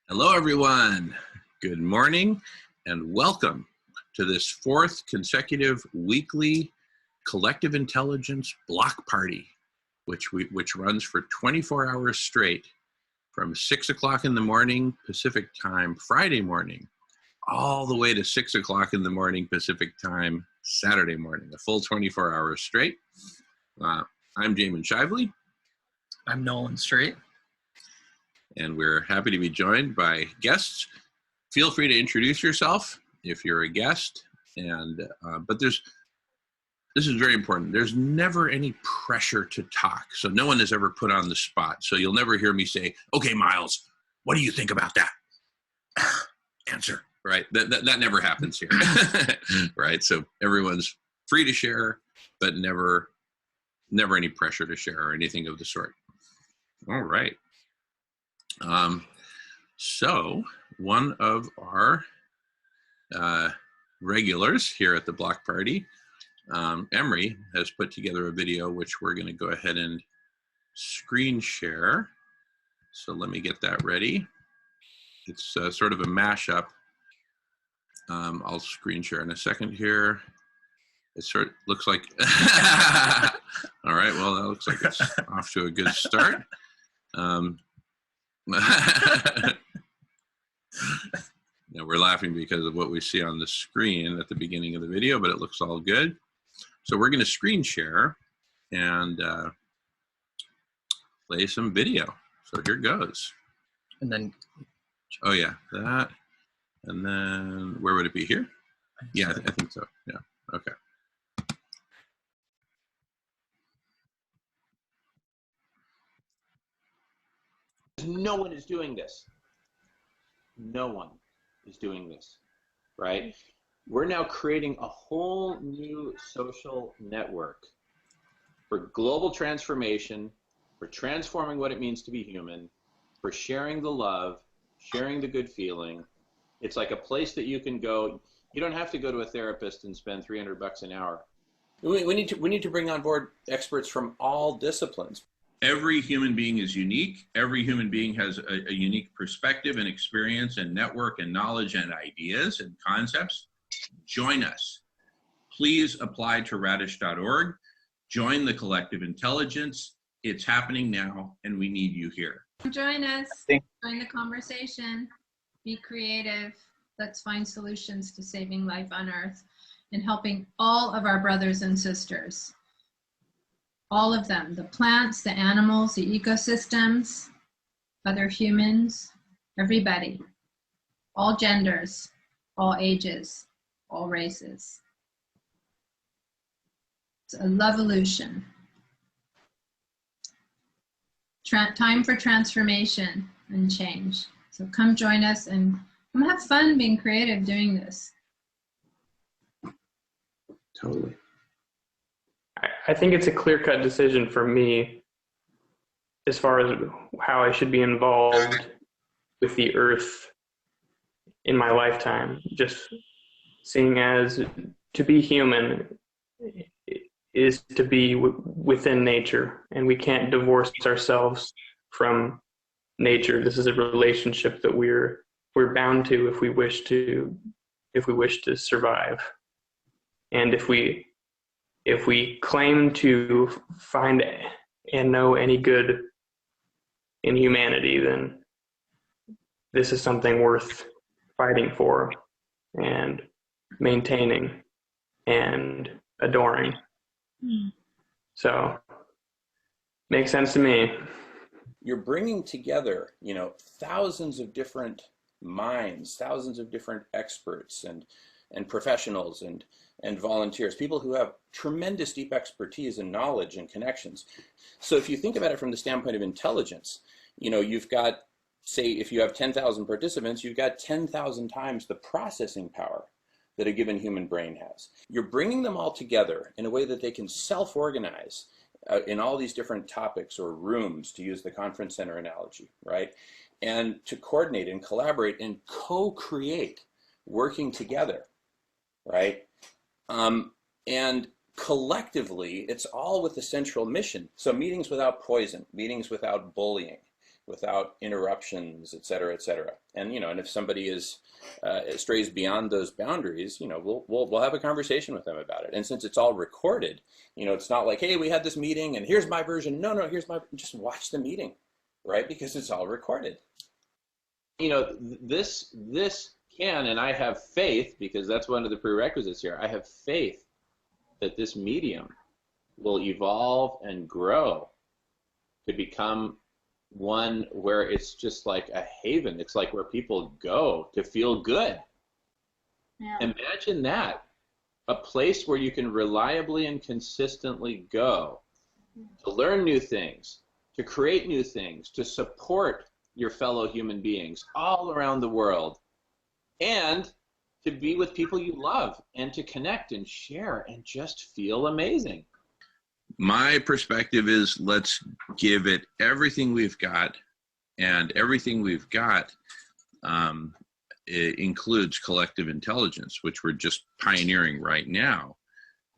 Hello, everyone. Good morning and welcome to this fourth consecutive weekly Collective Intelligence Block Party, which runs for 24 hours straight from 6 o'clock in the morning Pacific time, Friday morning, all the way to 6 o'clock in the morning Pacific time, Saturday morning, a full 24 hours straight. I'm Jamin Shively. I'm Nolan Straight. And we're happy to be joined by guests. Feel free to introduce yourself if you're a guest. But this is very important. There's never any pressure to talk. So no one is ever put on the spot. So you'll never hear me say, okay, Miles, what do you think about that? Answer, right? That never happens here, right? So everyone's free to share, but never any pressure to share or anything of the sort. All right. So one of our regulars here at the Block Party, Emery, has put together a video which we're going to go ahead and screen share. So let me get that ready. It's sort of a mashup. I'll screen share in a second here. It sort of looks like, all right, well, that looks like it's off to a good start. Now we're laughing because of what we see on the screen at the beginning of the video, but it looks all good. So we're going to screen share and play some video. So here goes. And then, oh yeah, that. And then where would it be here? Yeah, I think so. Yeah. Okay. No one is doing this. No one is doing this, right? We're now creating a whole new social network for global transformation, for transforming what it means to be human, for sharing the love, sharing the good feeling. It's like a place that you can go. You don't have to go to a therapist and spend $300 an hour. We need to bring on board experts from all disciplines. Every human being is unique. Every human being has a unique perspective and experience and network and knowledge and ideas and concepts. Join us. Please apply to radish.org. Join the Collective Intelligence. It's happening now, and we need you here. Join us. Join the conversation. Be creative. Let's find solutions to saving life on Earth and helping all of our brothers and sisters. All of them, the plants, the animals, the ecosystems, other humans, everybody, all genders, all ages, all races. It's a lovevolution. Time for transformation and change. So come join us and come have fun being creative doing this. Totally. I think it's a clear-cut decision for me as far as how I should be involved with the earth in my lifetime. Just seeing as to be human is to be within nature, and we can't divorce ourselves from nature. This is a relationship that we're bound to if we wish to survive. And if we claim to find and know any good in humanity, then this is something worth fighting for and maintaining and adoring. So, makes sense to me. You're bringing together, thousands of different minds, thousands of different experts and professionals and volunteers, people who have tremendous deep expertise and knowledge and connections. So if you think about it from the standpoint of intelligence, you've got, say, if you have 10,000 participants, you've got 10,000 times the processing power that a given human brain has. You're bringing them all together in a way that they can self-organize in all these different topics or rooms, to use the conference center analogy, right? And to coordinate and collaborate and co-create, working together, right? And collectively, it's all with the central mission. So meetings without poison, meetings without bullying, without interruptions, et cetera, et cetera. And, you know, and if somebody is strays beyond those boundaries, you know, we'll have a conversation with them about it. And since it's all recorded, you know, it's not like, hey, we had this meeting and here's my version. No, here's my, just watch the meeting, right? Because it's all recorded. You know, this can, and I have faith, because that's one of the prerequisites here. I have faith that this medium will evolve and grow to become one where it's just like a haven. It's like where people go to feel good. Yeah. Imagine that, a place where you can reliably and consistently go to learn new things, to create new things, to support your fellow human beings all around the world, and to be with people you love and to connect and share and just feel amazing. My perspective is, let's give it everything we've got, and everything we've got it includes collective intelligence, which we're just pioneering right now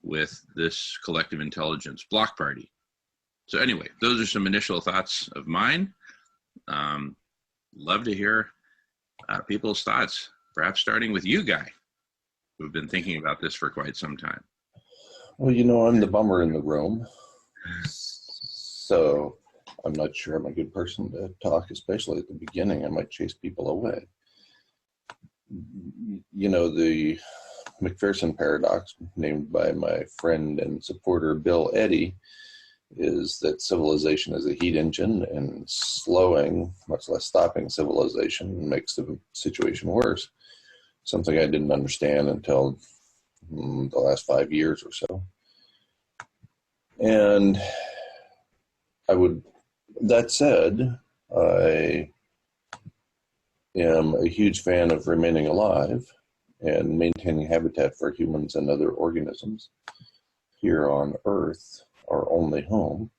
with this collective intelligence block party. So anyway, those are some initial thoughts of mine. Love to hear people's thoughts, perhaps starting with you, Guy, who've been thinking about this for quite some time. Well, you know, I'm the bummer in the room, so I'm not sure I'm a good person to talk, especially at the beginning. I might chase people away. You know, the McPherson paradox, named by my friend and supporter Bill Eddy, is that civilization is a heat engine, and slowing, much less stopping civilization, makes the situation worse. Something I didn't understand until the last 5 years or so. And that said, I am a huge fan of remaining alive and maintaining habitat for humans and other organisms here on Earth, our only home.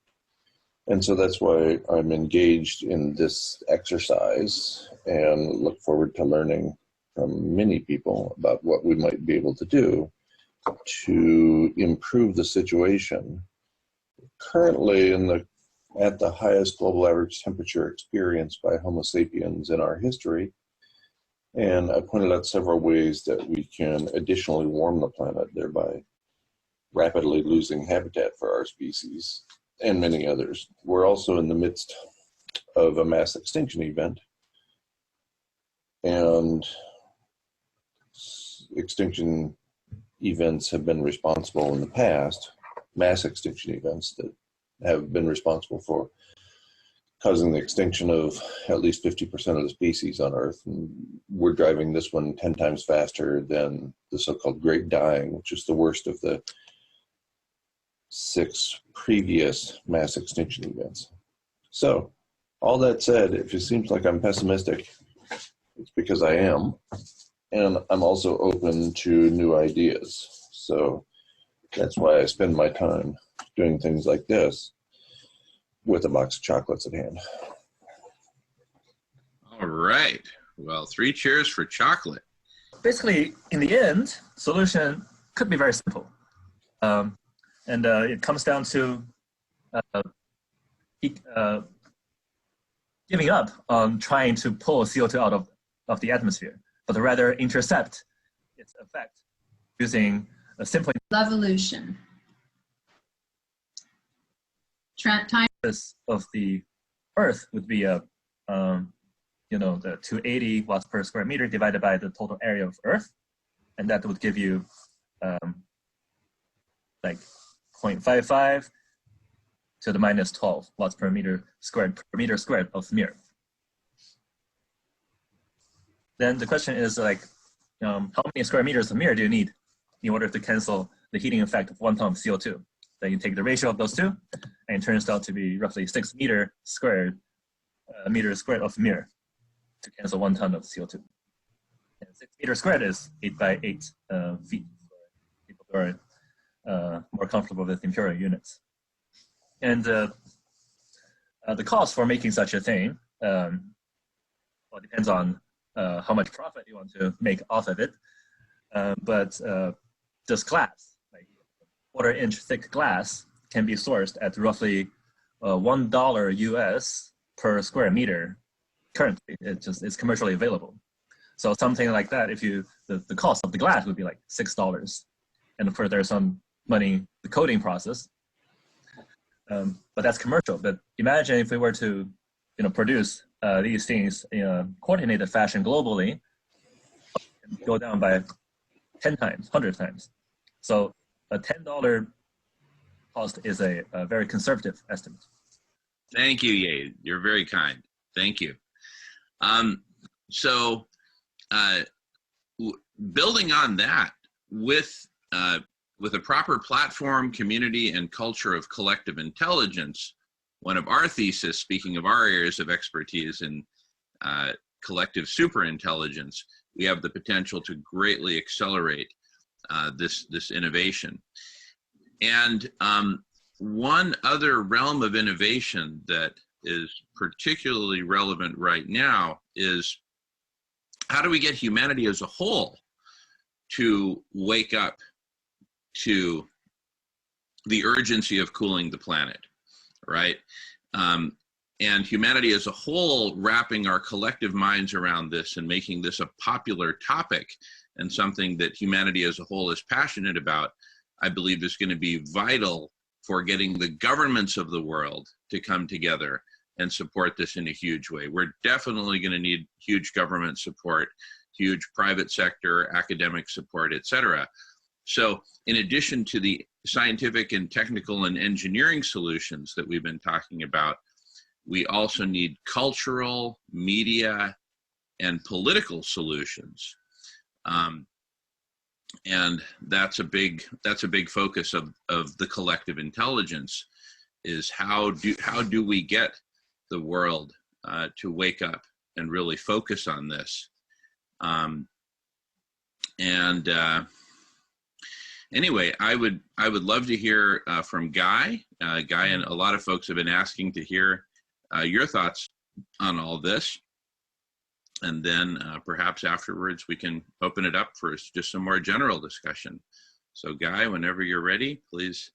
And so that's why I'm engaged in this exercise and look forward to learning from many people about what we might be able to do to improve the situation. Currently, at the highest global average temperature experienced by Homo sapiens in our history, and I pointed out several ways that we can additionally warm the planet, thereby rapidly losing habitat for our species and many others. We're also in the midst of a mass extinction event, and extinction events have been responsible in the past, mass extinction events that have been responsible for causing the extinction of at least 50% of the species on Earth. And we're driving this one 10 times faster than the so-called Great Dying, which is the worst of the 6 previous mass extinction events. So, all that said, if it seems like I'm pessimistic, it's because I am. And I'm also open to new ideas. So that's why I spend my time doing things like this with a box of chocolates at hand. All right. Well, 3 cheers for chocolate. Basically, in the end, solution could be very simple. And it comes down to giving up on trying to pull CO2 out of the atmosphere, but rather intercept its effect using a simple evolution. Time of the Earth would be the 280 watts per square meter divided by the total area of Earth, and that would give you like 0.55 to the minus 12 watts per meter squared of mirror. Then the question is like, how many square meters of mirror do you need in order to cancel the heating effect of 1 ton of CO2? Then you take the ratio of those two, and it turns out to be roughly 6 meters squared of mirror to cancel 1 ton of CO2. And 6 meters squared is 8 by 8 feet for people who are more comfortable with imperial units. And the cost for making such a thing, depends on how much profit you want to make off of it. But this glass, like 1/4-inch thick glass, can be sourced at roughly $1 US per square meter currently. It's commercially available. So something like that, if you the cost of the glass would be like $6, and of course there's some money the coding process, but that's commercial. But imagine if we were to produce these things in a coordinated fashion globally, go down by 10 times, 100 times. So a $10 cost is a very conservative estimate. Thank you, Ye. You're very kind. Thank you. Building on that, with a proper platform, community, and culture of collective intelligence, one of our theses, speaking of our areas of expertise in collective superintelligence, we have the potential to greatly accelerate this innovation. And one other realm of innovation that is particularly relevant right now is, how do we get humanity as a whole to wake up to the urgency of cooling the planet, right? And humanity as a whole wrapping our collective minds around this and making this a popular topic and something that humanity as a whole is passionate about, I believe is going to be vital for getting the governments of the world to come together and support this in a huge way. We're definitely going to need huge government support, huge private sector, academic support, et cetera. So in addition to the scientific and technical and engineering solutions that we've been talking about, we also need cultural, media, and political solutions. And that's a big focus of the collective intelligence, is how do we get the world to wake up and really focus on this. Anyway, I would love to hear from Guy. Guy, and a lot of folks have been asking to hear your thoughts on all this. And then perhaps afterwards we can open it up for just some more general discussion. So Guy, whenever you're ready, please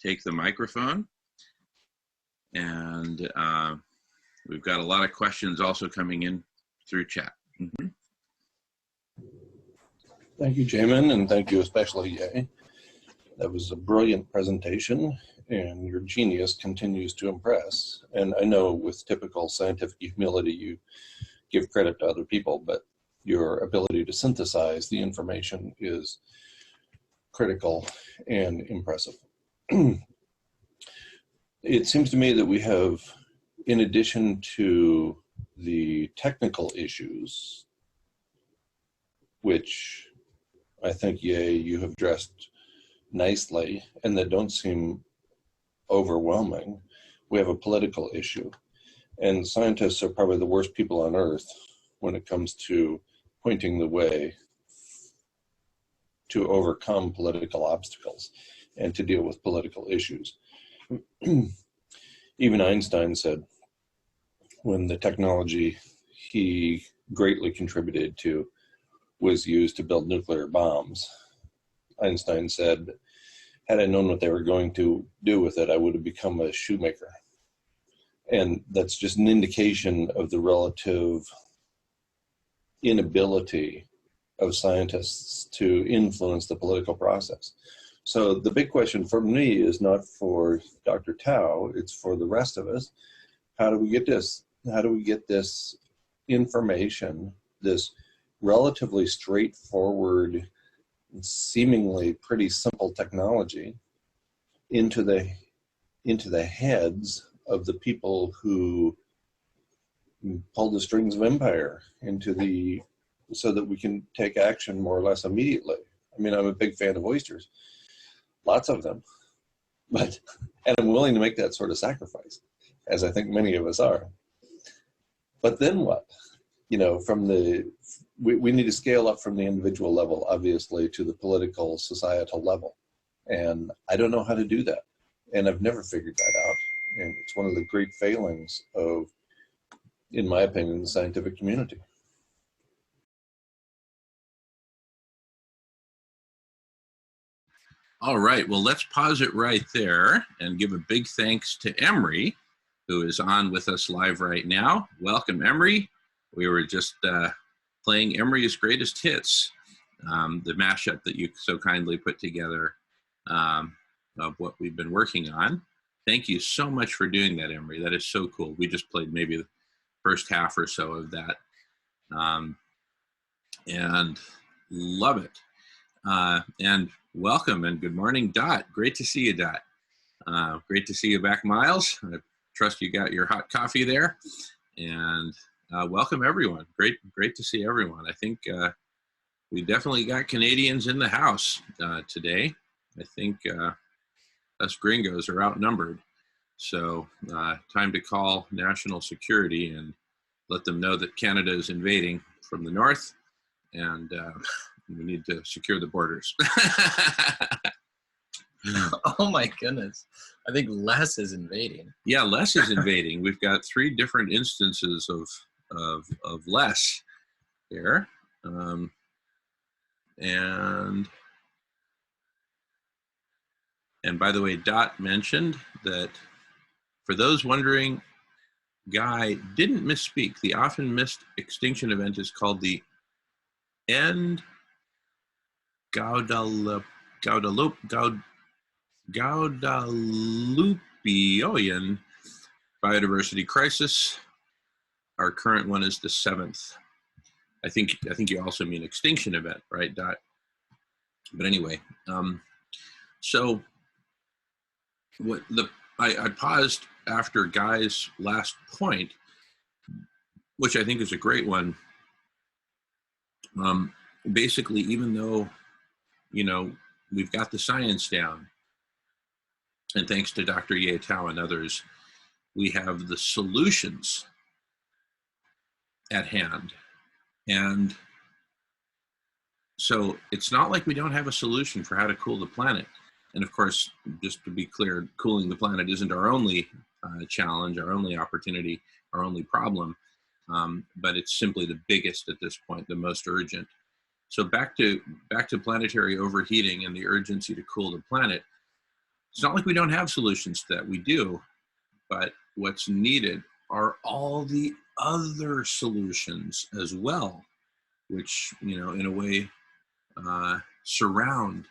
take the microphone. And we've got a lot of questions also coming in through chat. Mm-hmm. Thank you, Jamin, and thank you especially, Ye. That was a brilliant presentation, and your genius continues to impress. And I know with typical scientific humility, you give credit to other people, but your ability to synthesize the information is critical and impressive. It seems to me that we have, in addition to the technical issues, which I think, Ye, you have addressed nicely and that don't seem overwhelming, we have a political issue. And scientists are probably the worst people on earth when it comes to pointing the way to overcome political obstacles and to deal with political issues. Even Einstein said, when the technology he greatly contributed to was used to build nuclear bombs, Einstein said, had I known what they were going to do with it, I would have become a shoemaker. And that's just an indication of the relative inability of scientists to influence the political process. So the big question for me is not for Dr. Tao, it's for the rest of us. How do we get this? How do we get this information, this relatively straightforward, seemingly pretty simple technology into the heads of the people who pull the strings of empire so that we can take action more or less immediately. I mean, I'm a big fan of oysters, lots of them, and I'm willing to make that sort of sacrifice, as I think many of us are. But then what? You know, we need to scale up from the individual level, obviously, to the political, societal level. And I don't know how to do that. And I've never figured that out. And it's one of the great failings of, in my opinion, the scientific community. All right, well, let's pause it right there and give a big thanks to Emory who is on with us live right now. Welcome, Emery. We were just playing Emery's Greatest Hits, the mashup that you so kindly put together of what we've been working on. Thank you so much for doing that, Emery. That is so cool. We just played maybe the first half or so of that, and love it. And welcome and good morning, Dot. Great to see you, Dot. Great to see you back, Miles. I trust you got your hot coffee there. And welcome, everyone. Great to see everyone. I think we definitely got Canadians in the house today. I think us gringos are outnumbered. So time to call national security and let them know that Canada is invading from the north, and we need to secure the borders. Oh my goodness. I think Les is invading. Yeah, Les is invading. We've got 3 different instances of Les here. And by the way, Dot mentioned that for those wondering, Guy didn't misspeak. The often missed extinction event is called the End Guadalupean biodiversity crisis. Our current one is the 7th. I think you also mean extinction event, right, Dot? But anyway, so I paused after Guy's last point, which I think is a great one. Basically, even though, we've got the science down, and thanks to Dr. Ye Tao and others, we have the solutions at hand. And so it's not like we don't have a solution for how to cool the planet. And of course, just to be clear, cooling the planet isn't our only challenge, our only opportunity, our only problem, but it's simply the biggest at this point, the most urgent. So back to planetary overheating and the urgency to cool the planet. It's not like we don't have solutions to that. We do, but what's needed are all the other solutions as well, which, in a way, surround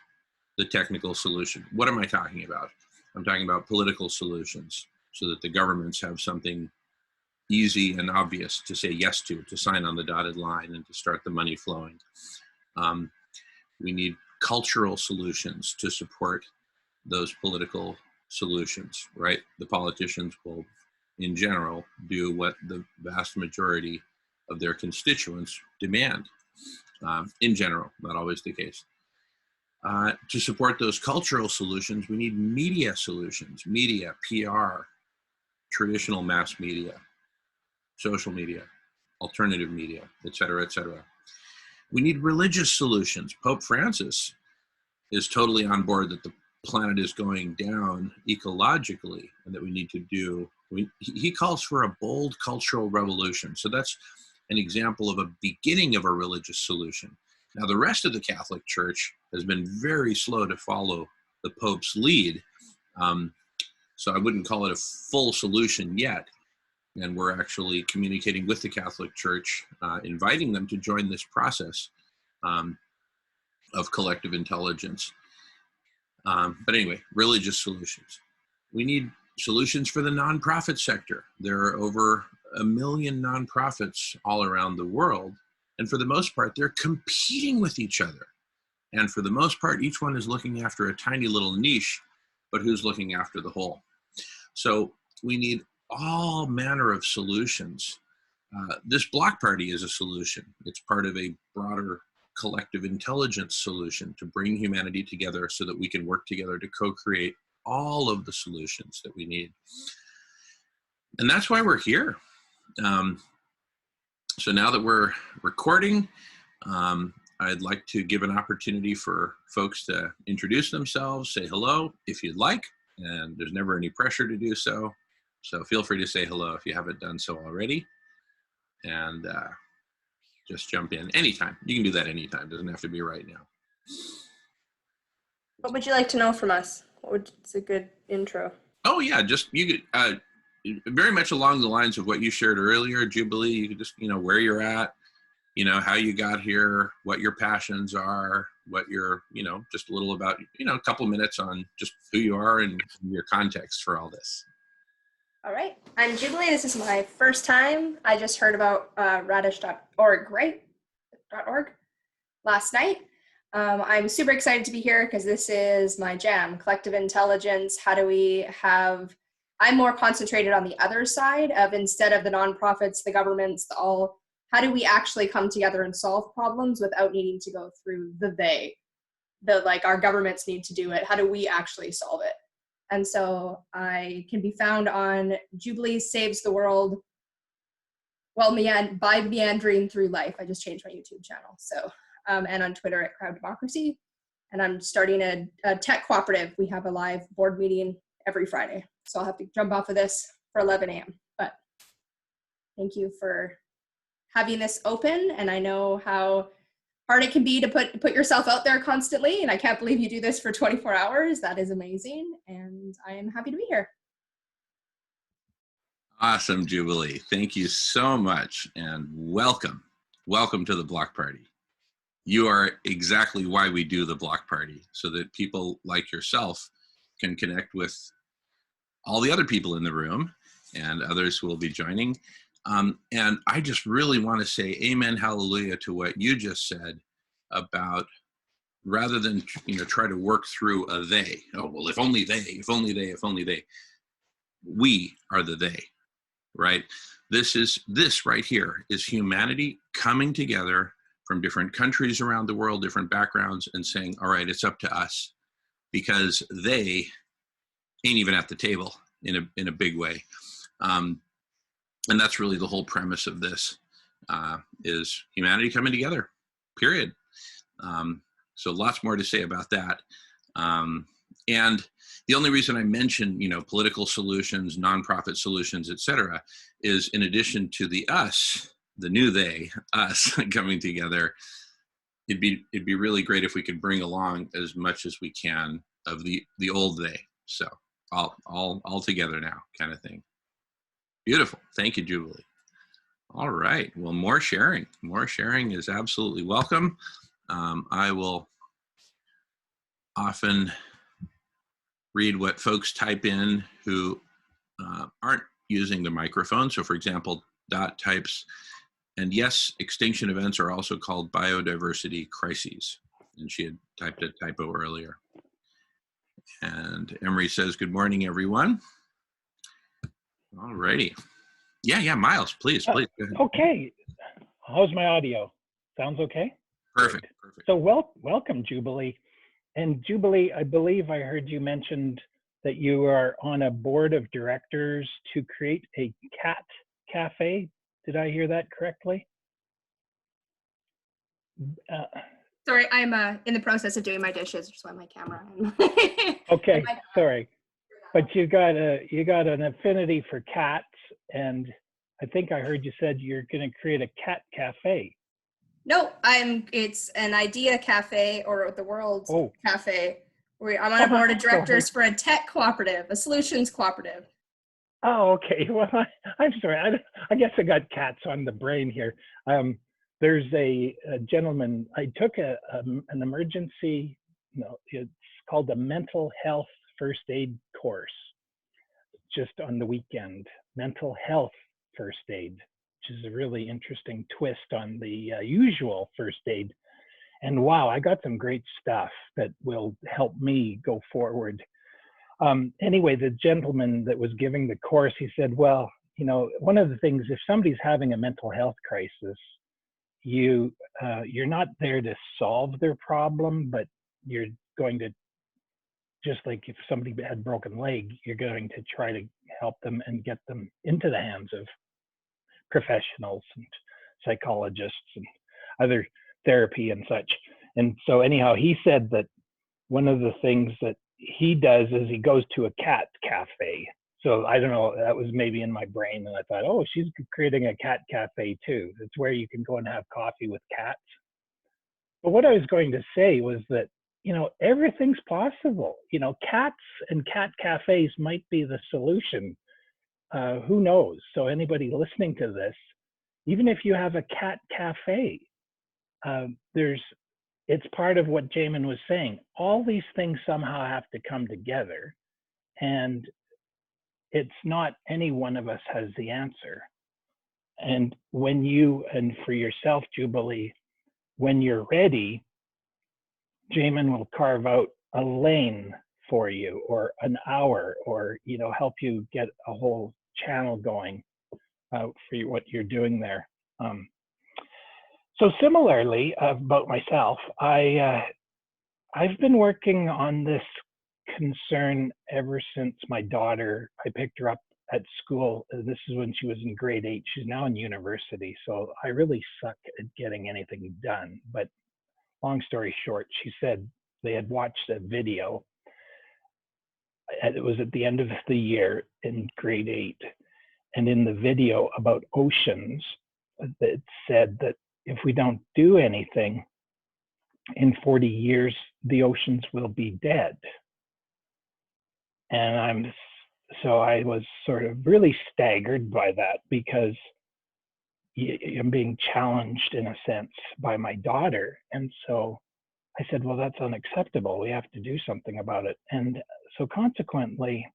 the technical solution. What am I talking about? I'm talking about political solutions so that the governments have something easy and obvious to say yes to sign on the dotted line and to start the money flowing. We need cultural solutions to support those political solutions, right? The politicians will, in general, do what the vast majority of their constituents demand. In general, not always the case. To support those cultural solutions, we need media solutions, media, PR, traditional mass media, social media, alternative media, et cetera, et cetera. We need religious solutions. Pope Francis is totally on board that the planet is going down ecologically and that we need to do, he calls for a bold cultural revolution. So that's an example of a beginning of a religious solution. Now, the rest of the Catholic Church has been very slow to follow the Pope's lead. So I wouldn't call it a full solution yet. And we're actually communicating with the Catholic Church, inviting them to join this process of collective intelligence. But anyway, religious solutions. We need solutions for the nonprofit sector. There are over 1 million nonprofits all around the world. And for the most part, they're competing with each other. And for the most part, each one is looking after a tiny little niche, but who's looking after the whole? So we need all manner of solutions. This block party is a solution. It's part of a broader collective intelligence solution to bring humanity together so that we can work together to co-create all of the solutions that we need. And that's why we're here. So now that we're recording, I'd like to give an opportunity for folks to introduce themselves, say hello if you'd like, and there's never any pressure to do so. So feel free to say hello if you haven't done so already, and just jump in anytime. You can do that anytime. It doesn't have to be right now. What would you like to know from us? What's a good intro? Oh yeah, just you could. very much along the lines of what you shared earlier, Jubilee. You could just, where you're at, how you got here, what your passions are, what you're, just a little about, a couple minutes on just who you are and your context for all this. All right, I'm Jubilee. This is my first time. I just heard about radish.org, right? .org last night. I'm super excited to be here because this is my jam, collective intelligence. How do we have, I'm more concentrated on the other side of, instead of the nonprofits, the governments, how do we actually come together and solve problems without needing to go through our governments need to do it. How do we actually solve it? And so I can be found on Jubilee Saves the World, by meandering through life. I just changed my YouTube channel. So, and on Twitter at Crowd Democracy. And I'm starting a tech cooperative. We have a live board meeting every Friday. So I'll have to jump off of this for 11 a.m. But thank you for having this open. And I know how hard it can be to put yourself out there constantly. And I can't believe you do this for 24 hours. That is amazing. And I am happy to be here. Awesome, Jubilee. Thank you so much. And welcome. Welcome to the Block Party. You are exactly why we do the Block Party, so that people like yourself can connect with all the other people in the room and others who will be joining. And I just really want to say amen, hallelujah to what you just said about, rather than, try to work through a they. Oh, well, if only they, if only they, if only they. We are the they, right? This right here is humanity coming together from different countries around the world, different backgrounds, and saying, all right, it's up to us, because they ain't even at the table in a big way. And that's really the whole premise of this, is humanity coming together, period. So lots more to say about that. And the only reason I mention, political solutions, nonprofit solutions, et cetera, is in addition to the us, the new they, us coming together, it'd be really great if we could bring along as much as we can of the old they. So all together now, kind of thing. Beautiful. Thank you, Jubilee. All right. Well, more sharing. More sharing is absolutely welcome. I will often read what folks type in who aren't using the microphone. So, for example, Dot types, and yes, extinction events are also called biodiversity crises. And she had typed a typo earlier. And Emery says, good morning, everyone. All righty. Yeah, Miles, please. Go ahead. Okay. How's my audio? Sounds okay? Perfect. So welcome, Jubilee. And Jubilee, I believe I heard you mentioned that you are on a board of directors to create a cat cafe. Did I hear that correctly? Sorry, I'm in the process of doing my dishes, which is why my camera. Okay, sorry. But you got an affinity for cats, and I think I heard you said you're going to create a cat cafe. No, it's an idea cafe, or the world's cafe. I'm on a board of directors for a tech cooperative, a solutions cooperative. Oh, okay. Well, I'm sorry. I guess I got cats on the brain here. There's a gentleman. I took an emergency. It's called the mental health first aid course, just on the weekend. Mental health first aid, which is a really interesting twist on the usual first aid. And wow, I got some great stuff that will help me go forward. Anyway, the gentleman that was giving the course, he said, well, one of the things, if somebody's having a mental health crisis, you're not there to solve their problem, but you're going to, just like if somebody had a broken leg, you're going to try to help them and get them into the hands of professionals and psychologists and other therapy and such. And so anyhow, he said that one of the things that he does is he goes to a cat cafe. So I don't know, that was maybe in my brain, and I thought, oh, she's creating a cat cafe too. It's where you can go and have coffee with cats. But what I was going to say was that, everything's possible. Cats and cat cafes might be the solution who knows? So anybody listening to this, even if you have a cat cafe, it's part of what Jamin was saying. All these things somehow have to come together, and it's not any one of us has the answer. And when you, and for yourself, Jubilee, when you're ready, Jamin will carve out a lane for you, or an hour, or help you get a whole channel going for what you're doing there. So similarly, about myself, I've been working on this concern ever since my daughter, I picked her up at school. This is when she was in grade 8. She's now in university, so I really suck at getting anything done. But long story short, she said they had watched a video. It was at the end of the year in grade 8. And in the video about oceans, it said that if we don't do anything, in 40 years, the oceans will be dead. And so I was sort of really staggered by that, because I'm being challenged in a sense by my daughter. And so I said, well, that's unacceptable. We have to do something about it. And so consequently,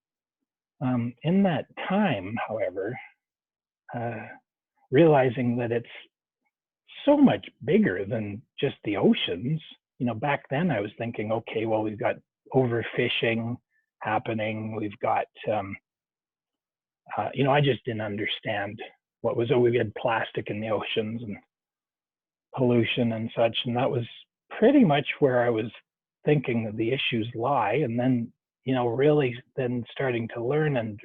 in that time, however, realizing that it's so much bigger than just the oceans. Back then I was thinking, okay, well, we've got overfishing happening. We've got, I just didn't understand what was, we had plastic in the oceans and pollution and such. And that was pretty much where I was thinking that the issues lie. And then, really then starting to learn and,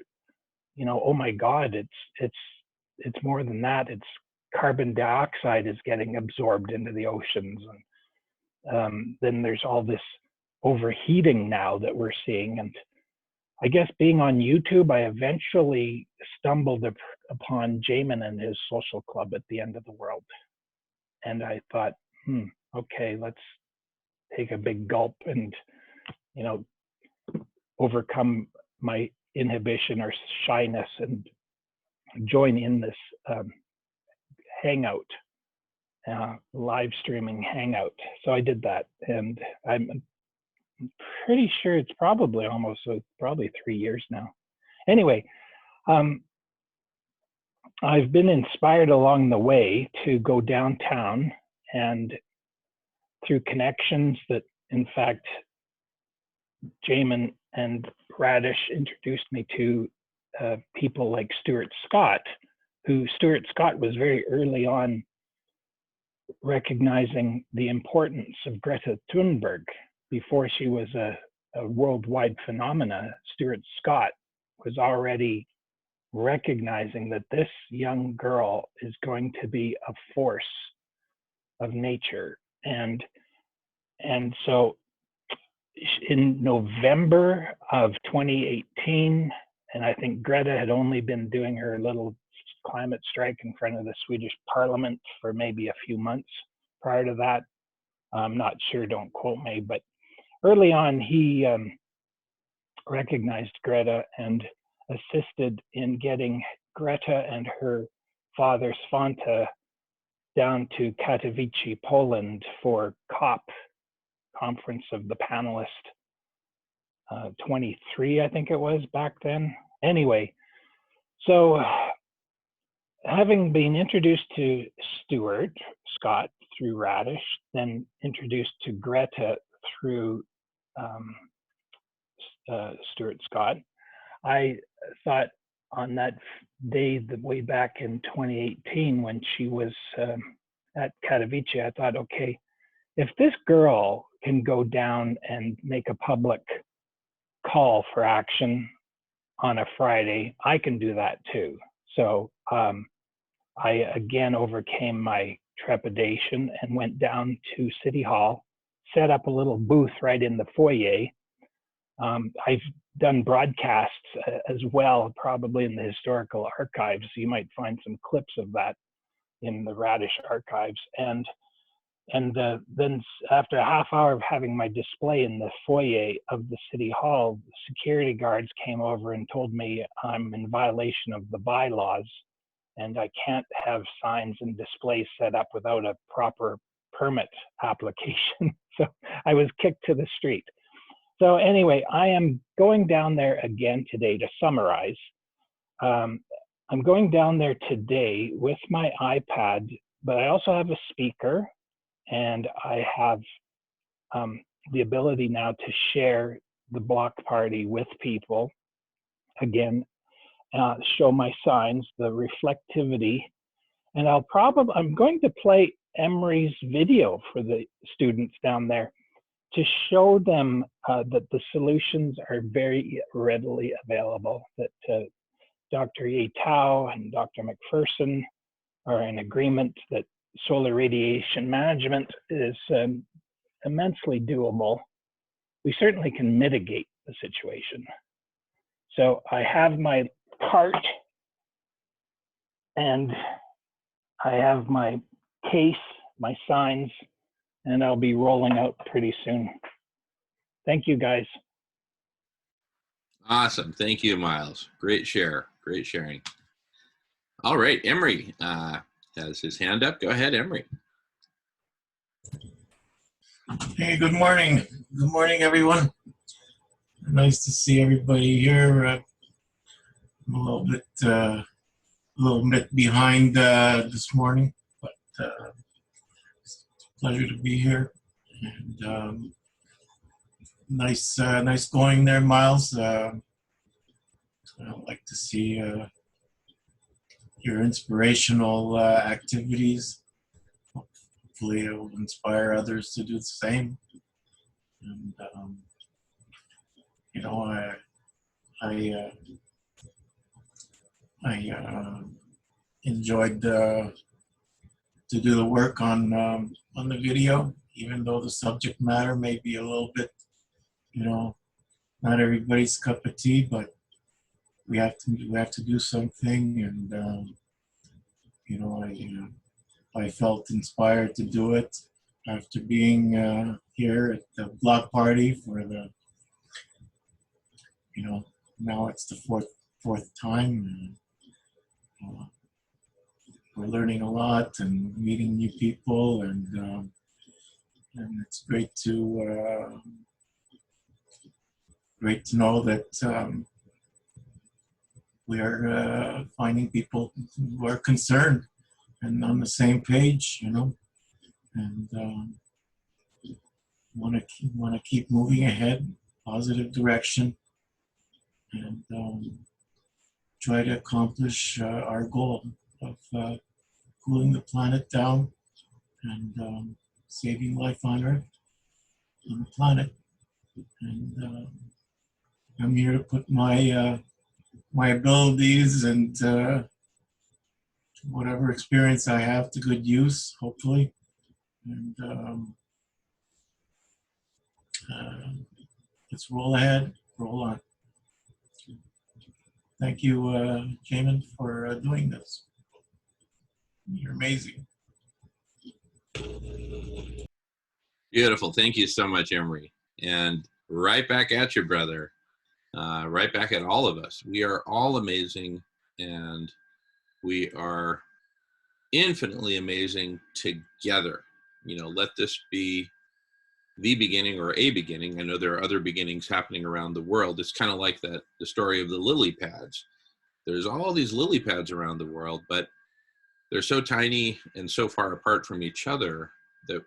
oh my God, it's more than that. It's carbon dioxide is getting absorbed into the oceans. And then there's all this overheating now that we're seeing. And I guess being on YouTube, I eventually stumbled upon Jamin and his social club at the end of the world. And I thought, okay, let's take a big gulp and, overcome my inhibition or shyness and join in this hangout, live streaming hangout. So I did that, and I'm pretty sure it's probably probably 3 years now. Anyway, I've been inspired along the way to go downtown, and through connections that, in fact, Jamin and Radish introduced me to people like Stuart Scott, who Stuart Scott was very early on recognizing the importance of Greta Thunberg. Before she was a worldwide phenomena, Stuart Scott was already recognizing that this young girl is going to be a force of nature. And so in November of 2018, and I think Greta had only been doing her little climate strike in front of the Swedish Parliament for maybe a few months prior to that. I'm not sure, don't quote me, but early on he recognized Greta and assisted in getting Greta and her father Svante down to Katowice, Poland for COP, Conference of the Panelist 23, I think it was back then. Anyway, so having been introduced to Stuart Scott through Radish, then introduced to Greta through Stuart Scott, I thought on that day, the way back in 2018 when she was at Katowice, I thought, okay, if this girl can go down and make a public call for action on a Friday, I can do that too. So I again overcame my trepidation and went down to City Hall, set up a little booth right in the foyer. I've done broadcasts as well, probably in the historical archives. You might find some clips of that in the Radish archives. And then after a half hour of having my display in the foyer of the city hall, security guards came over and told me I'm in violation of the bylaws and I can't have signs and displays set up without a proper permit application. So I was kicked to the street. So anyway, I am going down there again today to summarize. I'm going down there today with my iPad, but I also have a speaker and I have the ability now to share the block party with people. Again, show my signs, the reflectivity, and I'm going to play Emery's video for the students down there to show them that the solutions are very readily available, that Dr. Ye Tao and Dr. McPherson are in agreement that solar radiation management is immensely doable. We certainly can mitigate the situation. So I have my cart and I have my case, my signs, and I'll be rolling out pretty soon. Thank you, guys. Awesome. Thank you, Miles. Great share. Great sharing. All right. Emery has his hand up. Go ahead, Emery. Hey, good morning. Good morning, everyone. Nice to see everybody here. I'm a little bit behind this morning, but it's a pleasure to be here. And nice going there, Miles. I'd like to see your inspirational activities. Hopefully, it will inspire others to do the same. And you know, I enjoyed to do the work on the video, even though the subject matter may be a little bit, you know, not everybody's cup of tea, but we have to do something, and you know, I felt inspired to do it after being here at the block party for the, you know, now it's the fourth time. We're learning a lot and meeting new people, and it's great to know that we are finding people who are concerned and on the same page, you know, and want to keep moving ahead, positive direction, and try to accomplish our goal of cooling the planet down and saving life on Earth, on the planet. And I'm here to put my my abilities and whatever experience I have to good use, hopefully. And let's roll ahead, roll on. Thank you, Jamin, for doing this. You're amazing. Beautiful. Thank you so much, Emery. And right back at you, brother. Right back at all of us. We are all amazing, and we are infinitely amazing together. You know, let this be the beginning or a beginning. I know there are other beginnings happening around the world. It's kind of like the story of the lily pads. There's all these lily pads around the world, but they're so tiny and so far apart from each other that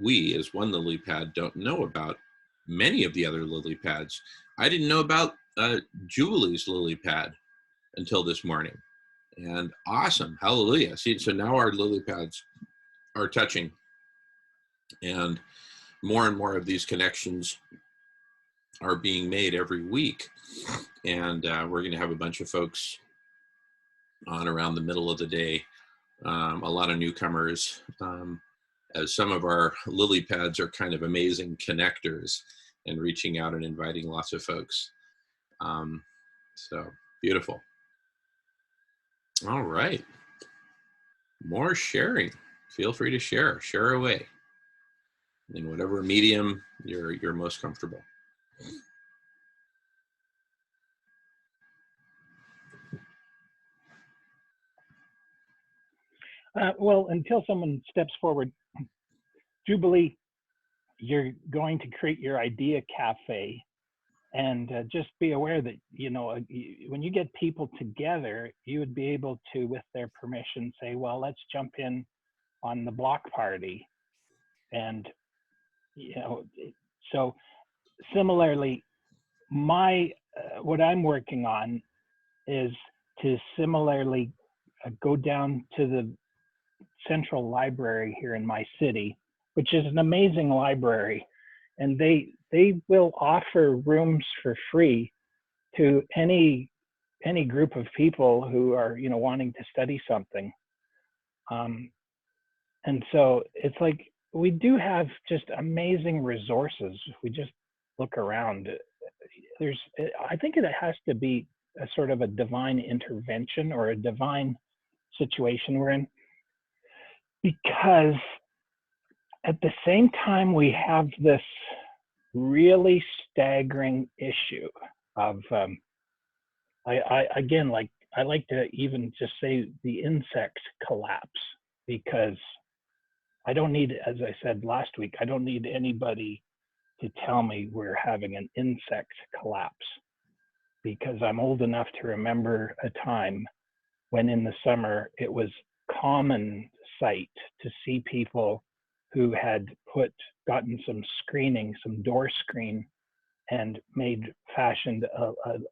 we, as one lily pad, don't know about many of the other lily pads. I didn't know about Julie's lily pad until this morning. And awesome, hallelujah. See, so now our lily pads are touching, and more of these connections are being made every week. And we're going to have a bunch of folks on around the middle of the day, a lot of newcomers, as some of our lily pads are kind of amazing connectors and reaching out and inviting lots of folks. So beautiful. All right. More sharing. Feel free to share away. in whatever medium you're most comfortable. Well, until someone steps forward, Jubilee, you're going to create your idea cafe, and just be aware that, you know, when you get people together, you would be able to, with their permission, say, well, let's jump in on the block party. And, you know, so similarly, what I'm working on is to similarly go down to the central library here in my city, which is an amazing library, and they will offer rooms for free to any group of people who are, you know, wanting to study something. And so it's like we do have just amazing resources if we just look around. I think it has to be a sort of a divine intervention or a divine situation we're in, because at the same time we have this really staggering issue of again, like I like to even just say the insect collapse, because I don't need, as I said last week, I don't need anybody to tell me we're having an insect collapse, because I'm old enough to remember a time when in the summer it was common sight to see people who had gotten some screening, some door screen, and fashioned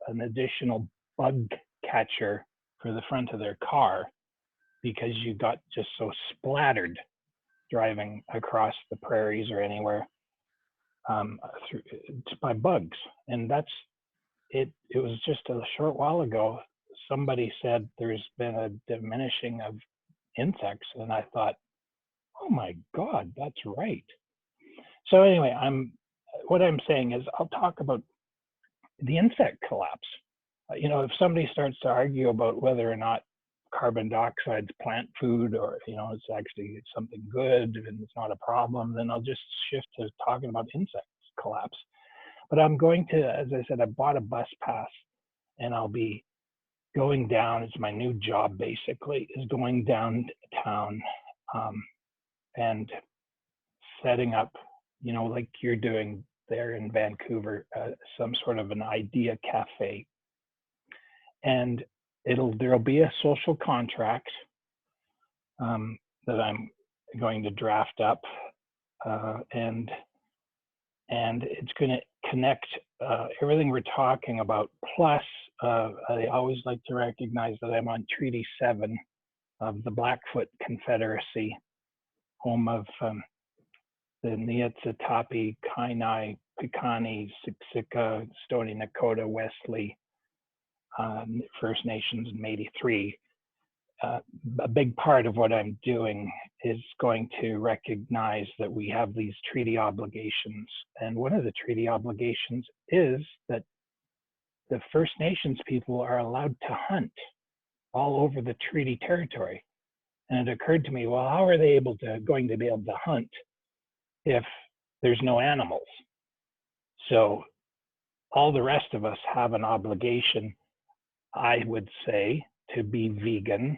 an additional bug catcher for the front of their car, because you got just so splattered driving across the prairies or anywhere by bugs. And that's it. It was just a short while ago, somebody said there's been a diminishing of insects, and I thought, oh my God, that's right. So anyway, what I'm saying is I'll talk about the insect collapse. You know, if somebody starts to argue about whether or not carbon dioxide's plant food, or, you know, it's something good and it's not a problem, then I'll just shift to talking about insect collapse. But I'm going to, as I said, I bought a bus pass, and I'll be going down. It's my new job, basically, is going downtown and setting up, you know, like you're doing there in Vancouver, some sort of an idea cafe. And there'll be a social contract that I'm going to draft up, and it's going to connect everything we're talking about. Plus, I always like to recognize that I'm on Treaty 7 of the Blackfoot Confederacy, home of the Niitsitapi, Kainai, Piikani, Siksika, Stoney Nakoda, Wesley, First Nations, and Métis 3. A big part of what I'm doing is going to recognize that we have these treaty obligations. And one of the treaty obligations is that the First Nations people are allowed to hunt all over the treaty territory. And it occurred to me, well, how are they going to be able to hunt if there's no animals? So all the rest of us have an obligation, I would say, to be vegan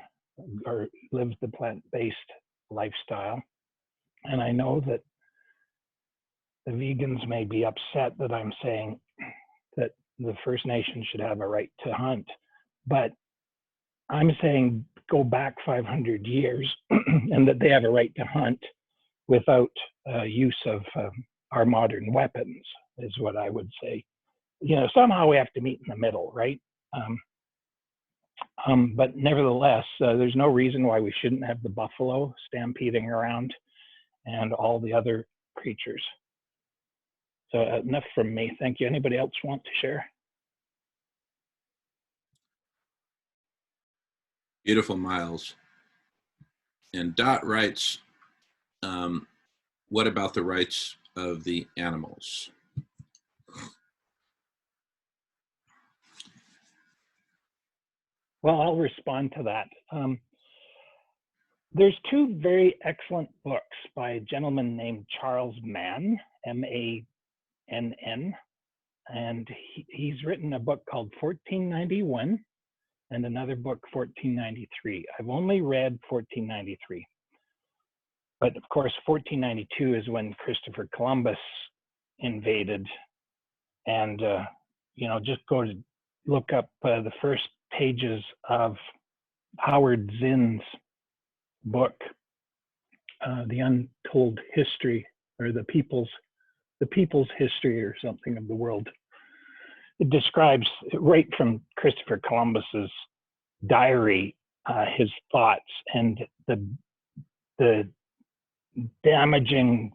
or live the plant-based lifestyle. And I know that the vegans may be upset that I'm saying that the First Nations should have a right to hunt, but I'm saying go back 500 years and that they have a right to hunt without use of our modern weapons, is what I would say. You know, somehow we have to meet in the middle, right? But nevertheless, there's no reason why we shouldn't have the buffalo stampeding around and all the other creatures. So enough from me. Thank you. Anybody else want to share? Beautiful, Miles. And Dot writes, what about the rights of the animals? Well, I'll respond to that. there's two very excellent books by a gentleman named Charles Mann, M-A-N-N, and he's written a book called 1491 and another book, 1493. I've only read 1493. But of course, 1492 is when Christopher Columbus invaded. And, just go to look up the first pages of Howard Zinn's book, The Untold History, or the People's History or something of the world. It describes right from Christopher Columbus's diary, his thoughts, and the damaging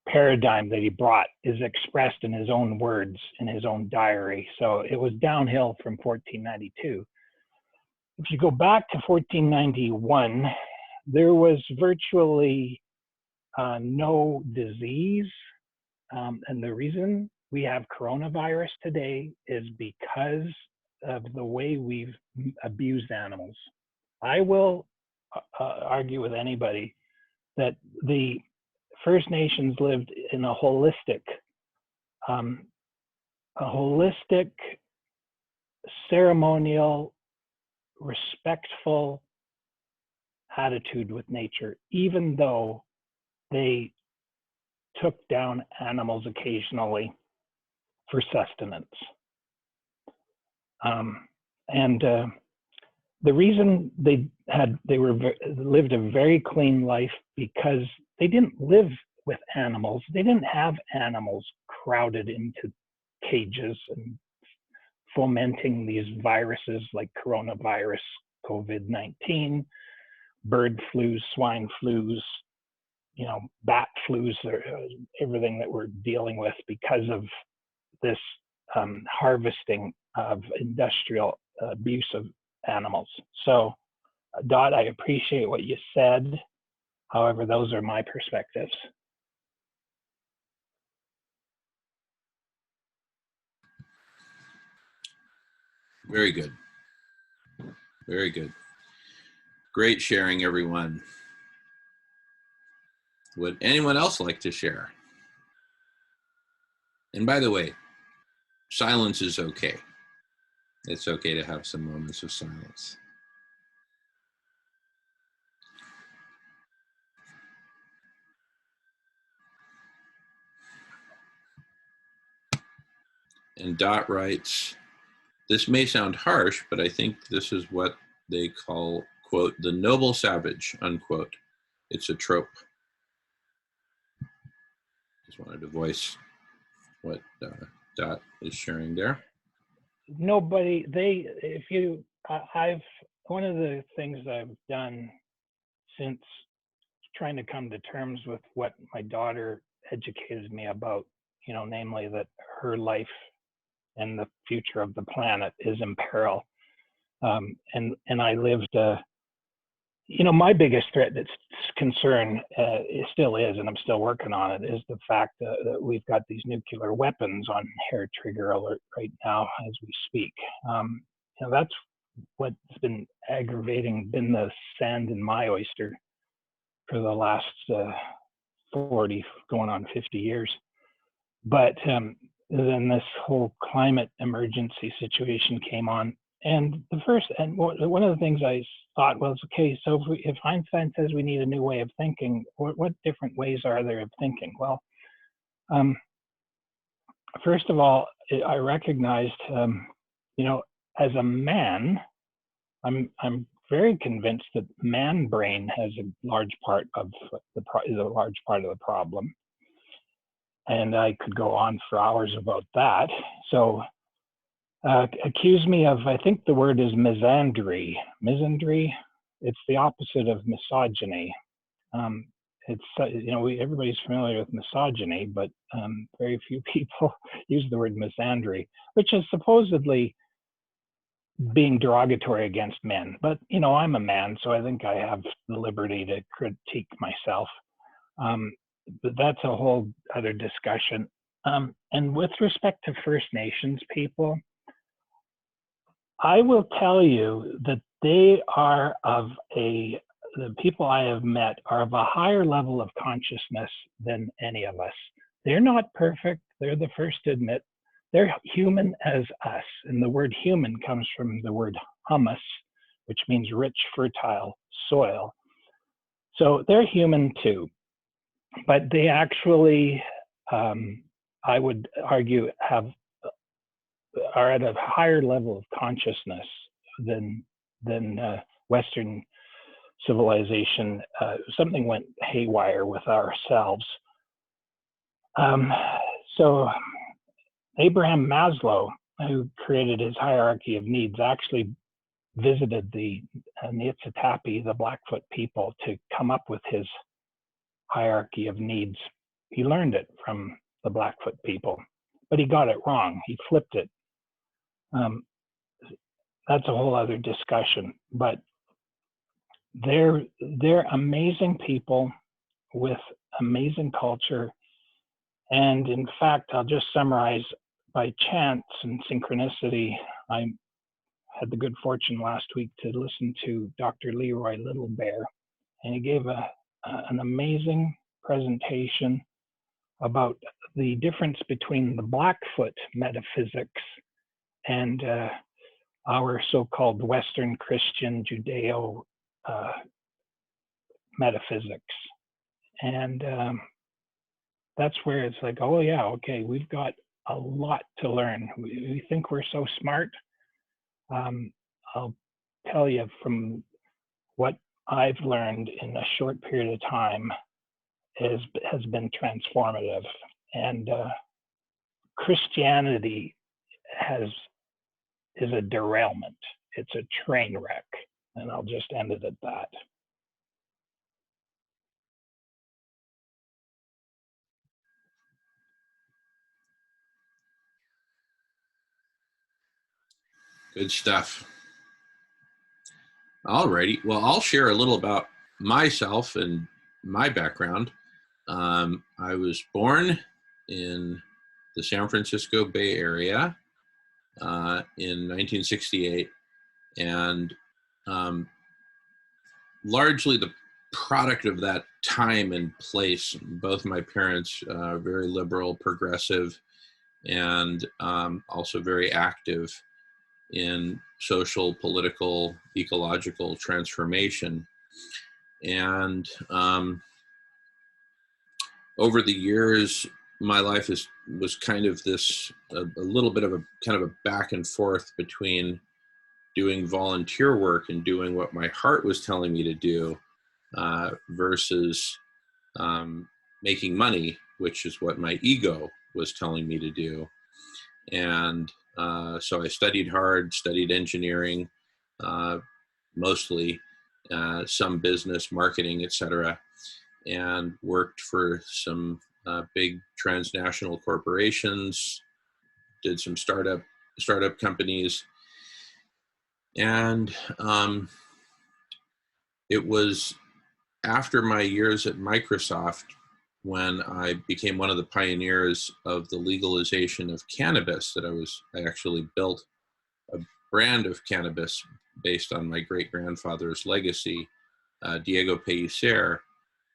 paradigm that he brought is expressed in his own words in his own diary. So it was downhill from 1492. If you go back to 1491, there was virtually no disease. And the reason we have coronavirus today is because of the way we've abused animals. I will argue with anybody that the First Nations lived in a holistic, ceremonial, respectful attitude with nature, even though they took down animals occasionally for sustenance. The reason they lived a very clean life because they didn't live with animals. They didn't have animals crowded into cages and fomenting these viruses like coronavirus, COVID-19, bird flus, swine flus, bat flus, everything that we're dealing with because of this harvesting of industrial abuse of animals. So, Dot, I appreciate what you said. However, those are my perspectives. Very good. Very good. Great sharing, everyone. Would anyone else like to share? And by the way, silence is okay. It's okay to have some moments of silence. And Dot writes, this may sound harsh, but I think this is what they call, quote, the noble savage, unquote. It's a trope. Just wanted to voice what Dot is sharing there. Nobody, one of the things I've done since trying to come to terms with what my daughter educated me about, namely that her life and the future of the planet is in peril. And I lived, my biggest threat that's concern, it still is, and I'm still working on it, is the fact that we've got these nuclear weapons on hair trigger alert right now as we speak. That's what's been been the sand in my oyster for the last 40, going on 50 years. But then this whole climate emergency situation came on. And one of the things I thought was, okay, so if Einstein says we need a new way of thinking, what different ways are there of thinking? Well, first of all, I recognized, as a man, I'm very convinced that man brain has a large part of the problem. And I could go on for hours about that. So accuse me of, I think the word is misandry. Misandry, it's the opposite of misogyny. Everybody's familiar with misogyny, but very few people use the word misandry, which is supposedly being derogatory against men. But, I'm a man, so I think I have the liberty to critique myself. But that's a whole other discussion. And with respect to First Nations people, I will tell you that they are of a the people I have met are of a higher level of consciousness than any of us. They're not perfect. They're the first to admit they're human as us. And the word human comes from the word humus, which means rich, fertile soil. So they're human too. But they actually, I would argue, are at a higher level of consciousness than Western civilization. Something went haywire with ourselves. So Abraham Maslow, who created his hierarchy of needs, actually visited the Niitsitapi, the Blackfoot people, to come up with his hierarchy of needs. He learned it from the Blackfoot people, but he got it wrong. He flipped it. That's a whole other discussion, but they're amazing people with amazing culture. And in fact, I'll just summarize, by chance and synchronicity, I had the good fortune last week to listen to Dr. Leroy Little Bear, and he gave an amazing presentation about the difference between the Blackfoot metaphysics and our so-called Western Christian Judeo metaphysics. And that's where it's like, oh yeah, okay, we've got a lot to learn. We think we're so smart. I'll tell you from what I've learned in a short period of time has been transformative. And Christianity is a derailment. It's a train wreck. And I'll just end it at that. Good stuff. Alrighty. Well, I'll share a little about myself and my background. I was born in the San Francisco Bay Area in 1968, and largely the product of that time and place. Both my parents very liberal, progressive, and also very active in social, political, ecological transformation. And over the years, my life was kind of this, a little bit of a kind of a back and forth between doing volunteer work and doing what my heart was telling me to do versus making money, which is what my ego was telling me to do. And so I studied hard, studied engineering, mostly, some business, marketing, etc., and worked for some big transnational corporations, did some startup companies. And it was after my years at Microsoft when I became one of the pioneers of the legalization of cannabis that I actually built a brand of cannabis based on my great-grandfather's legacy, Diego Pellicer,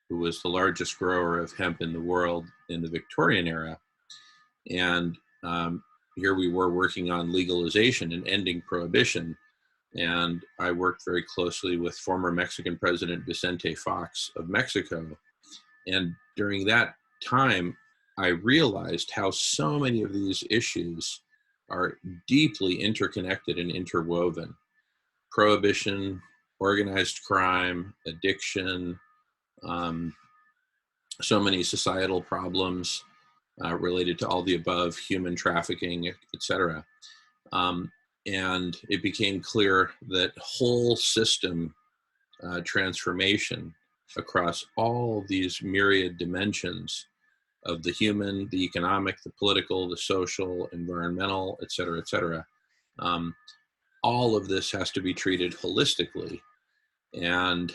who was the largest grower of hemp in the world in the Victorian era. And here we were working on legalization and ending prohibition. And I worked very closely with former Mexican President Vicente Fox of Mexico. And during that time, I realized how so many of these issues are deeply interconnected and interwoven. Prohibition, organized crime, addiction, so many societal problems related to all the above, human trafficking, etc. And it became clear that whole system transformation across all these myriad dimensions of the human, the economic, the political, the social, environmental, et cetera, all of this has to be treated holistically. And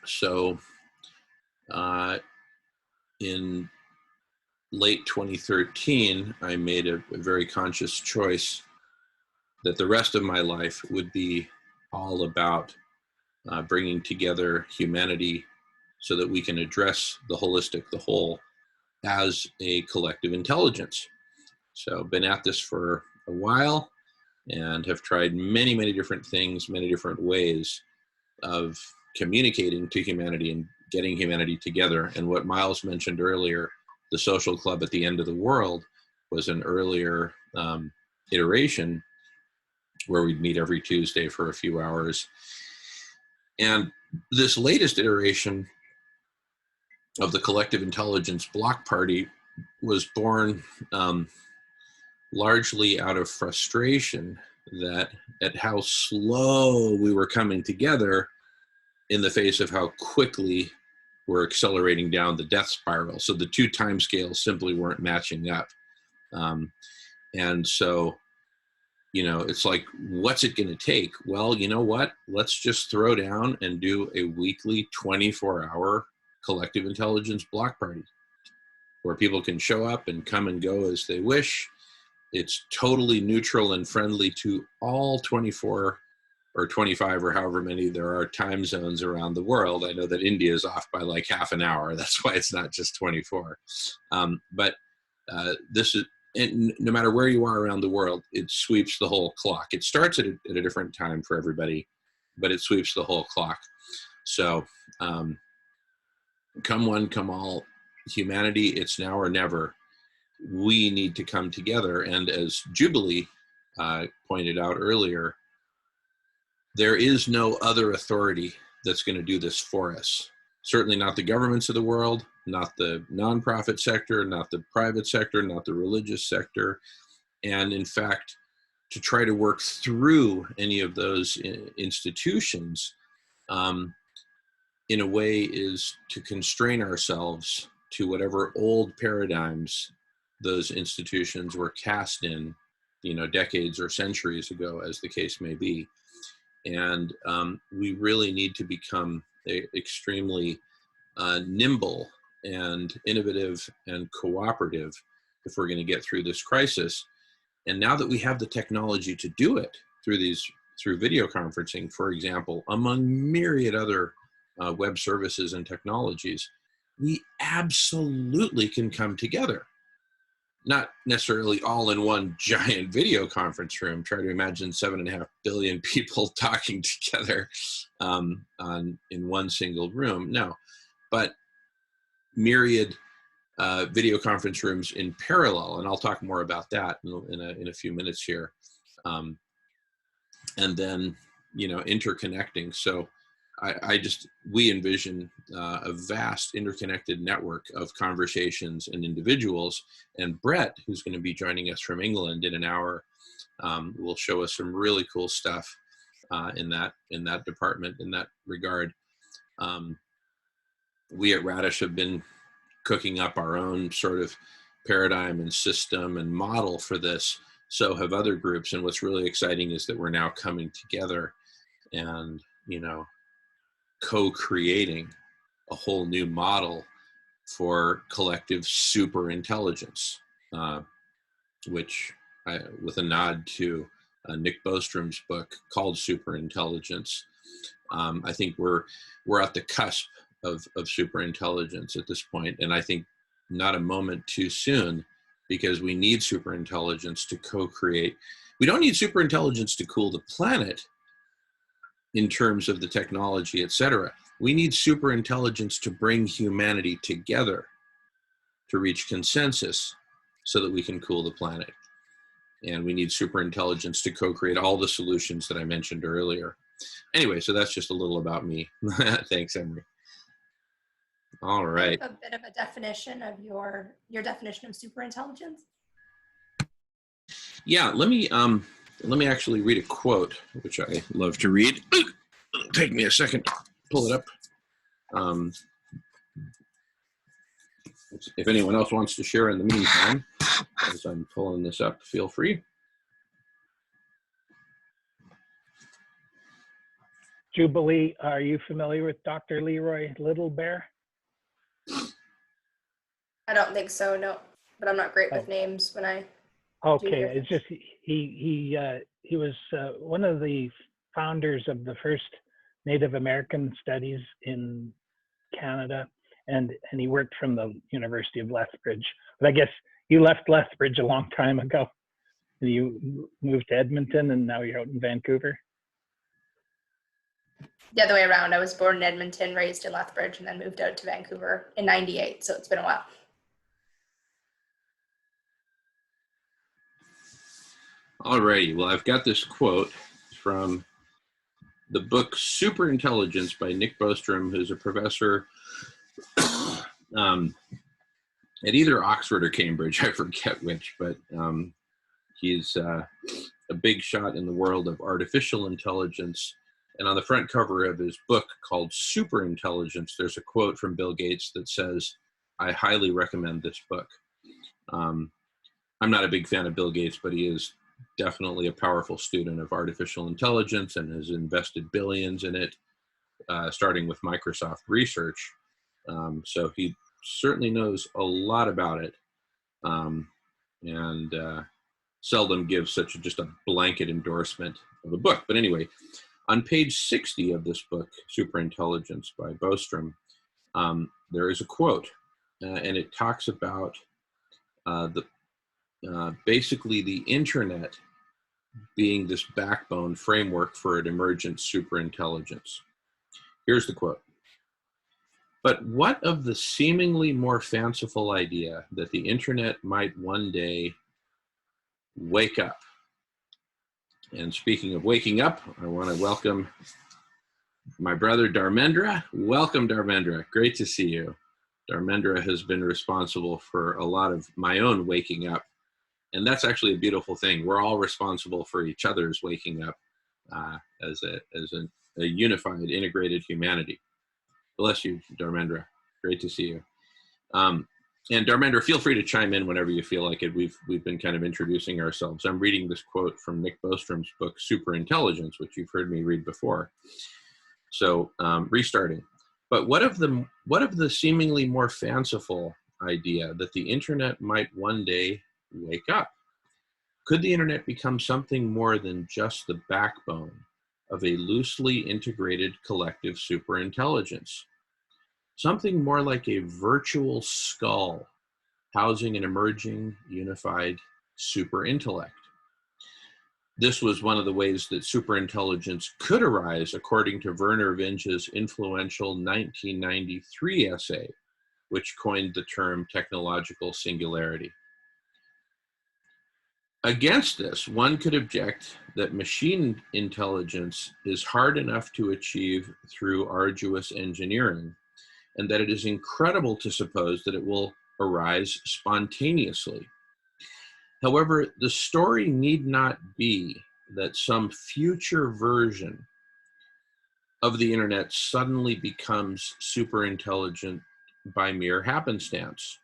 so in late 2013, I made a very conscious choice that the rest of my life would be all about bringing together humanity so that we can address the holistic, the whole, as a collective intelligence. So been at this for a while and have tried many, many different things, many different ways of communicating to humanity and getting humanity together. And what Miles mentioned earlier, the social club at the end of the world, was an earlier iteration where we'd meet every Tuesday for a few hours. And this latest iteration of the Collective Intelligence Block Party was born largely out of frustration at how slow we were coming together in the face of how quickly we're accelerating down the death spiral. So the two timescales simply weren't matching up. And so, it's like, what's it going to take? Well, you know what? Let's just throw down and do a weekly 24-hour collective intelligence block party where people can show up and come and go as they wish. It's totally neutral and friendly to all 24 or 25 or however many there are time zones around the world. I know that India is off by like half an hour. That's why it's not just 24. But this is, and no matter where you are around the world, it sweeps the whole clock. It starts at a different time for everybody, but it sweeps the whole clock. So come one, come all, humanity, it's now or never. We need to come together. And as Jubilee pointed out earlier, there is no other authority that's going to do this for us. Certainly not the governments of the world, not the nonprofit sector, not the private sector, not the religious sector. And in fact, to try to work through any of those institutions in a way is to constrain ourselves to whatever old paradigms those institutions were cast in, decades or centuries ago, as the case may be. And we really need to become extremely nimble and innovative and cooperative if we're going to get through this crisis. And now that we have the technology to do it through video conferencing, for example, among myriad other web services and technologies, we absolutely can come together. Not necessarily all in one giant video conference room. Try to imagine 7.5 billion people talking together in one single room. No, but myriad video conference rooms in parallel, and I'll talk more about that in a few minutes here. And then, interconnecting. So we envision a vast interconnected network of conversations and individuals. And Brett, who's going to be joining us from England in an hour, will show us some really cool stuff in that department, in that regard. We at Radish have been cooking up our own sort of paradigm and system and model for this. So have other groups. And what's really exciting is that we're now coming together and, co-creating a whole new model for collective super intelligence, which with a nod to Nick Bostrom's book called Super Intelligence. I think we're at the cusp of super intelligence at this point, and I think not a moment too soon, because we need super intelligence to co-create. We don't need super intelligence to cool the planet in terms of the technology, etc. We need super intelligence to bring humanity together to reach consensus so that we can cool the planet. And we need super intelligence to co-create all the solutions that I mentioned earlier. Anyway, so that's just a little about me. Thanks, Emery. All right. A bit of a definition of your definition of super intelligence. Yeah, let me actually read a quote, which I love to read. It'll take me a second to pull it up. If anyone else wants to share in the meantime, as I'm pulling this up, feel free. Jubilee, are you familiar with Dr. Leroy Little Bear? I don't think so, no. But I'm not great with names when I. Okay, it's just he was one of the founders of the first Native American studies in Canada, and he worked from the University of Lethbridge. But I guess you left Lethbridge a long time ago. You moved to Edmonton, and now you're out in Vancouver. The other way around. I was born in Edmonton, raised in Lethbridge, and then moved out to Vancouver in '98. So it's been a while. All righty. Well, I've got this quote from the book Superintelligence by Nick Bostrom, who's a professor at either Oxford or Cambridge. I forget which, but he's a big shot in the world of artificial intelligence. And on the front cover of his book called Superintelligence, there's a quote from Bill Gates that says, "I highly recommend this book." I'm not a big fan of Bill Gates, but he is definitely a powerful student of artificial intelligence and has invested billions in it, starting with Microsoft Research. So he certainly knows a lot about it, and seldom gives such just a blanket endorsement of a book. But anyway, on page 60 of this book, Superintelligence by Bostrom, there is a quote, and it talks about basically the internet being this backbone framework for an emergent superintelligence. Here's the quote. "But what of the seemingly more fanciful idea that the internet might one day wake up?" And speaking of waking up, I want to welcome my brother Dharmendra. Welcome, Dharmendra. Great to see you. Dharmendra has been responsible for a lot of my own waking up. And that's actually a beautiful thing. We're all responsible for each other's waking up as a unified, integrated humanity. Bless you, Dharmendra. Great to see you. And Dharmendra, feel free to chime in whenever you feel like it. We've been kind of introducing ourselves. I'm reading this quote from Nick Bostrom's book, Superintelligence, which you've heard me read before. So restarting. "But what of the seemingly more fanciful idea that the internet might one day wake up? Could the internet become something more than just the backbone of a loosely integrated collective superintelligence? Something more like a virtual skull housing an emerging, unified superintellect. This was one of the ways that superintelligence could arise, according to Vernor Vinge's influential 1993 essay, which coined the term technological singularity. Against this, one could object that machine intelligence is hard enough to achieve through arduous engineering, and that it is incredible to suppose that it will arise spontaneously. However, the story need not be that some future version of the internet suddenly becomes superintelligent by mere happenstance.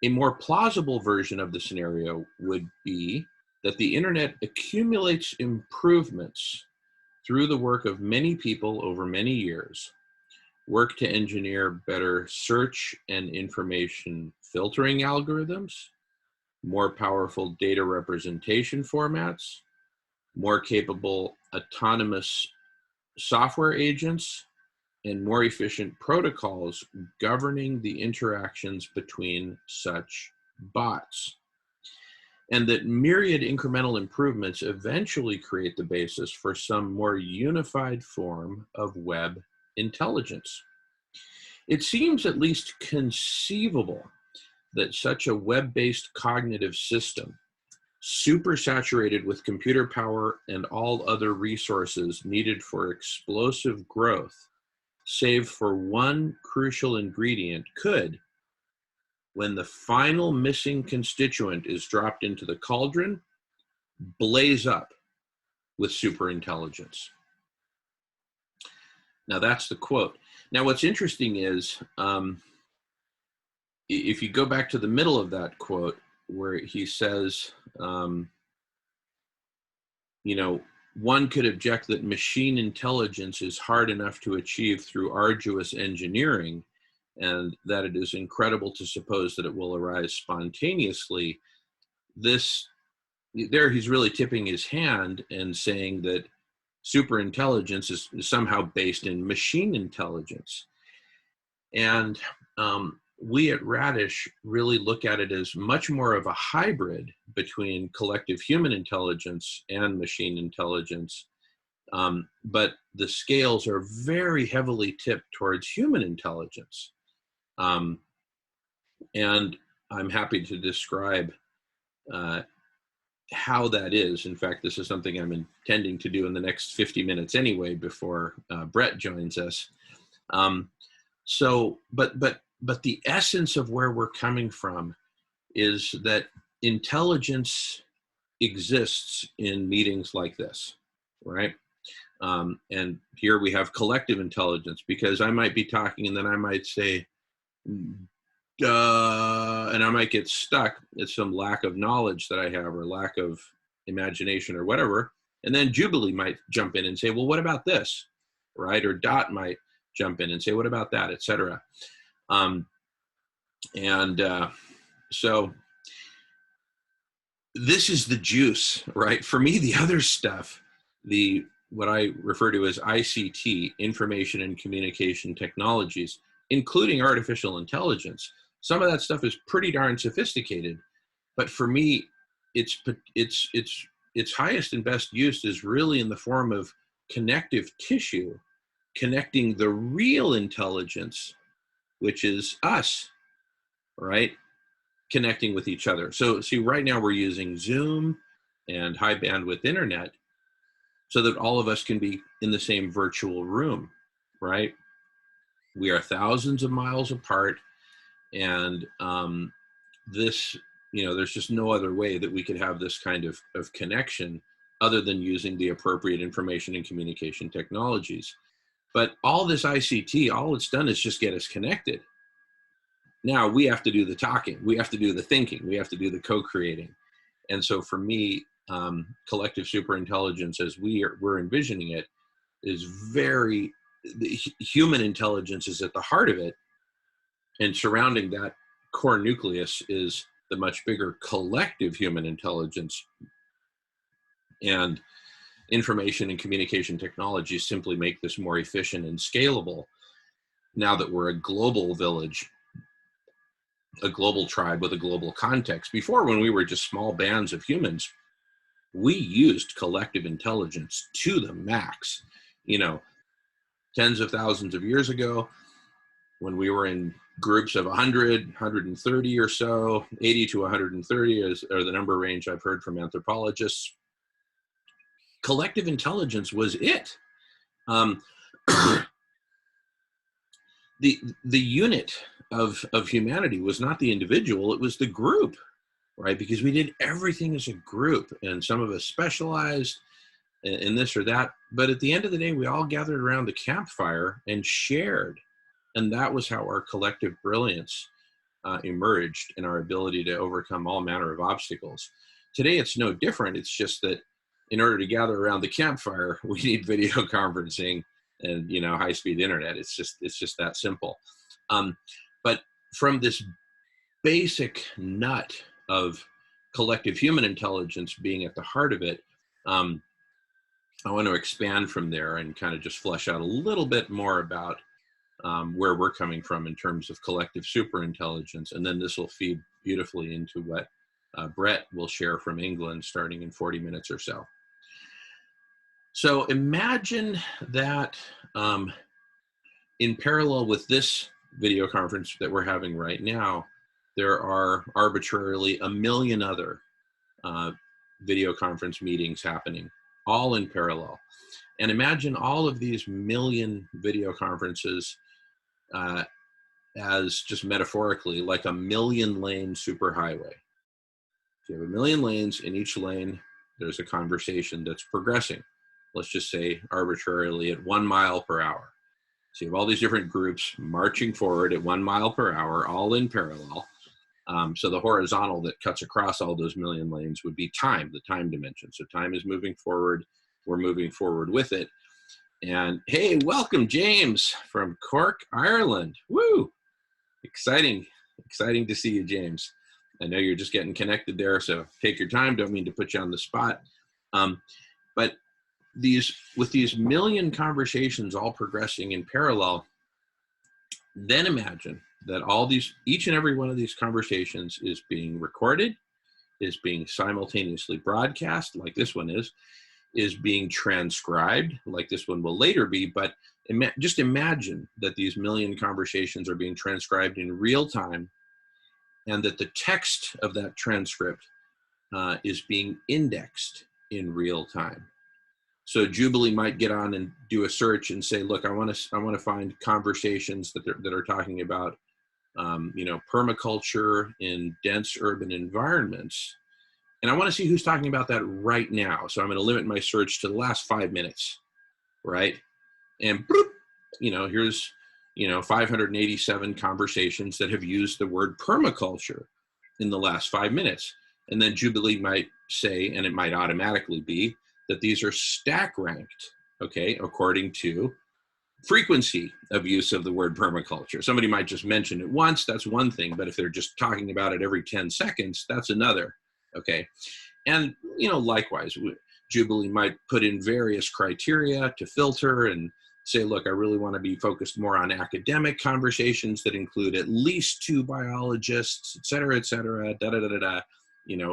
A more plausible version of the scenario would be that the internet accumulates improvements through the work of many people over many years, work to engineer better search and information filtering algorithms, more powerful data representation formats, more capable autonomous software agents, and more efficient protocols governing the interactions between such bots. And that myriad incremental improvements eventually create the basis for some more unified form of web intelligence. It seems at least conceivable that such a web-based cognitive system, supersaturated with computer power and all other resources needed for explosive growth, save for one crucial ingredient, could, when the final missing constituent is dropped into the cauldron, blaze up with superintelligence. Now that's the quote. Now what's interesting is, if you go back to the middle of that quote, where he says, one could object that machine intelligence is hard enough to achieve through arduous engineering, and that it is incredible to suppose that it will arise spontaneously. There he's really tipping his hand and saying that superintelligence is somehow based in machine intelligence. And we at Radish really look at it as much more of a hybrid between collective human intelligence and machine intelligence. But the scales are very heavily tipped towards human intelligence. And I'm happy to describe how that is. In fact, this is something I'm intending to do in the next 50 minutes anyway, before Brett joins us. But the essence of where we're coming from is that intelligence exists in meetings like this, right? And here we have collective intelligence, because I might be talking and then I might say, and I might get stuck at some lack of knowledge that I have, or lack of imagination or whatever. And then Jubilee might jump in and say, well, what about this, right? Or Dot might jump in and say, what about that, etc. So this is the juice, right? For me, the other stuff, what I refer to as ICT, information and communication technologies, including artificial intelligence, some of that stuff is pretty darn sophisticated. But for me, its highest and best use is really in the form of connective tissue, connecting the real intelligence, which is us, right? Connecting with each other. So see, right now we're using Zoom and high bandwidth internet so that all of us can be in the same virtual room, right? We are thousands of miles apart, and there's just no other way that we could have this kind of connection other than using the appropriate information and communication technologies. But all this ICT, all it's done is just get us connected. Now we have to do the talking, we have to do the thinking, we have to do the co-creating. And so for me, collective superintelligence, as we're envisioning it, is the human intelligence is at the heart of it. And surrounding that core nucleus is the much bigger collective human intelligence. And information and communication technologies simply make this more efficient and scalable now that we're a global village, a global tribe with a global context. Before, when we were just small bands of humans, we used collective intelligence to the max. Tens of thousands of years ago, when we were in groups of 100, 130 or so, 80 to 130 are the number range I've heard from anthropologists. Collective intelligence was it. The unit of humanity was not the individual, it was the group, right? Because we did everything as a group, and some of us specialized in this or that. But at the end of the day, we all gathered around the campfire and shared. And that was how our collective brilliance emerged in our ability to overcome all manner of obstacles. Today, it's no different. It's just that in order to gather around the campfire, we need video conferencing and high-speed internet. It's just that simple. But from this basic nut of collective human intelligence being at the heart of it, I want to expand from there and kind of just flesh out a little bit more about where we're coming from in terms of collective superintelligence. And then this will feed beautifully into what Brett will share from England starting in 40 minutes or so. So imagine that in parallel with this video conference that we're having right now, there are arbitrarily 1 million other video conference meetings happening, all in parallel. And imagine all of these million video conferences as just metaphorically like a 1,000,000-lane superhighway. So you have 1 million lanes. In each lane, there's a conversation that's progressing. Let's just say arbitrarily at 1 mile per hour. So you have all these different groups marching forward at 1 mile per hour, all in parallel. So the horizontal that cuts across all those 1 million lanes would be time, the time dimension. So time is moving forward. We're moving forward with it. And hey, welcome James from Cork, Ireland. Woo! Exciting to see you, James. I know you're just getting connected there, so take your time. Don't mean to put you on the spot. But with these million conversations all progressing in parallel, then imagine that each and every one of these conversations is being recorded, is being simultaneously broadcast, like this one is being transcribed, like this one will later be. But just imagine that these million conversations are being transcribed in real time, and that the text of that transcript is being indexed in real time. So Jubilee might get on and do a search and say, look, I want to find conversations that are talking about, permaculture in dense urban environments. And I want to see who's talking about that right now. So I'm going to limit my search to the last 5 minutes, right? And bloop, here's, 587 conversations that have used the word permaculture in the last 5 minutes. And then Jubilee might say, and it might automatically be, that these are stack ranked, okay, according to frequency of use of the word permaculture. Somebody might just mention it once, that's one thing, but if they're just talking about it every 10 seconds, that's another, okay? And, likewise, Jubilee might put in various criteria to filter and say, look, I really want to be focused more on academic conversations that include at least 2 biologists, et cetera, da-da-da-da-da,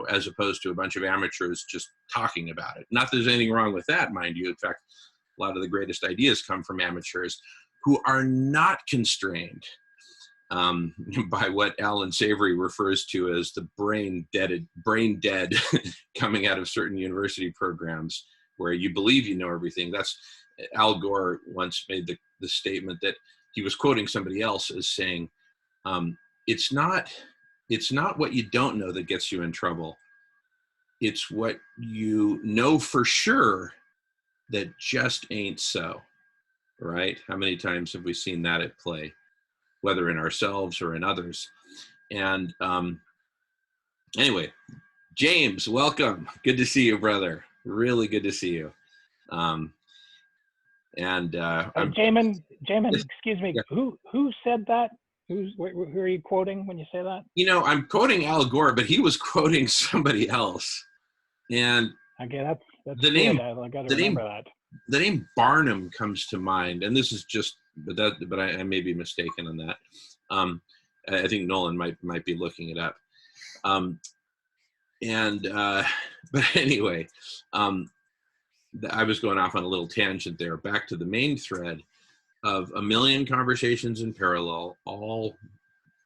as opposed to a bunch of amateurs just talking about it. Not that there's anything wrong with that, mind you. In fact, a lot of the greatest ideas come from amateurs who are not constrained by what Alan Savory refers to as the brain dead coming out of certain university programs where you believe you know everything. That's Al Gore once made the statement that he was quoting somebody else as saying, it's not what you don't know that gets you in trouble. It's what you know for sure that just ain't so, right? How many times have we seen that at play, whether in ourselves or in others? And anyway, James, welcome. Good to see you, brother. Really good to see you. Jamin, excuse me, yeah. Who said that? Who are you quoting when you say that? I'm quoting Al Gore, but he was quoting somebody else. And okay, that's the name. I got to remember that. The name Barnum comes to mind, and this is just, but I may be mistaken on that. I think Nolan might be looking it up. But anyway, I was going off on a little tangent there. Back to the main thread of a million conversations in parallel, all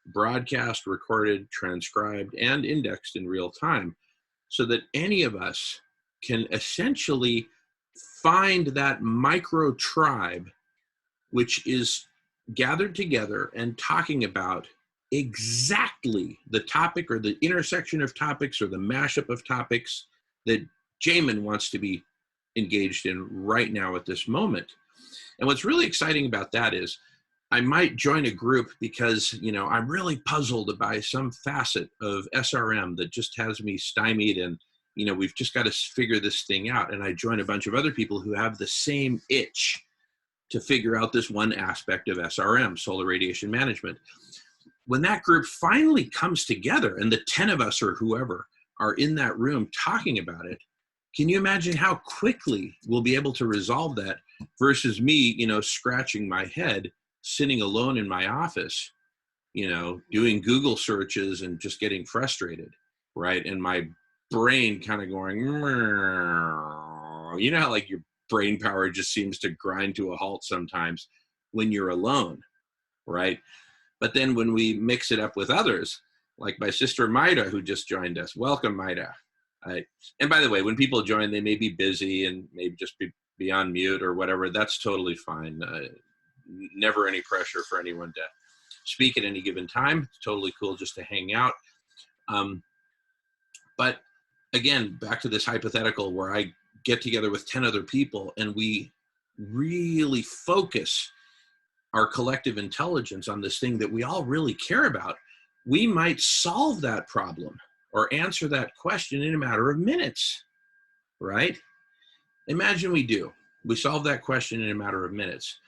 broadcast, recorded, transcribed, and indexed in real time, so that any of us can essentially find that micro tribe which is gathered together and talking about exactly the topic or the intersection of topics or the mashup of topics that Jamin wants to be engaged in right now at this moment. And what's really exciting about that is I might join a group because, I'm really puzzled by some facet of SRM that just has me stymied, and, we've just got to figure this thing out. And I join a bunch of other people who have the same itch to figure out this one aspect of SRM, solar radiation management. When that group finally comes together and the 10 of us or whoever are in that room talking about it, can you imagine how quickly we'll be able to resolve that versus me, scratching my head, sitting alone in my office, doing Google searches and just getting frustrated, right? And my brain kind of going, how like your brain power just seems to grind to a halt sometimes when you're alone, right? But then when we mix it up with others, like my sister Maida, who just joined us. Welcome, Maida. And by the way, when people join, they may be busy and maybe just be on mute or whatever. That's totally fine. Never any pressure for anyone to speak at any given time. It's totally cool just to hang out. But again, back to this hypothetical where I get together with 10 other people and we really focus our collective intelligence on this thing that we all really care about, we might solve that problem or answer that question in a matter of minutes, right? Imagine we do. We solve that question in a matter of minutes.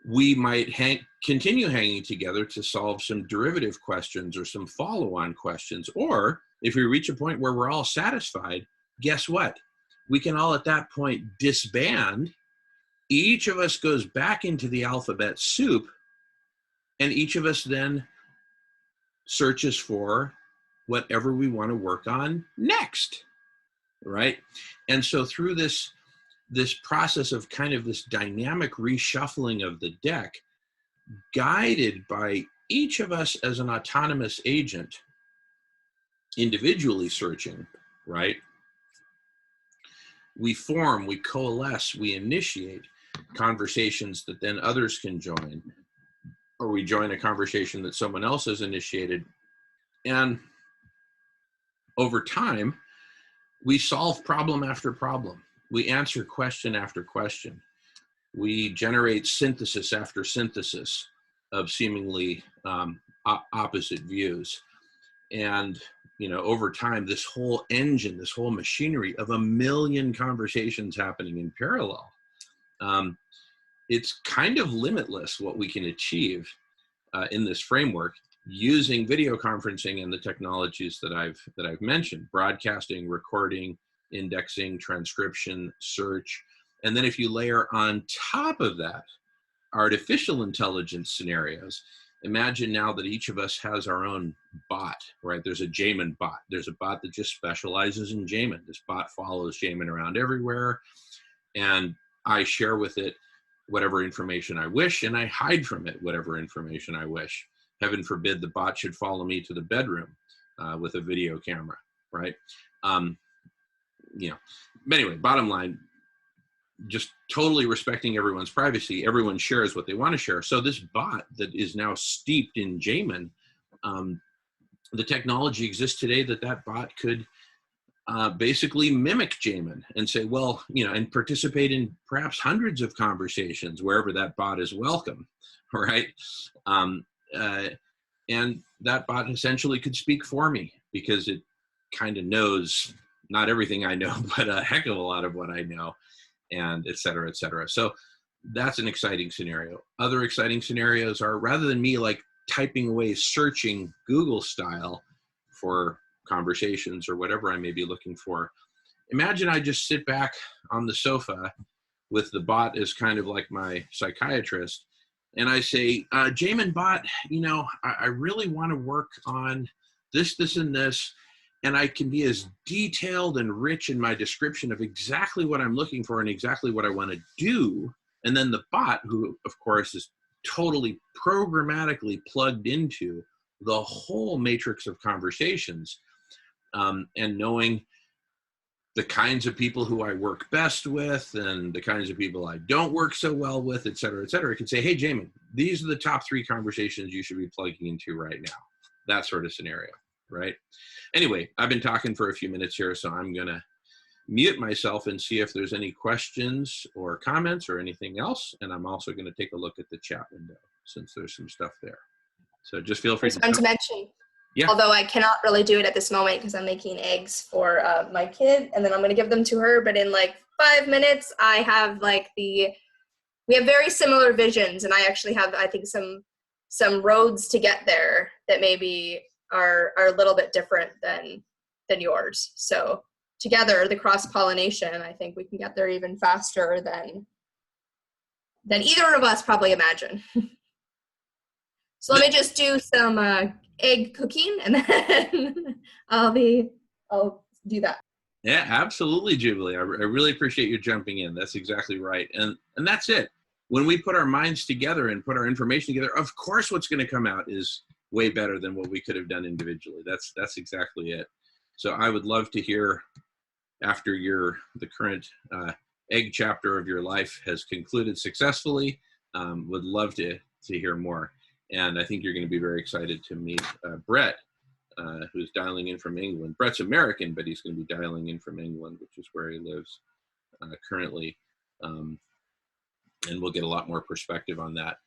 We might continue hanging together to solve some derivative questions or some follow-on questions. Or if we reach a point where we're all satisfied, guess what? we can all at that point disband. Each of us goes back into the alphabet soup, and each of us then searches for whatever we want to work on next, right? And so through this process of kind of this dynamic reshuffling of the deck, guided by each of us as an autonomous agent, individually searching, right? We form, we coalesce, we initiate conversations that then others can join, or we join a conversation that someone else has initiated. And over time, we solve problem after problem. We answer question after question. We generate synthesis after synthesis of seemingly opposite views. And, you know, over time, this whole engine, this whole machinery of 1 million conversations happening in parallel, it's kind of limitless what we can achieve in this framework using video conferencing and the technologies that I've mentioned: broadcasting, recording, indexing, transcription, search. And then if you layer on top of that artificial intelligence scenarios, imagine now that each of us has our own bot, right? There's a Jamin bot. There's a bot that just specializes in Jamin. This bot follows Jamin around everywhere, and I share with it whatever information I wish, and I hide from it whatever information I wish. Heaven forbid the bot should follow me to the bedroom with a video camera, right? You know, but anyway, bottom line, just totally respecting everyone's privacy. Everyone shares what they want to share. So this bot that is now steeped in Jamin, the technology exists today that bot could basically mimic Jamin and say, well, you know, and participate in perhaps hundreds of conversations wherever that bot is welcome, right? And that bot essentially could speak for me because it kind of knows not everything I know, but a heck of a lot of what I know, and et cetera, et cetera. So that's an exciting scenario. Other exciting scenarios are, rather than me like typing away, searching Google style for conversations or whatever I may be looking for, imagine I just sit back on the sofa with the bot as kind of like my psychiatrist, and I say, Jamin bot, you know, I really want to work on this, this, and this, and I can be as detailed and rich in my description of exactly what I'm looking for and exactly what I want to do. And then the bot, who of course is totally programmatically plugged into the whole matrix of conversations, and knowing the kinds of people who I work best with and the kinds of people I don't work so well with, et cetera, it can say, hey, Jamin, these are the top 3 conversations you should be plugging into right now. That sort of scenario, right? Anyway, I've been talking for a few minutes here, so I'm going to mute myself and see if there's any questions or comments or anything else. And I'm also going to take a look at the chat window since there's some stuff there. So just feel free to mention. Yeah. Although I cannot really do it at this moment because I'm making eggs for my kid, and then I'm going to give them to her. But in like 5 minutes, I have like we have very similar visions, and I actually have, I think, some roads to get there that maybe are a little bit different than yours. So together, the cross-pollination, I think we can get there even faster than either of us probably imagine. So let me just do some egg cooking, and then I'll do that. Yeah, absolutely, Jubilee. I really appreciate you jumping in. That's exactly right. And that's it. When we put our minds together and put our information together, of course what's going to come out is way better than what we could have done individually. That's exactly it. So I would love to hear, after the current egg chapter of your life has concluded successfully, would love to hear more. And I think you're going to be very excited to meet Brett, who's dialing in from England. Brett's American, but he's going to be dialing in from England, which is where he lives currently. And we'll get a lot more perspective on that.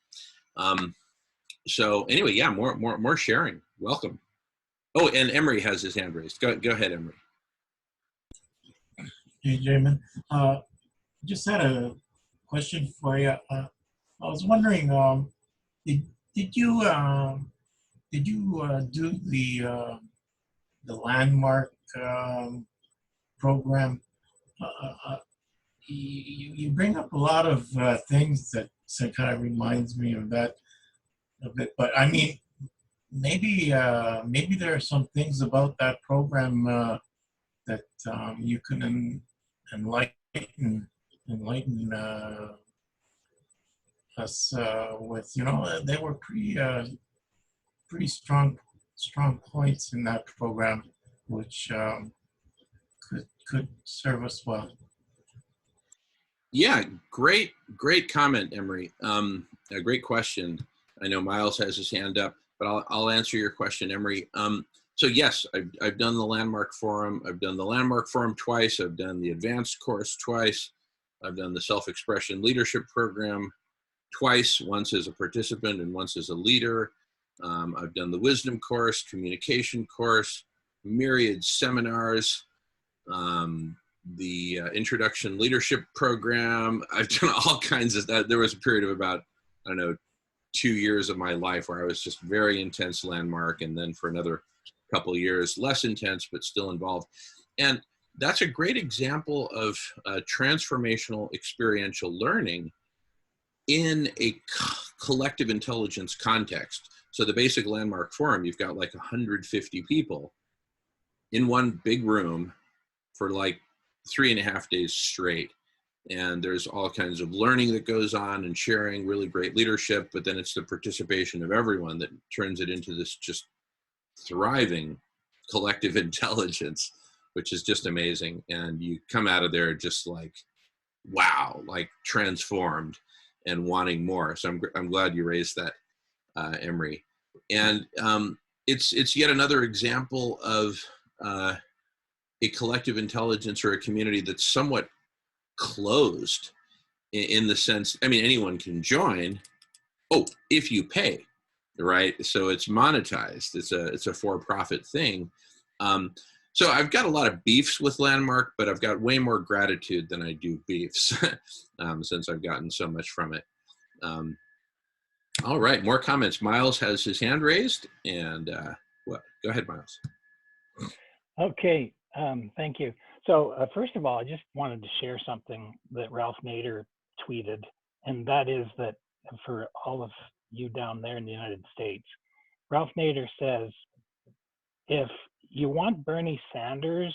So anyway, yeah, more sharing. Welcome. Oh, and Emery has his hand raised. Go ahead, Emery. Hey, Jamin. Just had a question for you. I was wondering, did you do the landmark program you bring up a lot of things that kind of reminds me of that a bit. But I mean, maybe there are some things about that program that you can enlighten us with. You know, they were pretty strong points in that program, which could serve us well. Yeah, great comment, Emery. A great question. I know Miles has his hand up, but I'll answer your question, Emery. So yes, I've done the Landmark Forum. I've done the Landmark Forum twice. I've done the advanced course twice. I've done the Self-Expression Leadership Program twice, once as a participant and once as a leader. I've done the Wisdom course, communication course, myriad seminars, the Introduction Leadership Program. I've done all kinds of that. There was a period of about, I don't know, 2 years of my life where I was just very intense Landmark, and then for another couple of years, less intense, but still involved. And that's a great example of transformational experiential learning in a collective intelligence context. So the basic Landmark Forum, you've got like 150 people in one big room for like 3.5 days straight. And there's all kinds of learning that goes on and sharing, really great leadership, but then it's the participation of everyone that turns it into this just thriving collective intelligence, which is just amazing. And you come out of there just like, wow, like transformed and wanting more. So I'm glad you raised that, Emery. And it's yet another example of a collective intelligence or a community that's somewhat closed in the sense, I mean, anyone can join, if you pay, right? So it's monetized. It's a for-profit thing. So I've got a lot of beefs with Landmark, but I've got way more gratitude than I do beefs since I've gotten so much from it. All right, more comments. Miles has his hand raised, and go ahead, Miles. Okay, thank you. So first of all, I just wanted to share something that Ralph Nader tweeted, and that is that for all of you down there in the United States, Ralph Nader says, if you want Bernie Sanders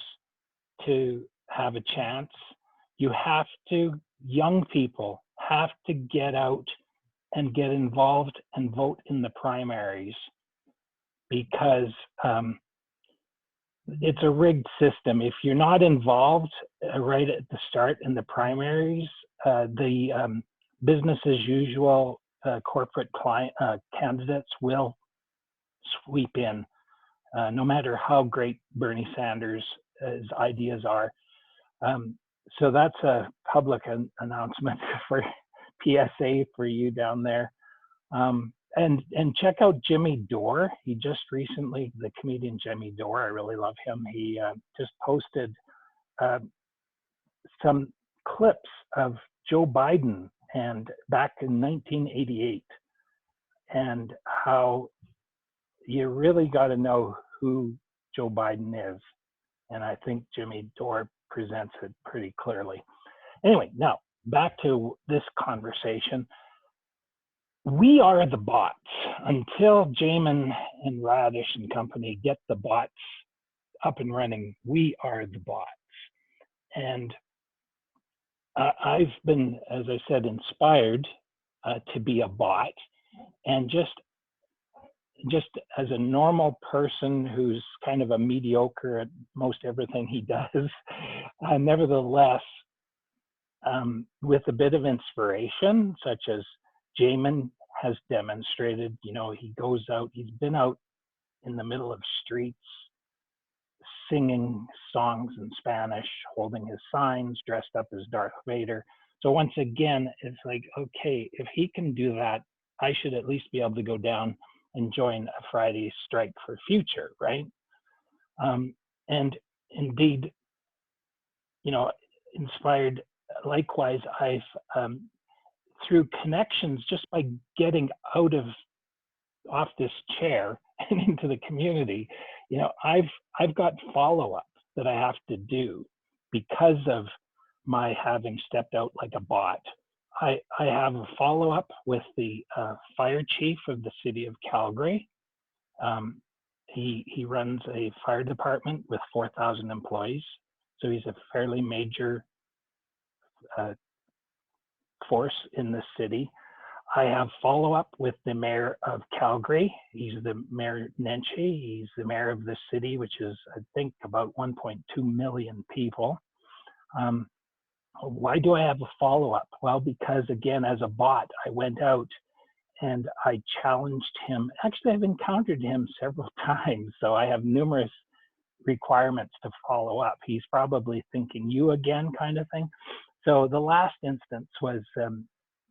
to have a chance, young people have to get out and get involved and vote in the primaries, because it's a rigged system. If you're not involved right at the start in the primaries, the business as usual corporate candidates will sweep in, no matter how great Bernie Sanders' ideas are. So that's a public announcement for PSA for you down there. And check out Jimmy Dore. He just recently, the comedian Jimmy Dore, I really love him. He just posted some clips of Joe Biden and back in 1988, and how you really got to know who Joe Biden is. And I think Jimmy Dore presents it pretty clearly. Anyway, now back to this conversation. We are the bots. Until Jamin and Radish and company get the bots up and running, we are the bots. And I've been, as I said, inspired to be a bot, and just as a normal person who's kind of a mediocre at most everything he does, nevertheless, with a bit of inspiration, such as Jamin has demonstrated, he goes out, he's been out in the middle of streets, singing songs in Spanish, holding his signs, dressed up as Darth Vader. So once again, it's like, okay, if he can do that, I should at least be able to go down and join a Friday Strike for Future, right? And indeed, inspired, likewise, I've, through connections, just by getting off this chair and into the community, I've got follow-up that I have to do because of my having stepped out like a bot. I have a follow-up with the fire chief of the city of Calgary. He runs a fire department with 4,000 employees, so he's a fairly major force in the city. I have follow-up with the mayor of Calgary. He's the Mayor Nenshi. He's the mayor of the city, which is, I think, about 1.2 million people. Why do I have a follow-up? Well, because again, as a bot, I went out and I challenged him. Actually, I've encountered him several times, so I have numerous requirements to follow up. He's probably thinking, you again, kind of thing. So the last instance was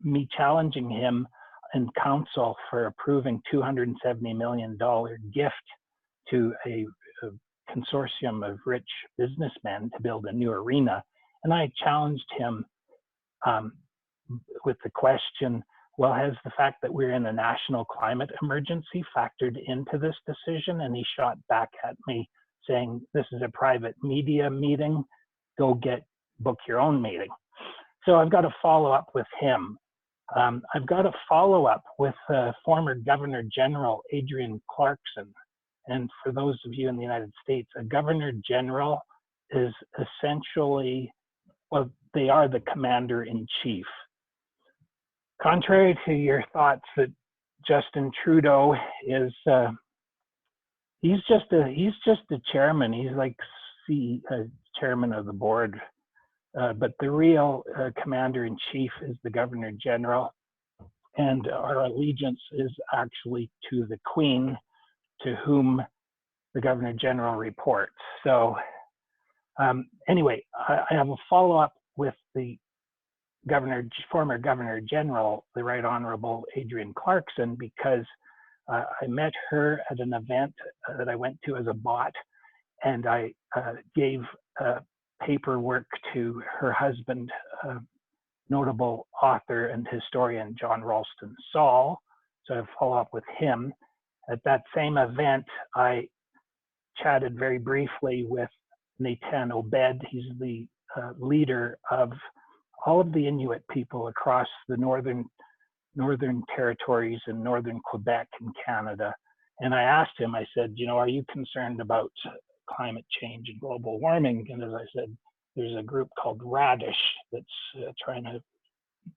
me challenging him in council for approving $270 million gift to a consortium of rich businessmen to build a new arena. And I challenged him with the question, well, has the fact that we're in a national climate emergency factored into this decision? And he shot back at me saying, this is a private media meeting, go book your own meeting. So I've got to follow up with him. I've got to follow up with former Governor General Adrian Clarkson. And for those of you in the United States, a Governor General is essentially, well, they are the commander in chief. Contrary to your thoughts that Justin Trudeau is, he's just a chairman. He's like chairman of the board. But the real commander in chief is the Governor General, and our allegiance is actually to the Queen, to whom the Governor General reports. So anyway, I have a follow-up with the former Governor General, the Right Honorable Adrian Clarkson, because I met her at an event that I went to as a bot, and I gave paperwork to her husband, notable author and historian John Ralston Saul. So I follow up with him. At that same event, I chatted very briefly with Nathan Obed. He's the leader of all of the Inuit people across the northern territories and northern Quebec in Canada. And I asked him, I said, are you concerned about climate change and global warming? And as I said, there's a group called Radish that's trying to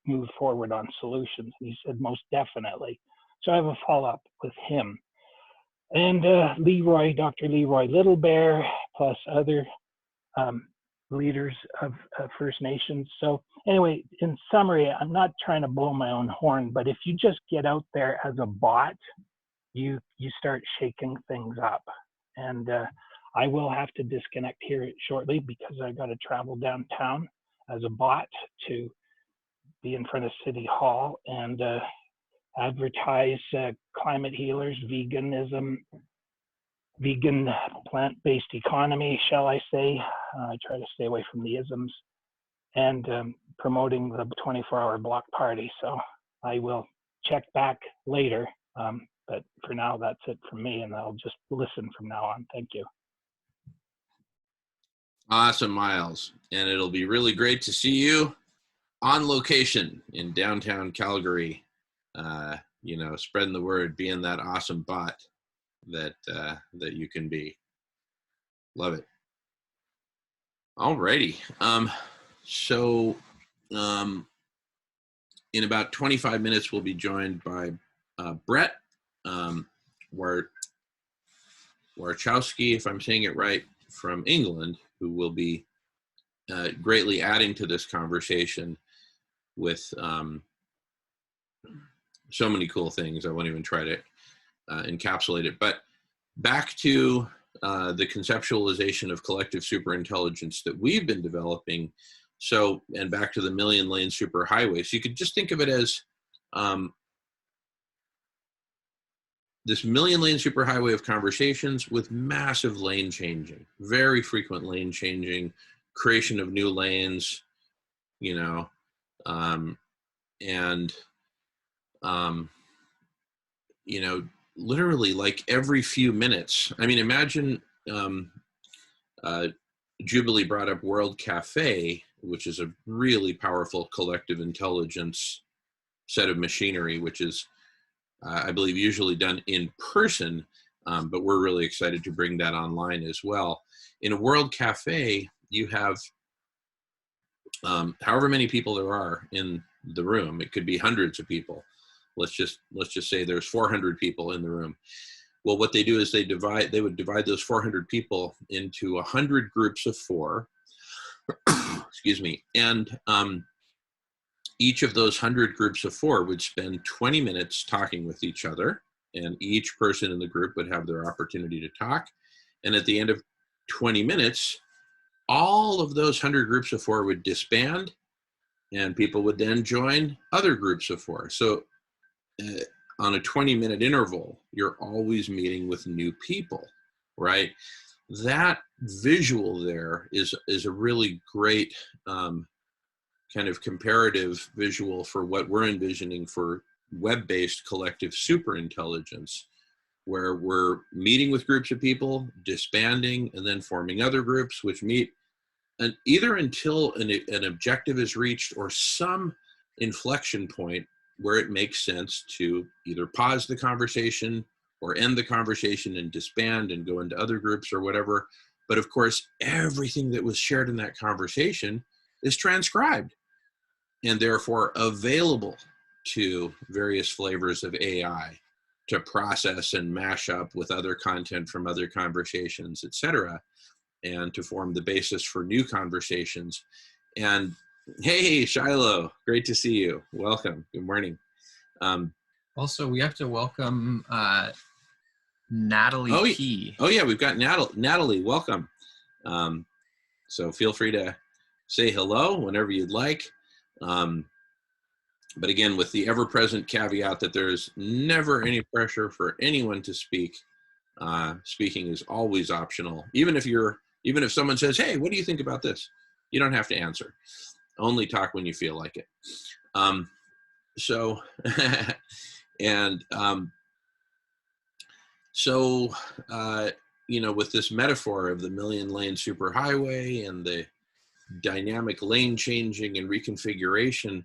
move forward on solutions. And he said, most definitely. So I have a follow-up with him. And Dr. Leroy Little Bear, plus other leaders of First Nations. So anyway, in summary, I'm not trying to blow my own horn, but if you just get out there as a bot, you start shaking things up. And I will have to disconnect here shortly because I got to travel downtown as a bot to be in front of City Hall and advertise climate healers, veganism, vegan plant-based economy, shall I say. I try to stay away from the isms, and promoting the 24-hour block party. So I will check back later, but for now, that's it from me, and I'll just listen from now on. Thank you. Awesome, Miles. And it'll be really great to see you on location in downtown Calgary, spreading the word, being that awesome bot that you can be. Love it. Alrighty. In about 25 minutes, we'll be joined by Brett Warchowski, if I'm saying it right, from England, who will be greatly adding to this conversation with so many cool things. I won't even try to encapsulate it. But back to the conceptualization of collective superintelligence that we've been developing. So, and back to the million lane superhighway. So you could just think of it as this million lane superhighway of conversations with massive lane changing, very frequent lane changing, creation of new lanes, literally like every few minutes. I mean, imagine Jubilee brought up World Cafe. which is a really powerful collective intelligence set of machinery, which is, I believe, usually done in person, but we're really excited to bring that online as well. In a World Cafe, you have however many people there are in the room. It could be hundreds of people. Let's just say there's 400 people in the room. Well, what they do is they would divide those 400 people into 100 groups of 4. Excuse me. And each of those 100 groups of 4 would spend 20 minutes talking with each other, and each person in the group would have their opportunity to talk. And at the end of 20 minutes, all of those 100 groups of 4 would disband, and people would then join other groups of 4. So on a 20-minute interval, you're always meeting with new people, right? That visual there is a really great kind of comparative visual for what we're envisioning for web-based collective superintelligence, where we're meeting with groups of people, disbanding, and then forming other groups which meet, and either until an objective is reached or some inflection point where it makes sense to either pause the conversation or end the conversation and disband and go into other groups or whatever. But of course, everything that was shared in that conversation is transcribed and therefore available to various flavors of AI to process and mash up with other content from other conversations, etc., and to form the basis for new conversations. And hey, Shiloh, great to see you. Welcome. Good morning. Also, we have to welcome Natalie P. Oh yeah, we've got Natalie. Welcome. So feel free to say hello whenever you'd like. But again, with the ever-present caveat that there's never any pressure for anyone to speak. Speaking is always optional. Even if someone says, "Hey, what do you think about this?" You don't have to answer. Only talk when you feel like it. With this metaphor of the million-lane superhighway and the dynamic lane changing and reconfiguration,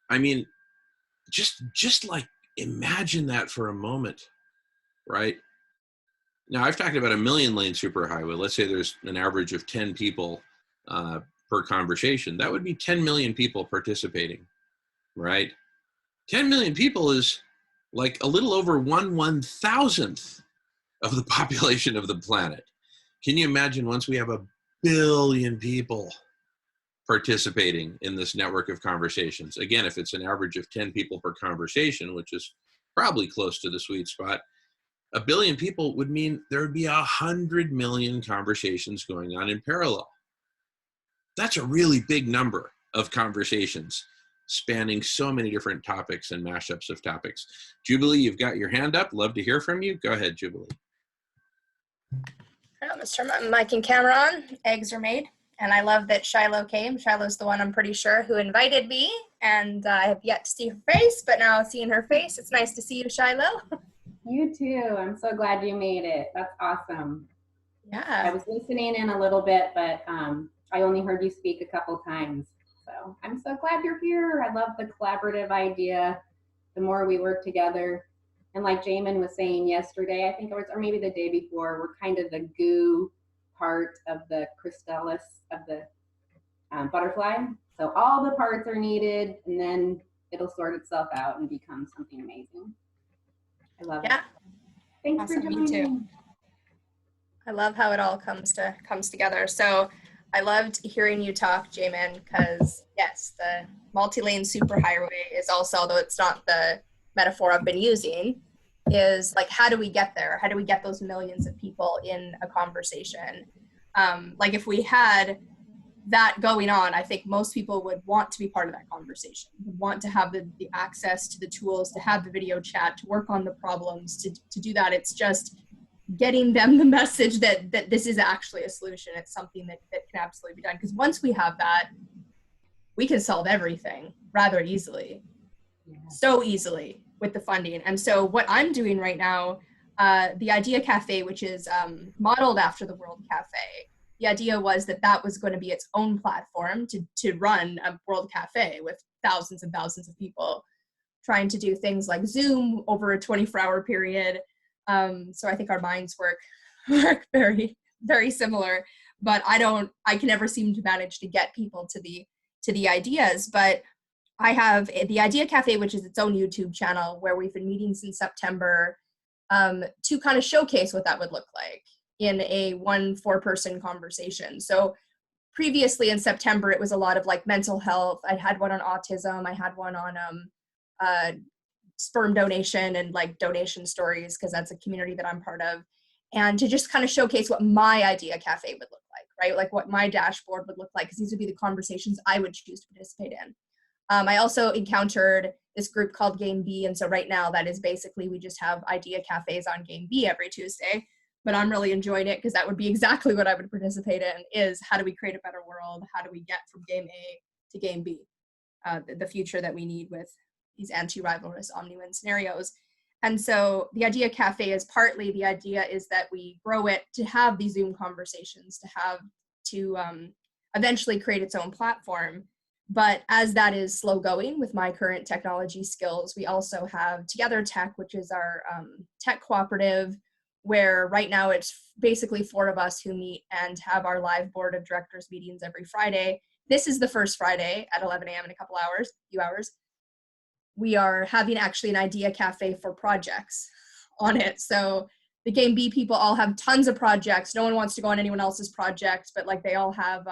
I mean, just like imagine that for a moment, right? Now, I've talked about a million-lane superhighway. Let's say there's an average of 10 people per conversation. That would be 10 million people participating, right? 10 million people is like a little over 1/1000th of the population of the planet. Can you imagine once we have 1 billion people participating in this network of conversations? Again, if it's an average of 10 people per conversation, which is probably close to the sweet spot, 1 billion people would mean there would be 100 million conversations going on in parallel. That's a really big number of conversations spanning so many different topics and mashups of topics. Jubilee, you've got your hand up. Love to hear from you. Go ahead, Jubilee. Let's turn my mic and camera on. Eggs are made. And I love that Shiloh came. Shiloh's the one, I'm pretty sure, who invited me. And I have yet to see her face, but now seeing her face, it's nice to see you, Shiloh. You too. I'm so glad you made it. That's awesome. Yeah. I was listening in a little bit, but I only heard you speak a couple times. So I'm so glad you're here. I love the collaborative idea. The more we work together, and like Jamin was saying yesterday, I think it was, or maybe the day before, we're kind of the goo part of the chrysalis of the butterfly. So all the parts are needed, and then it'll sort itself out and become something amazing. I love it. Thanks Awesome. for joining. Me too. I love how it all comes together. So I loved hearing you talk, Jamin, because yes, the multi-lane superhighway is also, although it's not the metaphor I've been using, is like, how do we get there? How do we get those millions of people in a conversation? Like if we had that going on, I think most people would want to be part of that conversation, would want to have the access to the tools, to have the video chat, to work on the problems, to do that. It's just getting them the message that this is actually a solution. It's something that can absolutely be done. Because once we have that, we can solve everything rather easily, so easily with the funding. And so what I'm doing right now, the Idea Cafe, which is modeled after the World Cafe, the idea was that that was going to be its own platform to run a World Cafe with thousands and thousands of people trying to do things like Zoom over a 24-hour period. So I think our minds work very, very similar, but I can never seem to manage to get people to the ideas. But I have the Idea Cafe, which is its own YouTube channel, where we've been meeting since September to kind of showcase what that would look like in a 4-person conversation. So previously in September, it was a lot of like mental health. I had one on autism. I had one on sperm donation and like donation stories, because that's a community that I'm part of. And to just kind of showcase what my Idea Cafe would look like, right? Like what my dashboard would look like, because these would be the conversations I would choose to participate in. I also encountered this group called Game B. And so right now that is basically, we just have Idea Cafes on Game B every Tuesday, but I'm really enjoying it because that would be exactly what I would participate in, is how do we create a better world? How do we get from Game A to Game B? The future that we need with these anti-rivalrous omni-win scenarios. And so the Idea Cafe is partly, the idea is that we grow it to have these Zoom conversations, to eventually create its own platform. But as that is slow going with my current technology skills, we also have Together Tech, which is our tech cooperative, where right now it's basically 4 of us who meet and have our live board of directors meetings every Friday. This is the first Friday at 11 a.m. in a few hours. We are having actually an Idea Cafe for projects on it. So the Game B people all have tons of projects. No one wants to go on anyone else's project, but like they all have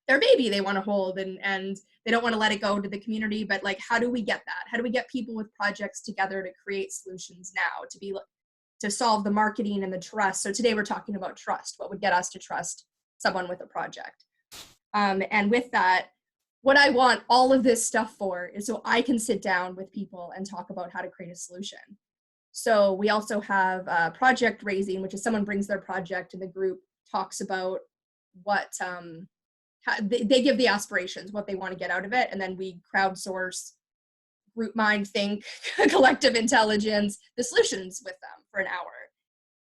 their baby they want to hold, and they don't want to let it go to the community. But like, how do we get that? How do we get people with projects together to create solutions now, to solve the marketing and the trust? So today we're talking about trust. What would get us to trust someone with a project? And with that, what I want all of this stuff for is so I can sit down with people and talk about how to create a solution. So we also have project raising, which is someone brings their project and the group talks about what, they give the aspirations, what they want to get out of it. And then we crowdsource, group mind, think, collective intelligence, the solutions with them for an hour.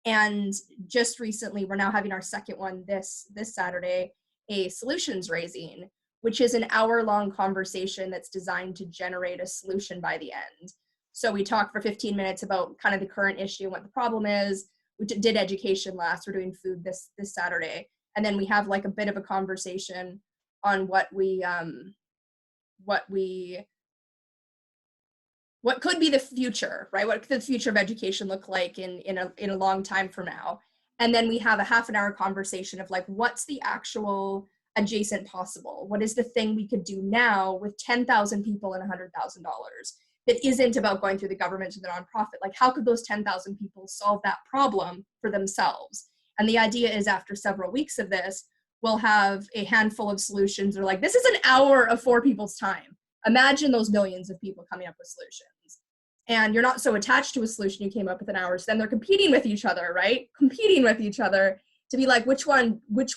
And just recently, we're now having our second one this Saturday, a solutions raising, which is an hour-long conversation that's designed to generate a solution by the end. So we talk for 15 minutes about kind of the current issue and what the problem is. We did education last, we're doing food this Saturday. And then we have like a bit of a conversation on what could be the future, right? What could the future of education look like in a long time from now? And then we have a half an hour conversation of like, what's the actual adjacent possible? What is the thing we could do now with 10,000 people and $100,000 that isn't about going through the government or the nonprofit? Like, how could those 10,000 people solve that problem for themselves? And the idea is, after several weeks of this, we'll have a handful of solutions. They're like, this is an hour of 4 people's time. Imagine those millions of people coming up with solutions. And you're not so attached to a solution you came up with in hours. Then they're competing with each other, right? Competing with each other to be like, which one, you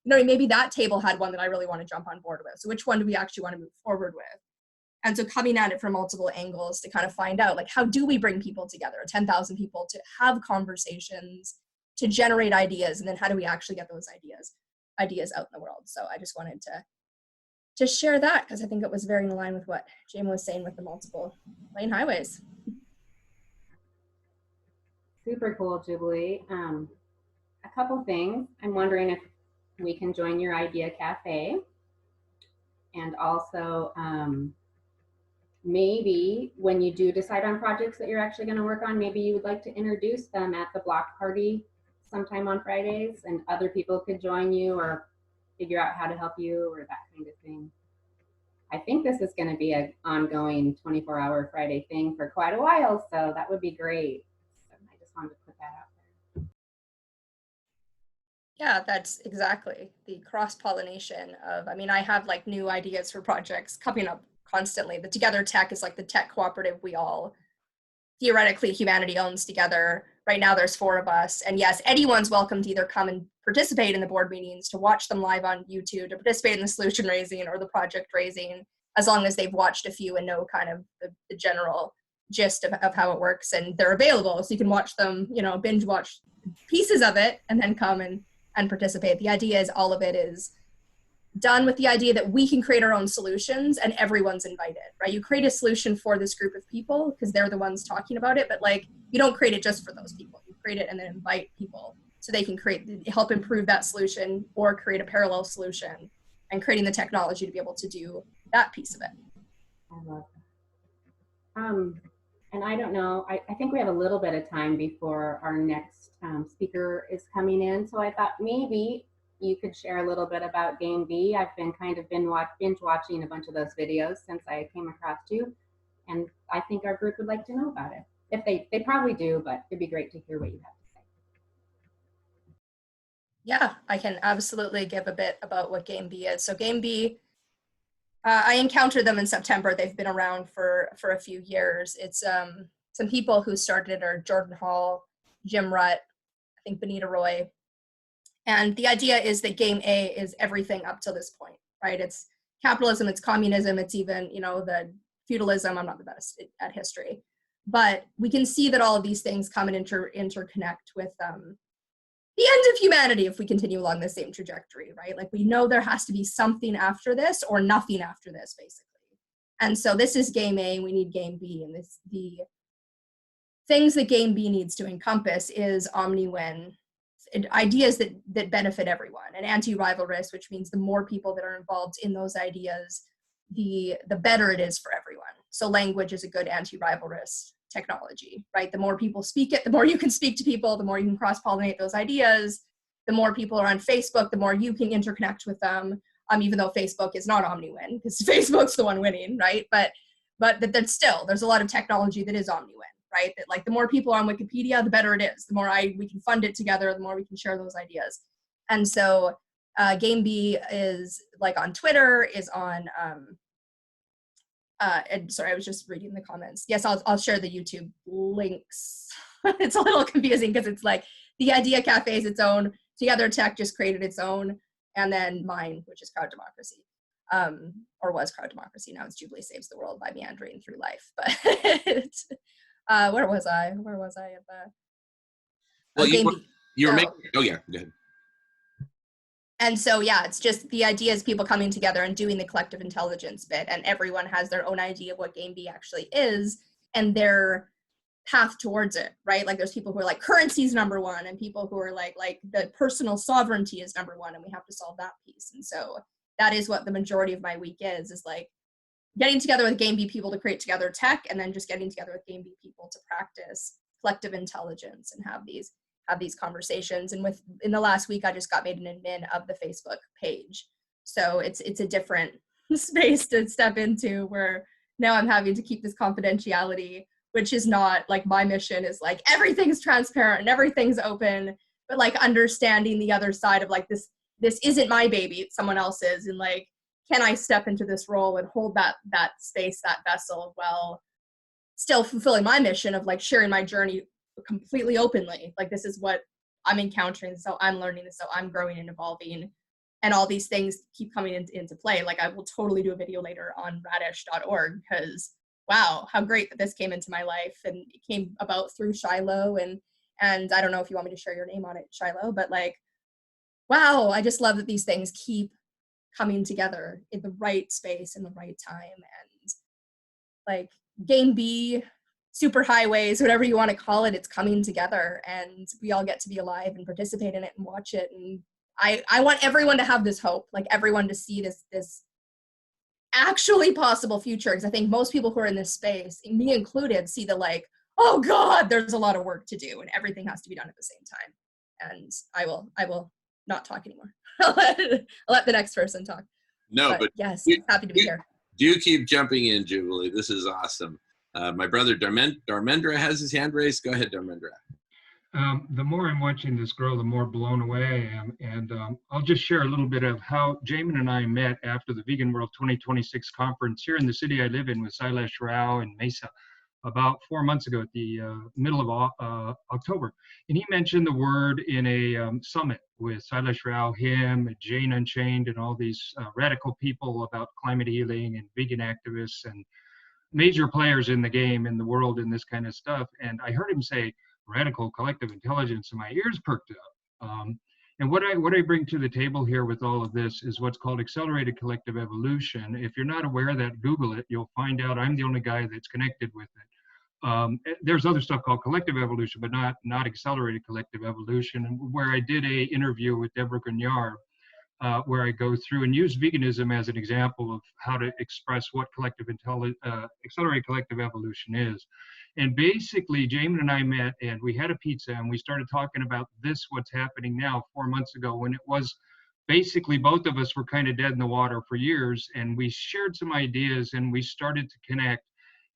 know, maybe that table had one that I really want to jump on board with. So which one do we actually want to move forward with? And so coming at it from multiple angles to kind of find out, like, how do we bring people together, 10,000 people, to have conversations, to generate ideas, and then how do we actually get those ideas out in the world? So I just wanted to share that, because I think it was very in line with what Jaime was saying with the multiple lane highways. Super cool, Jubilee. A couple things. I'm wondering if we can join your Idea Cafe, and also maybe when you do decide on projects that you're actually going to work on, maybe you would like to introduce them at the block party sometime on Fridays, and other people could join you or figure out how to help you or that kind of thing. I think this is going to be an ongoing 24-hour Friday thing for quite a while, so that would be great. So I just wanted to put that out there. Yeah, that's exactly the cross-pollination of, I mean, I have like new ideas for projects coming up constantly. The Together Tech is like the tech cooperative we all theoretically humanity owns together. Right now there's 4 of us. And yes, anyone's welcome to either come and participate in the board meetings, to watch them live on YouTube, to participate in the solution raising or the project raising, as long as they've watched a few and know kind of the general gist of how it works. And they're available, so you can watch them, you know, binge watch pieces of it and then come and and participate. The idea is all of it is done with the idea that we can create our own solutions and everyone's invited, right? You create a solution for this group of people because they're the ones talking about it, but like you don't create it just for those people. You create it and then invite people so they can help improve that solution or create a parallel solution, and creating the technology to be able to do that piece of it. I love that. And I don't know, I think we have a little bit of time before our next speaker is coming in. So I thought maybe you could share a little bit about Game B. I've been binge watching a bunch of those videos since I came across you. And I think our group would like to know about it. If they probably do, but it'd be great to hear what you have to say. Yeah, I can absolutely give a bit about what Game B is. So Game B, I encountered them in September. They've been around for a few years. It's some people who started it are Jordan Hall, Jim Rutt, I think Benita Roy. And the idea is that Game A is everything up to this point, right? It's capitalism, it's communism, it's even, the feudalism. I'm not the best at history. But we can see that all of these things come and interconnect with the end of humanity if we continue along the same trajectory, right? Like we know there has to be something after this or nothing after this, basically. And so this is Game A, we need Game B. And the things that Game B needs to encompass is omni-win, ideas that benefit everyone, and anti-rivalrous, which means the more people that are involved in those ideas, the better it is for everyone. So language is a good anti-rivalrous technology, right? The more people speak it, the more you can speak to people, the more you can cross-pollinate those ideas, the more people are on Facebook, the more you can interconnect with them, even though Facebook is not omni-win, because Facebook's the one winning, right? But then still, there's a lot of technology that is omni-win, right? That like the more people are on Wikipedia, the better it is. The more we can fund it together, the more we can share those ideas. And so Game B is like on Twitter, is on, and sorry, I was just reading the comments. Yes, I'll share the YouTube links. It's a little confusing because it's like the Idea Cafe is its own, Together Tech just created its own, and then mine, which is Crowd Democracy, or was Crowd Democracy. Now it's Jubilee Saves the World by Meandering Through Life. But where was I at the? Well, you were making. Oh yeah, go ahead. And so, yeah, it's just the idea is people coming together and doing the collective intelligence bit, and everyone has their own idea of what Game B actually is and their path towards it, right? Like there's people who are like currency is number one, and people who are like the personal sovereignty is number one, and we have to solve that piece. And so that is what the majority of my week is like getting together with Game B people to create together tech, and then just getting together with Game B people to practice collective intelligence and have these conversations. And in the last week, I just got made an admin of the Facebook page. So it's a different space to step into where now I'm having to keep this confidentiality, which is not like my mission is like everything's transparent and everything's open, but like understanding the other side of like this isn't my baby, it's someone else's. And like, can I step into this role and hold that space, that vessel, while still fulfilling my mission of like sharing my journey completely openly. Like this is what I'm encountering, so I'm learning this, so I'm growing and evolving, and all these things keep coming into play. Like I will totally do a video later on radish.org because wow, how great that this came into my life, and it came about through Shiloh, and I don't know if you want me to share your name on it, Shiloh, but like wow, I just love that these things keep coming together in the right space in the right time. And like Game B, superhighways, whatever you want to call it, it's coming together, and we all get to be alive and participate in it and watch it. And I want everyone to have this hope, like everyone to see this actually possible future, because I think most people who are in this space, me included, see the like, oh God, there's a lot of work to do and everything has to be done at the same time. And I will not talk anymore. I'll let the next person talk. No, but yes, happy to be here. Do keep jumping in, Jubilee. This is awesome. My brother Dharmendra has his hand raised. Go ahead, Dharmendra. The more I'm watching this grow, the more blown away I am. And I'll just share a little bit of how Jamin and I met after the Vegan World 2026 conference here in the city I live in with Sailesh Rao and Mesa about 4 months ago at the middle of October. And he mentioned the word in a summit with Sailesh Rao, him, Jane Unchained, and all these radical people about climate healing and vegan activists and major players in the game, in the world, in this kind of stuff. And I heard him say radical collective intelligence, and my ears perked up. And what I bring to the table here with all of this is what's called accelerated collective evolution. If you're not aware of that, Google it. You'll find out I'm the only guy that's connected with it. There's other stuff called collective evolution, but not accelerated collective evolution. And where I did a interview with Deborah Grignard, where I go through and use veganism as an example of how to express what accelerated collective evolution is. And basically, Jamin and I met and we had a pizza and we started talking about what's happening now 4 months ago, when it was basically both of us were kind of dead in the water for years, and we shared some ideas and we started to connect.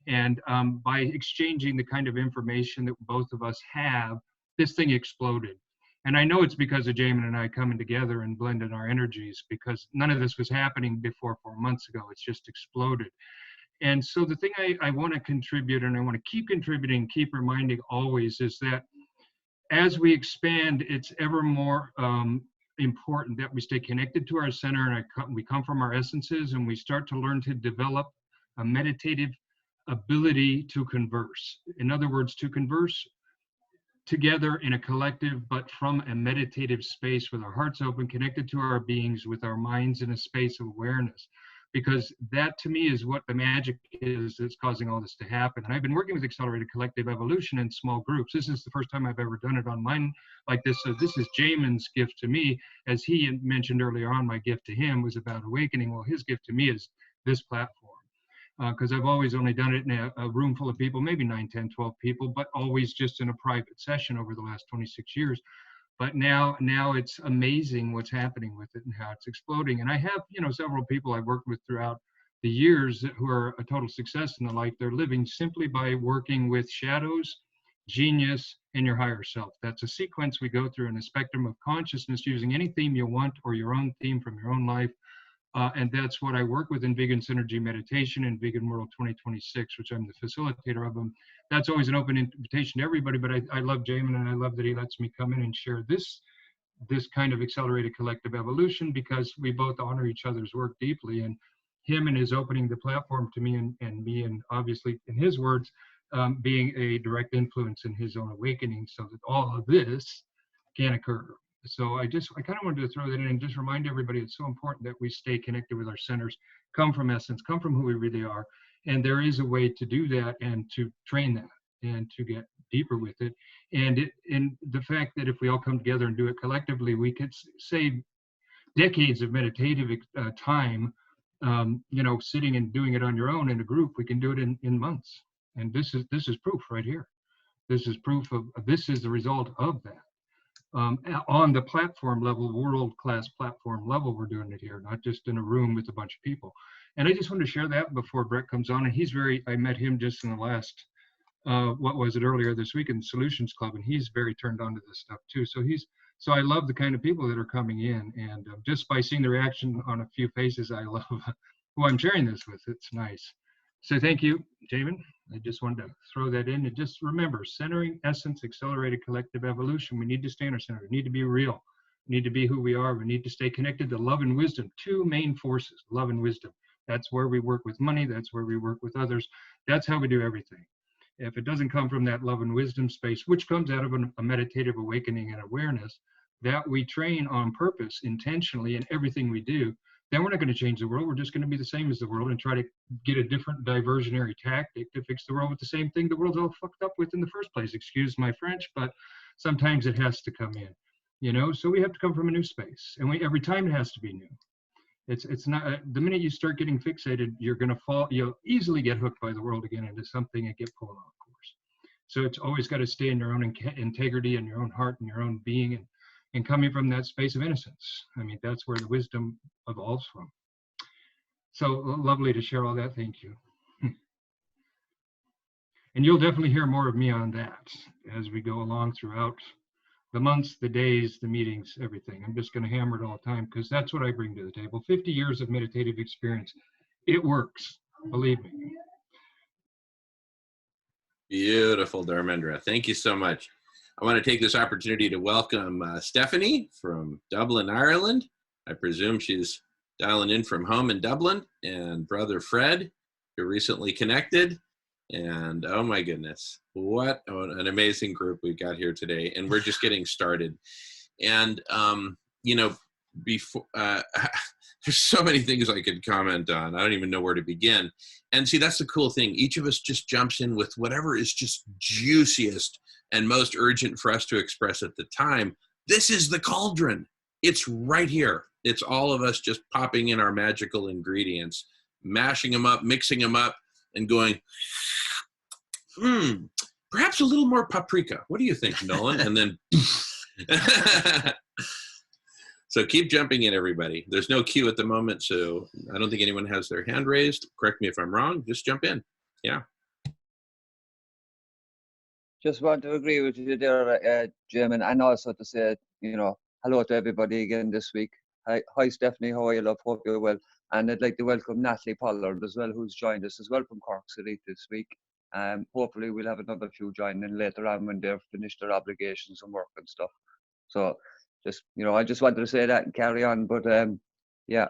And by exchanging the kind of information that both of us have, this thing exploded. And I know it's because of Jamin and I coming together and blending our energies, because none of this was happening before 4 months ago. It's just exploded. And so the thing I want to contribute, and I want to keep contributing, keep reminding always, is that as we expand, it's ever more important that we stay connected to our center, and we come from our essences, and we start to learn to develop a meditative ability to converse. In other words, to converse together in a collective, but from a meditative space with our hearts open, connected to our beings, with our minds in a space of awareness. Because that, to me, is what the magic is that's causing all this to happen. And I've been working with Accelerated Collective Evolution in small groups. This is the first time I've ever done it online like this. So this is Jamin's gift to me. As he mentioned earlier on, my gift to him was about awakening. Well, his gift to me is this platform. Because I've always only done it in a room full of people, maybe 9, 10, 12 people, but always just in a private session over the last 26 years. But now it's amazing what's happening with it and how it's exploding. And I have, several people I've worked with throughout the years who are a total success in the life they're living simply by working with shadows, genius, and your higher self. That's a sequence we go through in a spectrum of consciousness, using any theme you want or your own theme from your own life. And that's what I work with in Vegan Synergy Meditation and Vegan World 2026, which I'm the facilitator of them. That's always an open invitation to everybody, but I love Jamin, and I love that he lets me come in and share this kind of accelerated collective evolution, because we both honor each other's work deeply. And him and his opening the platform to me, and me, and obviously in his words, being a direct influence in his own awakening, so that all of this can occur. So I kind of wanted to throw that in and just remind everybody it's so important that we stay connected with our centers, come from essence, come from who we really are. And there is a way to do that and to train that and to get deeper with it. And the fact that if we all come together and do it collectively, we could save decades of meditative time, sitting and doing it on your own in a group. We can do it in months. And this is proof right here. This is proof of, this is the result of that. On the platform level, world-class platform level, we're doing it here, not just in a room with a bunch of people. And I just wanted to share that before Brett comes on. And I met him just in the last, earlier this week in the Solutions Club, and he's very turned on to this stuff too. So I love the kind of people that are coming in, and just by seeing the reaction on a few faces, I love who I'm sharing this with. It's nice. So thank you, Jamin. I just wanted to throw that in. And just remember, centering, essence, accelerated collective evolution. We need to stay in our center. We need to be real. We need to be who we are. We need to stay connected to love and wisdom. Two main forces, love and wisdom. That's where we work with money. That's where we work with others. That's how we do everything. If it doesn't come from that love and wisdom space, which comes out of a meditative awakening and awareness that we train on purpose, intentionally in everything we do, then we're not going to change the world. We're just going to be the same as the world and try to get a different diversionary tactic to fix the world with the same thing the world's all fucked up with in the first place. Excuse my French, but sometimes it has to come in, so we have to come from a new space, and every time it has to be new. It's not, the minute you start getting fixated, you're going to fall, you'll easily get hooked by the world again into something and get pulled off course. So it's always got to stay in your own integrity and your own heart and your own being, and coming from that space of innocence. I mean, that's where the wisdom evolves from. So lovely to share all that. Thank you. And you'll definitely hear more of me on that as we go along throughout the months, the days, the meetings, everything. I'm just going to hammer it all the time because that's what I bring to the table. 50 years of meditative experience. It works, believe me. Beautiful, Dharmendra. Thank you so much. I want to take this opportunity to welcome Stephanie from Dublin, Ireland. I presume she's dialing in from home in Dublin, and brother Fred, who recently connected. And oh my goodness, what an amazing group we've got here today. And we're just getting started. And, you know, before, there's so many things I could comment on. I don't even know where to begin. And see, that's the cool thing. Each of us just jumps in with whatever is just juiciest and most urgent for us to express at the time. This is the cauldron. It's right here. It's all of us just popping in our magical ingredients, mashing them up, mixing them up, and going, perhaps a little more paprika. What do you think, Nolan? And then, so keep jumping in, everybody. There's no cue at the moment, so I don't think anyone has their hand raised. Correct me if I'm wrong. Just jump in. Yeah. Just want to agree with you there, Jim, and also to say, you know, hello to everybody again this week. Hi, Stephanie. How are you, love? Hope you're well. And I'd like to welcome Natalie Pollard as well, who's joined us as well from Cork City this week. Hopefully we'll have another few join in later on when they've finished their obligations and work and stuff. So just, you know, I just wanted to say that and carry on. But yeah,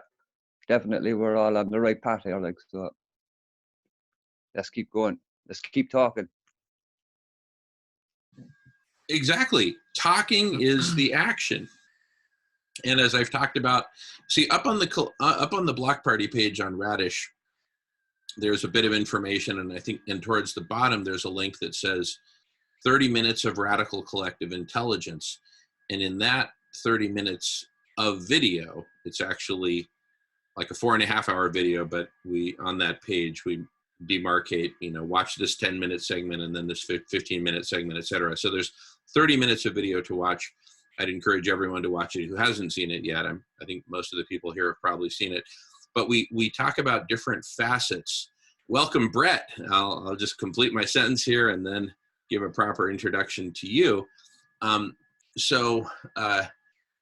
definitely we're all on the right path here. Like, so let's keep going. Let's keep talking. Exactly. Talking is the action. And as I've talked about, see, up on the Block Party page on Radish, there's a bit of information, and I think, and towards the bottom, there's a link that says 30 minutes of radical collective intelligence. And in that 30 minutes of video, it's actually like a 4.5-hour video, but on that page, we demarcate, you know, watch this 10-minute segment and then this 15-minute segment, et cetera. So there's 30 minutes of video to watch. I'd encourage everyone to watch it who hasn't seen it yet. I think most of the people here have probably seen it. But we talk about different facets. Welcome, Brett. I'll just complete my sentence here and then give a proper introduction to you.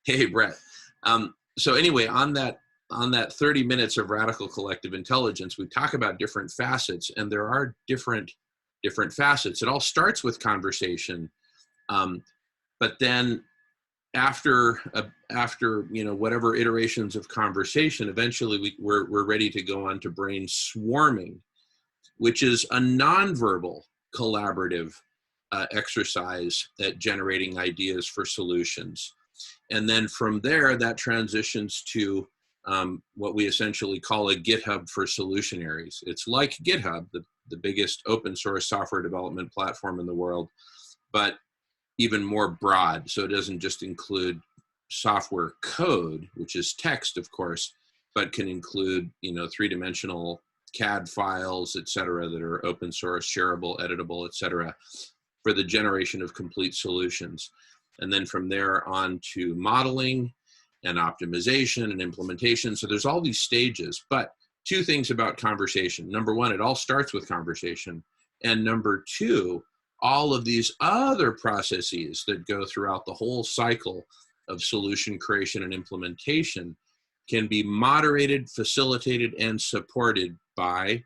Hey, Brett. So anyway, on that 30 minutes of radical collective intelligence, we talk about different facets, and there are different facets. It all starts with conversation, but then after you know, whatever iterations of conversation, eventually we're ready to go on to brain swarming, which is a nonverbal collaborative exercise at generating ideas for solutions. And then from there, that transitions to what we essentially call a GitHub for solutionaries. It's like GitHub, the biggest open source software development platform in the world, but even more broad. So it doesn't just include software code, which is text, of course, but can include, you know, 3-dimensional CAD files, et cetera, that are open source, shareable, editable, et cetera, for the generation of complete solutions. And then from there on to modeling and optimization and implementation. So there's all these stages, but 2 things about conversation. Number 1, it all starts with conversation. And number 2, all of these other processes that go throughout the whole cycle of solution creation and implementation can be moderated, facilitated, and supported by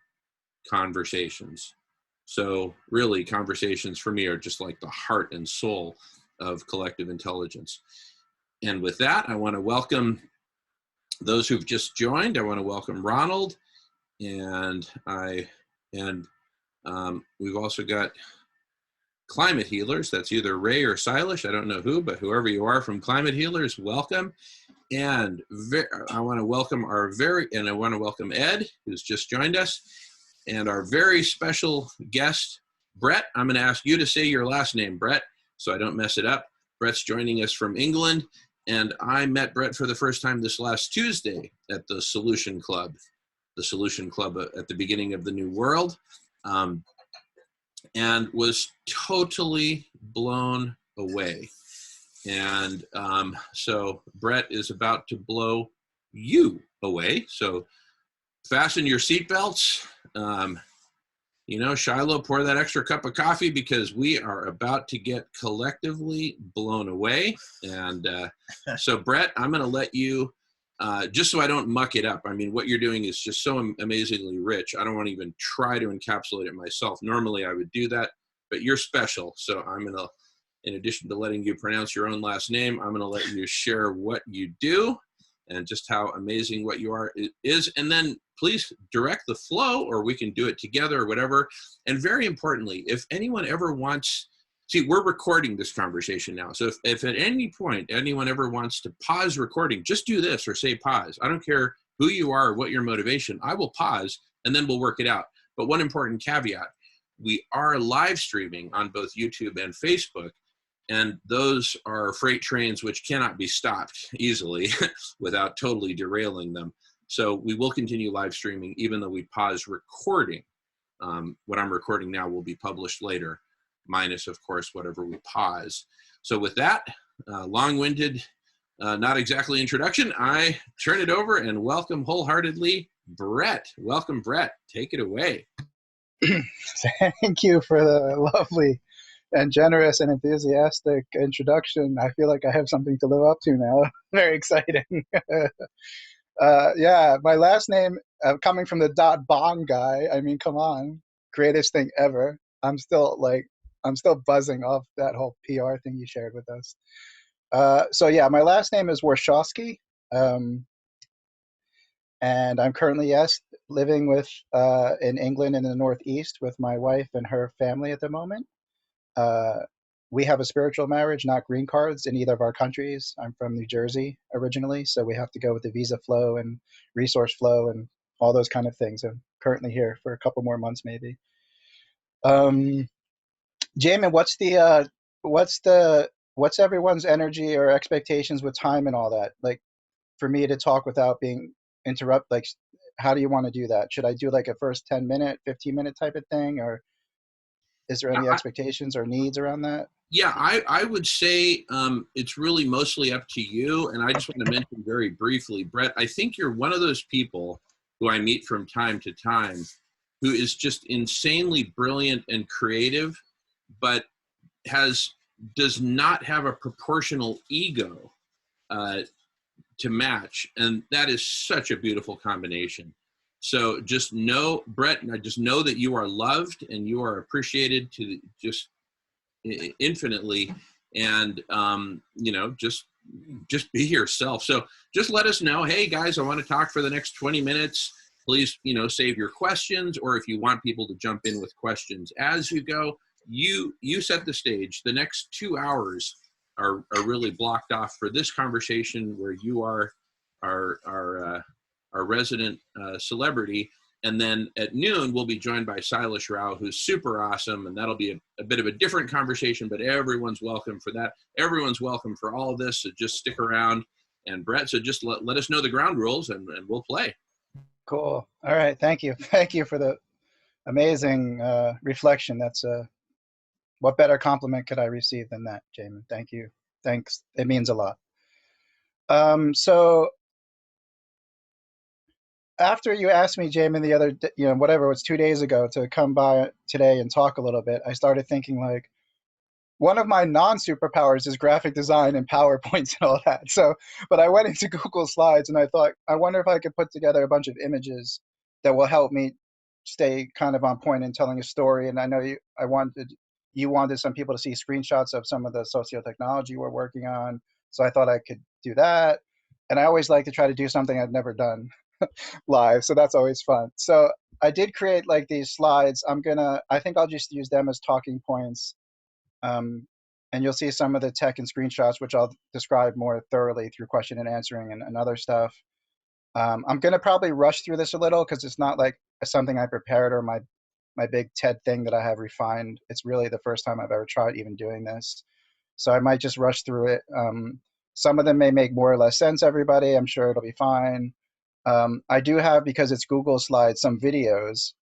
conversations. So really, conversations for me are just like the heart and soul of collective intelligence. And with that, I want to welcome those who've just joined. I want to welcome Ronald, and we've also got Climate Healers. That's either Ray or Silas. I don't know who, but whoever you are from Climate Healers, welcome. And I want to welcome I want to welcome Ed, who's just joined us, and our very special guest, Brett. I'm going to ask you to say your last name, Brett, so I don't mess it up. Brett's joining us from England, and I met Brett for the first time this last Tuesday at the Solution Club at the beginning of the New World. And was totally blown away. And so Brett is about to blow you away. So fasten your seatbelts. You know, Shiloh, pour that extra cup of coffee because we are about to get collectively blown away. And so Brett, I'm going to let you, just so I don't muck it up. I mean, what you're doing is just so amazingly rich. I don't want to even try to encapsulate it myself. Normally I would do that, but you're special. So I'm going to, in addition to letting you pronounce your own last name, I'm going to let you share what you do and just how amazing what you are is. And then please direct the flow, or we can do it together or whatever. And very importantly, if anyone ever wants see, we're recording this conversation now. So if at any point anyone ever wants to pause recording, just do this or say pause. I don't care who you are or what your motivation. I will pause and then we'll work it out. But one important caveat, we are live streaming on both YouTube and Facebook. And those are freight trains which cannot be stopped easily without totally derailing them. So we will continue live streaming even though we pause recording. What I'm recording now will be published later, minus, of course, whatever we pause. So with that long-winded, not exactly introduction, I turn it over and welcome wholeheartedly Brett. Welcome, Brett. Take it away. Thank you for the lovely and generous and enthusiastic introduction. I feel like I have something to live up to now. Very exciting. Yeah, my last name, coming from the .bong guy, I mean, come on, greatest thing ever. I'm still buzzing off that whole PR thing you shared with us. So yeah, my last name is Warshawski, and I'm currently, yes, living in England in the Northeast with my wife and her family at the moment. We have a spiritual marriage, not green cards in either of our countries. I'm from New Jersey originally, so we have to go with the visa flow and resource flow and all those kind of things. I'm currently here for a couple more months, maybe. Jamin, what's everyone's energy or expectations with time and all that? Like, for me to talk without being interrupted, like, how do you want to do that? Should I do like a first 10-minute, 15-minute type of thing, or is there any expectations or needs around that? Yeah, I would say it's really mostly up to you. And I just want to mention very briefly, Brett, I think you're one of those people who I meet from time to time who is just insanely brilliant and creative, but does not have a proportional ego to match. And that is such a beautiful combination. So just know, Brett, I just know that you are loved and you are appreciated to just infinitely, and just be yourself. So just let us know, hey guys, I want to talk for the next 20 minutes. Please, save your questions, or if you want people to jump in with questions as you go, you set the stage. The next 2 hours are really blocked off for this conversation where you are our resident celebrity. And then at noon, we'll be joined by Silas Rao, who's super awesome. And that'll be a bit of a different conversation, but everyone's welcome for that. Everyone's welcome for all of this. So just stick around. And Brett, so just let us know the ground rules and we'll play. Cool. All right. Thank you. Thank you for the amazing reflection. That's what better compliment could I receive than that, Jamin? Thank you. Thanks. It means a lot. So after you asked me, Jamin, the other, whatever, it was 2 days ago, to come by today and talk a little bit, I started thinking, like, one of my non-superpowers is graphic design and PowerPoints and all that. So, but I went into Google Slides and I thought, I wonder if I could put together a bunch of images that will help me stay kind of on point in telling a story. And I know you wanted some people to see screenshots of some of the socio-technology we're working on. So I thought I could do that. And I always like to try to do something I've never done live, so that's always fun. So I did create like these slides. I think I'll just use them as talking points, and you'll see some of the tech and screenshots, which I'll describe more thoroughly through question and answering and other stuff. I'm gonna probably rush through this a little because it's not like something I prepared or my big TED thing that I have refined. It's really the first time I've ever tried even doing this, so I might just rush through it. Some of them may make more or less sense, everybody. I'm sure it'll be fine. I do have, because it's Google Slides, some videos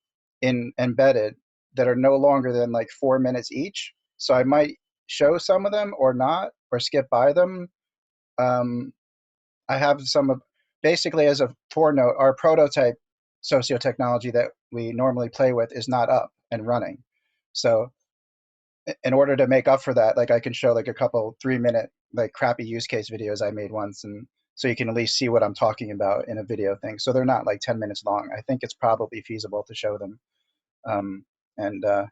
embedded that are no longer than like 4 minutes each. So I might show some of them or not, or skip by them. I have basically, as a forenote, our prototype socio-technology that we normally play with is not up and running. So in order to make up for that, like, I can show like a couple 3-minute like crappy use case videos I made once, and so you can at least see what I'm talking about in a video thing. So they're not like 10 minutes long. I think it's probably feasible to show them. And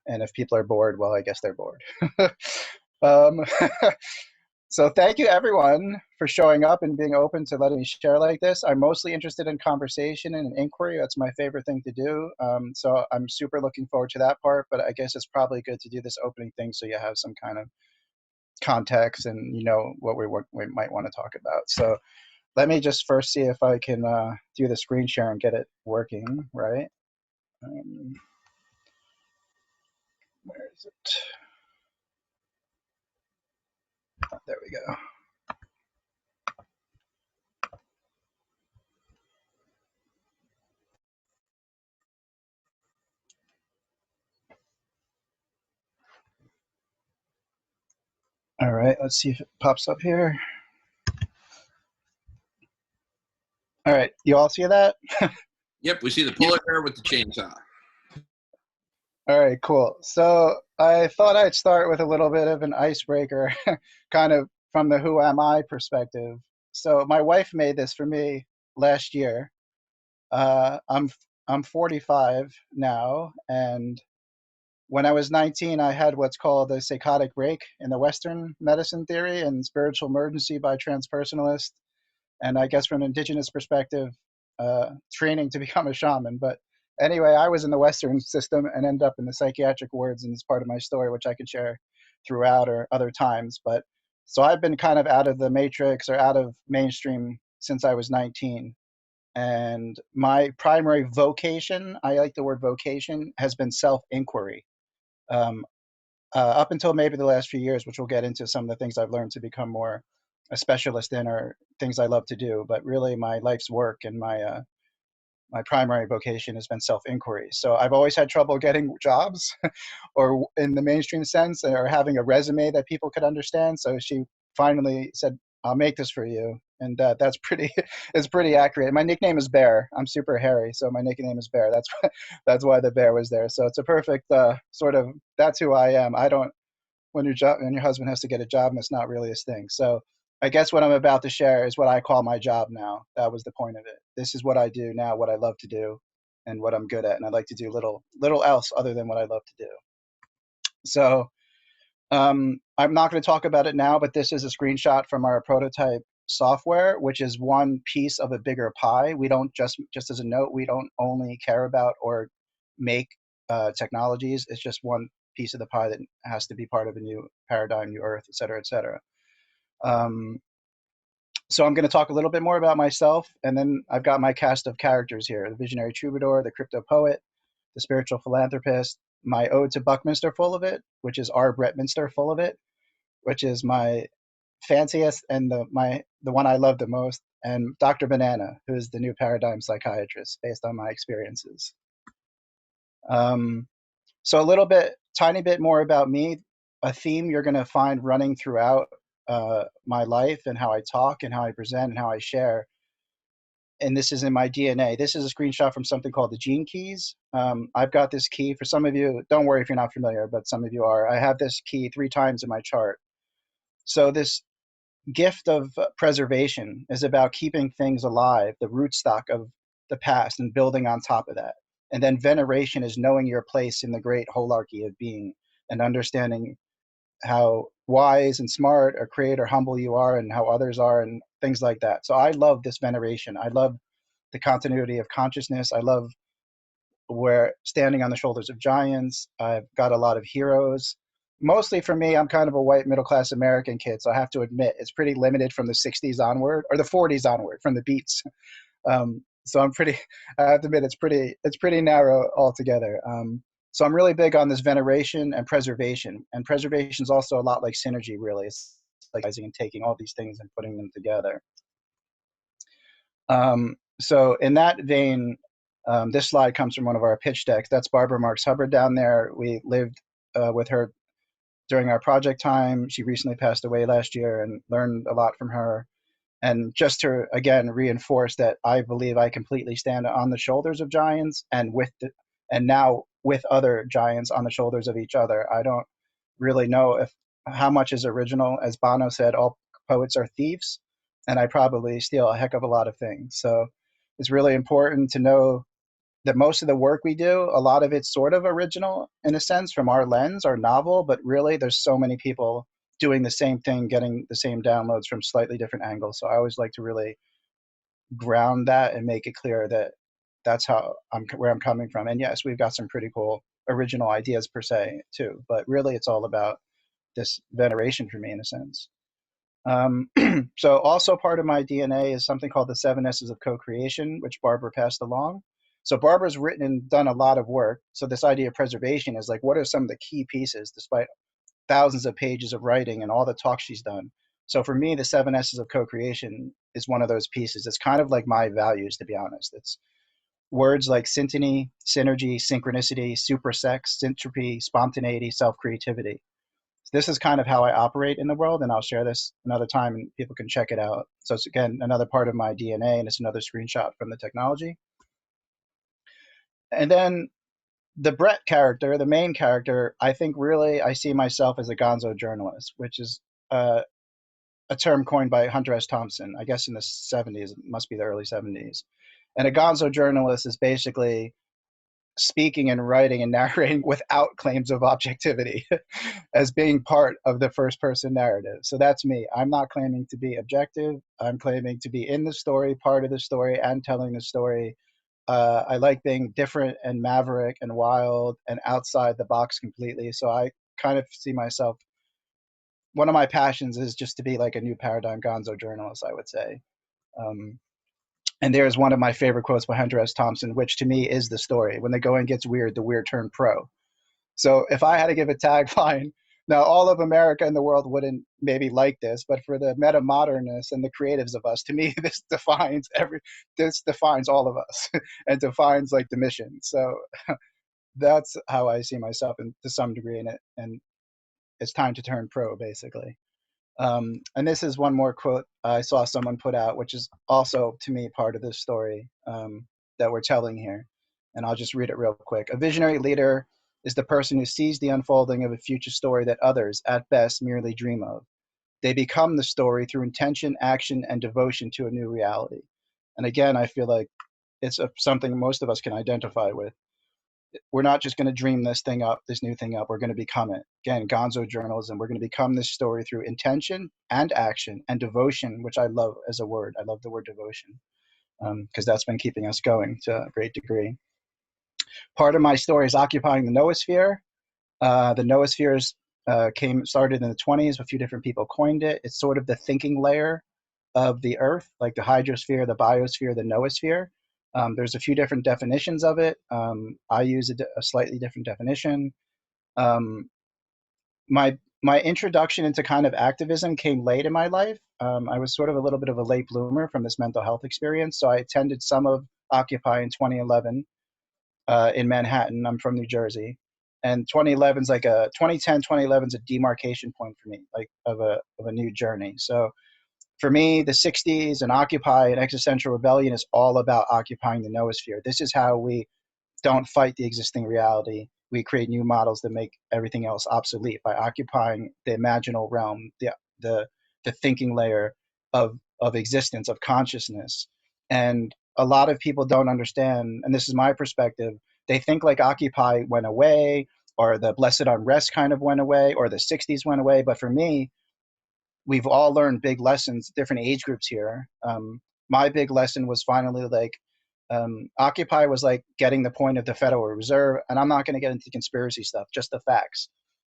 if people are bored, well, I guess they're bored. So thank you everyone for showing up and being open to letting me share like this. I'm mostly interested in conversation and inquiry. That's my favorite thing to do. So I'm super looking forward to that part, but I guess it's probably good to do this opening thing so you have some kind of context and you know what we might want to talk about. So let me just first see if I can do the screen share and get it working, right? Where is it? Oh, there we go. All right, let's see if it pops up here. All right, you all see that? Yep, we see the polar bear with the chainsaw. All right, cool. So I thought I'd start with a little bit of an icebreaker, kind of from the who am I perspective. So my wife made this for me last year. I'm 45 now, and when I was 19, I had what's called a psychotic break in the Western medicine theory and spiritual emergency by transpersonalists. And I guess from an indigenous perspective, training to become a shaman. But anyway, I was in the Western system and ended up in the psychiatric wards, and it's part of my story, which I could share throughout or other times. But so I've been kind of out of the matrix or out of mainstream since I was 19. And my primary vocation, I like the word vocation, has been self-inquiry. Up until maybe the last few years, which we'll get into some of the things I've learned to become more a specialist in or things I love to do. But really my life's work and my primary vocation has been self-inquiry. So I've always had trouble getting jobs or in the mainstream sense or having a resume that people could understand. So she finally said, I'll make this for you. And that's pretty, it's pretty accurate. My nickname is Bear. I'm super hairy, so my nickname is Bear. That's why the bear was there. So it's a perfect sort of, that's who I am. I don't, when your husband has to get a job, and it's not really his thing. So I guess what I'm about to share is what I call my job now. That was the point of it. This is what I do now, what I love to do, and what I'm good at. And I'd like to do little else other than what I love to do. So I'm not going to talk about it now, but this is a screenshot from our prototype software, which is one piece of a bigger pie. We don't just as a note, we don't only care about or make technologies. It's just one piece of the pie that has to be part of a new paradigm, new earth, et cetera, et cetera. So I'm going to talk a little bit more about myself, and then I've got my cast of characters here: the visionary troubadour, the crypto poet, the spiritual philanthropist, my ode to Buckminster Full of It, which is R. Bretminster Full of It, which is my fanciest and the one I love the most, and Dr. Banana, who is the new paradigm psychiatrist based on my experiences. So a little bit, tiny bit more about me, a theme you're going to find running throughout my life and how I talk and how I present and how I share. And this is in my DNA. This is a screenshot from something called the Gene Keys. I've got this key. For some of you, don't worry if you're not familiar, but some of you are. I have this key 3 times in my chart. So this gift of preservation is about keeping things alive, the rootstock of the past, and building on top of that. And then veneration is knowing your place in the great holarchy of being and understanding how wise and smart or creative or humble you are and how others are and things like that. So I love this veneration. I love the continuity of consciousness. I love where standing on the shoulders of giants. I've got a lot of heroes. Mostly for me, I'm kind of a white middle-class American kid, so I have to admit it's pretty limited from the 60s onward, or the 40s onward, from the beats. So I have to admit it's pretty narrow altogether. So I'm really big on this veneration and preservation. And preservation is also a lot like synergy, really. It's like and taking all these things and putting them together. So in that vein, this slide comes from one of our pitch decks. That's Barbara Marx Hubbard down there. We lived with her during our project time. She recently passed away last year and learned a lot from her. And just to, again, reinforce that I believe I completely stand on the shoulders of giants and now with other giants on the shoulders of each other. I don't really know how much is original. As Bono said, all poets are thieves, and I probably steal a heck of a lot of things. So it's really important to know that most of the work we do, a lot of it's sort of original in a sense from our lens, our novel, but really there's so many people doing the same thing, getting the same downloads from slightly different angles. So I always like to really ground that and make it clear that that's where I'm coming from. And yes, we've got some pretty cool original ideas per se too, but really it's all about this veneration for me in a sense. So also part of my DNA is something called the 7 S's of co-creation, which Barbara passed along. So Barbara's written and done a lot of work. So this idea of preservation is like, what are some of the key pieces despite thousands of pages of writing and all the talk she's done? So for me, the 7 S's of co-creation is one of those pieces. It's kind of like my values, to be honest. It's words like syntony, synergy, synchronicity, supersex, syntropy, spontaneity, self-creativity. This is kind of how I operate in the world, and I'll share this another time and people can check it out. So it's, again, another part of my DNA, and it's another screenshot from the technology. And then the Brett character, the main character, I think really I see myself as a gonzo journalist, which is a term coined by Hunter S. Thompson, I guess in the 70s, it must be the early 70s. And a gonzo journalist is basically speaking and writing and narrating without claims of objectivity as being part of the first person narrative. So that's me. I'm not claiming to be objective. I'm claiming to be in the story, part of the story, and telling the story. I like being different and maverick and wild and outside the box completely. So I kind of see myself, one of my passions is just to be like a new paradigm gonzo journalist, I would say. And there's one of my favorite quotes by Hunter S. Thompson, which to me is the story. When the going gets weird, the weird turn pro. So if I had to give a tagline, now all of America and the world wouldn't maybe like this, but for the meta modernists and the creatives of us, to me, this defines all of us and defines like the mission. So that's how I see myself to some degree in it. And it's time to turn pro, basically. And this is one more quote I saw someone put out, which is also, to me, part of this story that we're telling here. And I'll just read it real quick. A visionary leader is the person who sees the unfolding of a future story that others, at best, merely dream of. They become the story through intention, action, and devotion to a new reality. And again, I feel like it's something most of us can identify with. We're not just going to dream this new thing up. We're going to become it. Again, gonzo journalism. We're going to become this story through intention and action and devotion, which I love as a word. I love the word devotion because that's been keeping us going to a great degree. Part of my story is occupying the noosphere. The noosphere started in the 1920s. A few different people coined it. It's sort of the thinking layer of the Earth, like the hydrosphere, the biosphere, the noosphere. There's a few different definitions of it. I use a slightly different definition. My introduction into kind of activism came late in my life. I was sort of a little bit of a late bloomer from this mental health experience. So I attended some of Occupy in 2011 in Manhattan. I'm from New Jersey. And 2010, 2011 is a demarcation point for me, like of a new journey. So for me, the 60s and Occupy and existential rebellion is all about occupying the noosphere. This is how we don't fight the existing reality. We create new models that make everything else obsolete by occupying the imaginal realm, the thinking layer of existence, of consciousness. And a lot of people don't understand, and this is my perspective, they think like Occupy went away, or the Blessed Unrest kind of went away, or the 60s went away. But for me, we've all learned big lessons, different age groups here. My big lesson was finally like, Occupy was like getting the point of the Federal Reserve, and I'm not going to get into conspiracy stuff, just the facts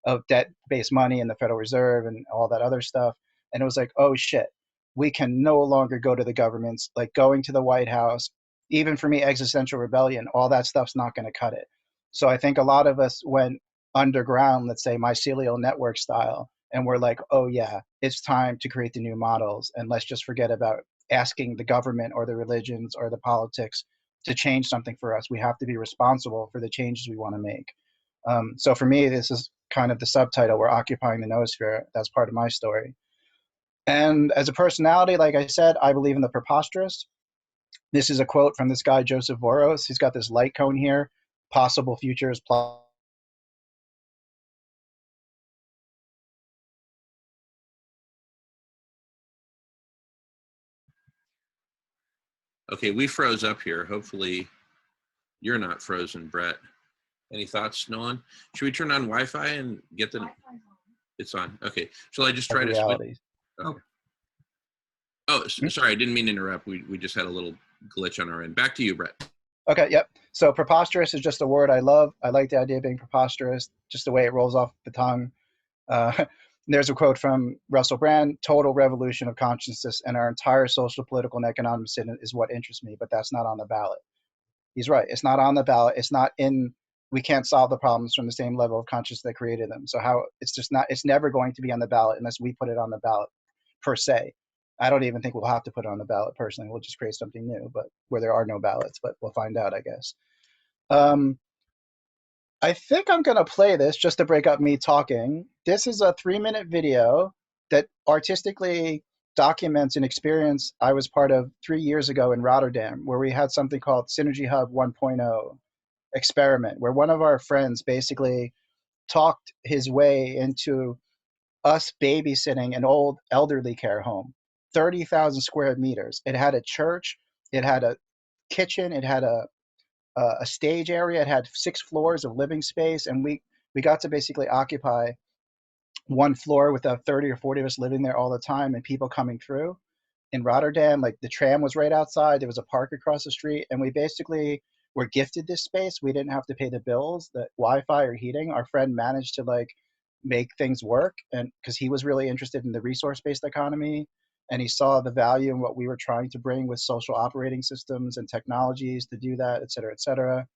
of debt-based money and the Federal Reserve and all that other stuff. And it was like, oh shit, we can no longer go to the governments, like going to the White House. Even for me, existential rebellion, all that stuff's not going to cut it. So I think a lot of us went underground, let's say mycelial network style, and we're like, oh yeah, it's time to create the new models, and let's just forget about asking the government or the religions or the politics to change something for us. We have to be responsible for the changes we want to make. So for me, this is kind of the subtitle, we're occupying the noosphere. That's part of my story. And as a personality, like I said, I believe in the preposterous. This is a quote from this guy, Joseph Voros. He's got this light cone here, possible futures. Okay, we froze up here. Hopefully you're not frozen, Brett. Any thoughts, Nolan? Should we turn on Wi-Fi and get the... It's on. Okay. Shall I just of try to switch? realities. Okay. Oh, sorry. I didn't mean to interrupt. We just had a little glitch on our end. Back to you, Brett. Okay, yep. So preposterous is just a word I love. I like the idea of being preposterous, just the way it rolls off the tongue. There's a quote from Russell Brand: "Total revolution of consciousness and our entire social, political, and economic system is what interests me," but that's not on the ballot. He's right. It's not on the ballot. It's not in. We can't solve the problems from the same level of consciousness that created them. So how it's just not. It's never going to be on the ballot unless we put it on the ballot, per se. I don't even think we'll have to put it on the ballot personally. We'll just create something new, but where there are no ballots. But we'll find out, I guess. I think I'm going to play this just to break up me talking. This is a 3-minute video that artistically documents an experience I was part of 3 years ago in Rotterdam, where we had something called Synergy Hub 1.0 experiment, where one of our friends basically talked his way into us babysitting an old elderly care home, 30,000 square meters. It had a church, it had a kitchen, it had a stage area, it had 6 floors of living space, and we got to basically occupy one floor with 30 or 40 of us living there all the time, and people coming through. In Rotterdam, like the tram was right outside, there was a park across the street, and we basically were gifted this space. We didn't have to pay the bills, the Wi-Fi or heating. Our friend managed to like make things work, and because he was really interested in the resource-based economy, and he saw the value in what we were trying to bring with social operating systems and technologies to do that, et cetera, et cetera.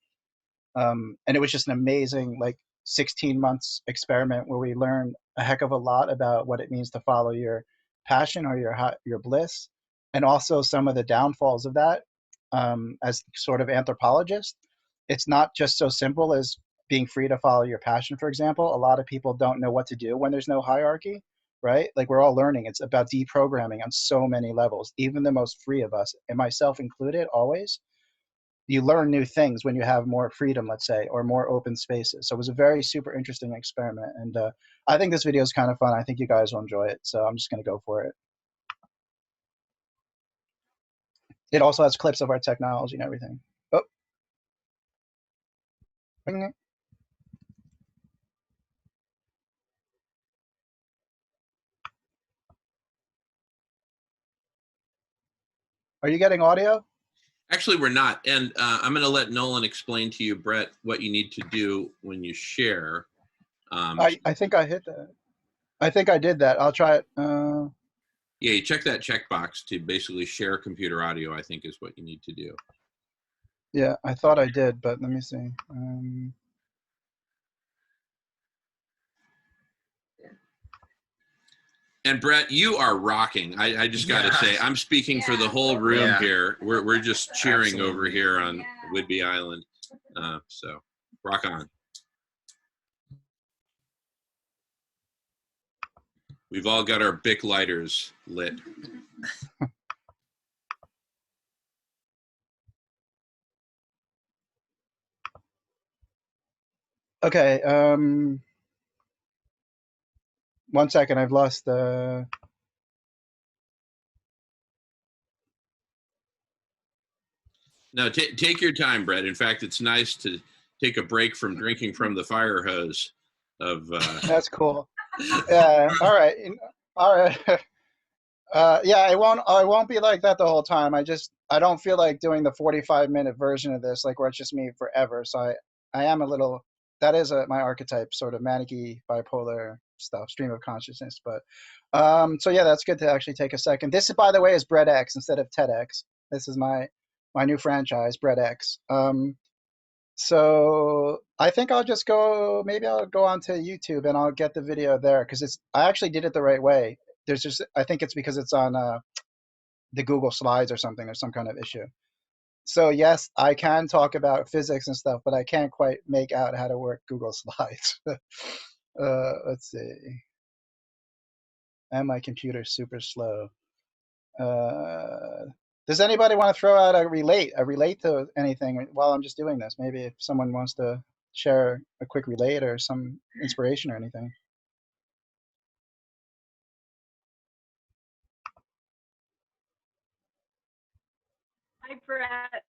And it was just an amazing, like 16 months experiment where we learned a heck of a lot about what it means to follow your passion or your bliss, and also some of the downfalls of that. As sort of anthropologist, it's not just so simple as being free to follow your passion. For example, a lot of people don't know what to do when there's no hierarchy, right? Like we're all learning. It's about deprogramming on so many levels, even the most free of us, and myself included, always. You learn new things when you have more freedom, let's say, or more open spaces. So it was a very super interesting experiment. And I think this video is kind of fun. I think you guys will enjoy it. So I'm just going to go for it. It also has clips of our technology and everything. Oh. Are you getting audio? Actually, we're not. And I'm going to let Nolan explain to you, Brett, what you need to do when you share. I think I hit that. I think I did that. I'll try it. Yeah, you check that checkbox to basically share computer audio, I think is what you need to do. Yeah, I thought I did, but let me see. And Brett, you are rocking. I just got to say, I'm speaking for the whole room here. We're just cheering over here on Whidbey Island. So rock on. We've all got our Bic lighters lit. Okay. 1 second. I've lost the. No, take your time, Brett. In fact, it's nice to take a break from drinking from the fire hose. That's cool. Yeah. All right. All right. Yeah, I won't be like that the whole time. I don't feel like doing the 45-minute version of this, like where it's just me forever. So I am a little, that is my archetype, sort of manic-y, bipolar stuff, stream of consciousness. But so yeah, that's good to actually take a second. This, by the way, is BrettX instead of TEDx. This is my new franchise, BrettX. So I think maybe I'll go onto YouTube and I'll get the video there, because I actually did it the right way. I think it's because it's on the Google Slides or something. There's some kind of issue. So yes, I can talk about physics and stuff, but I can't quite make out how to work Google Slides. Let's see. And my computer's super slow. Does anybody want to throw out a relate to anything while I'm just doing this? Maybe if someone wants to share a quick relate or some inspiration or anything. Hi, Brett.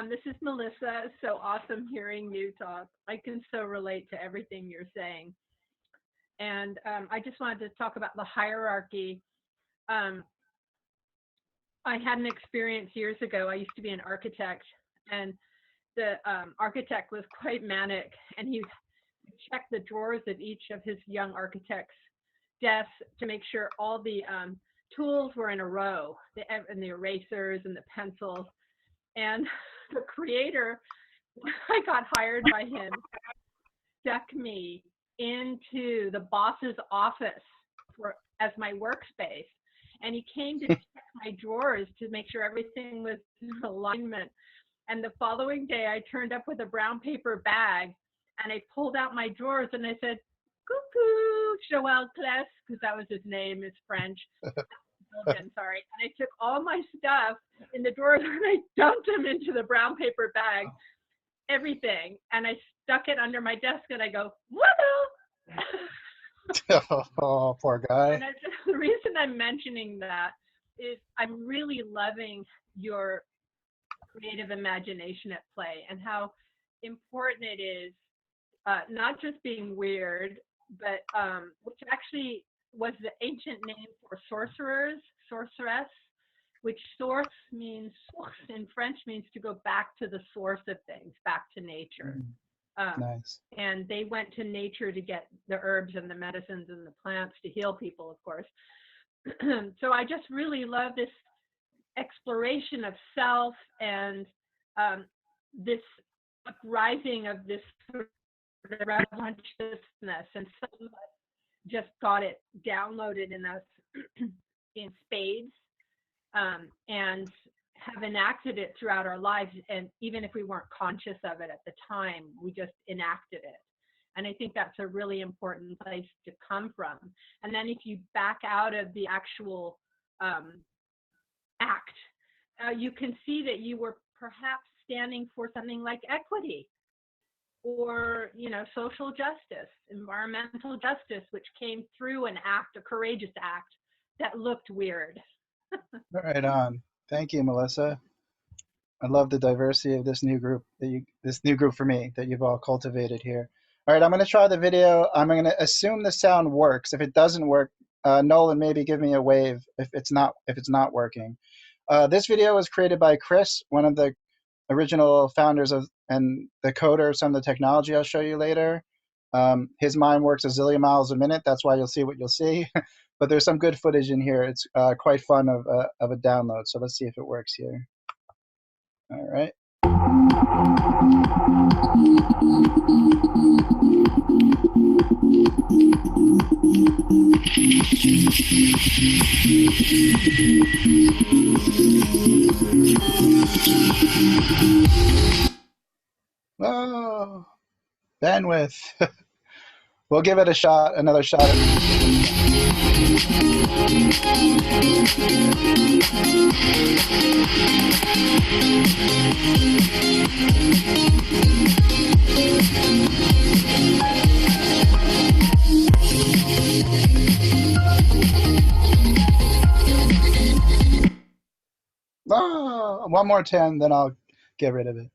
This is Melissa. So awesome hearing you talk. I can so relate to everything you're saying. And I just wanted to talk about the hierarchy. I had an experience years ago. I used to be an architect, and the architect was quite manic, and he checked the drawers of each of his young architects' desks to make sure all the tools were in a row, and the erasers and the pencils. And the creator, I got hired by him, stuck me into the boss's office as my workspace. And he came to check my drawers to make sure everything was in alignment. And the following day, I turned up with a brown paper bag, and I pulled out my drawers, and I said, "Coucou, Joël Claes," because that was his name, it's French. Belgian, sorry. And I took all my stuff in the drawers, and I dumped them into the brown paper bag, everything. And I stuck it under my desk, and I go, "Woohoo!" Oh, poor guy. And the reason I'm mentioning that is I'm really loving your creative imagination at play, and how important it is, not just being weird, but which actually was the ancient name for sorcerers, sorceress, which source means, in French means to go back to the source of things, back to nature. Nice. And they went to nature to get the herbs and the medicines and the plants to heal people, of course. So I just really love this exploration of self, and this uprising of this sort of consciousness, and some of us just got it downloaded in us in spades, and have enacted it throughout our lives. And even if we weren't conscious of it at the time, we just enacted it. And I think that's a really important place to come from. And then if you back out of the actual act, you can see that you were perhaps standing for something like equity, or, you know, social justice, environmental justice, which came through an act, a courageous act that looked weird. Right on. Thank you, Melissa. I love the diversity of this new group for me that you've all cultivated here. All right, I'm going to try the video. I'm going to assume the sound works. If it doesn't work, Nolan, maybe give me a wave if it's not working. This video was created by Chris, one of the original founders of and the coder of some of the technology I'll show you later. His mind works a zillion miles a minute. That's why you'll see what you'll see. But there's some good footage in here. It's quite fun of a download. So let's see if it works here. All right. Oh, bandwidth. We'll give it a shot, another shot. Oh, one more 10, then I'll get rid of it.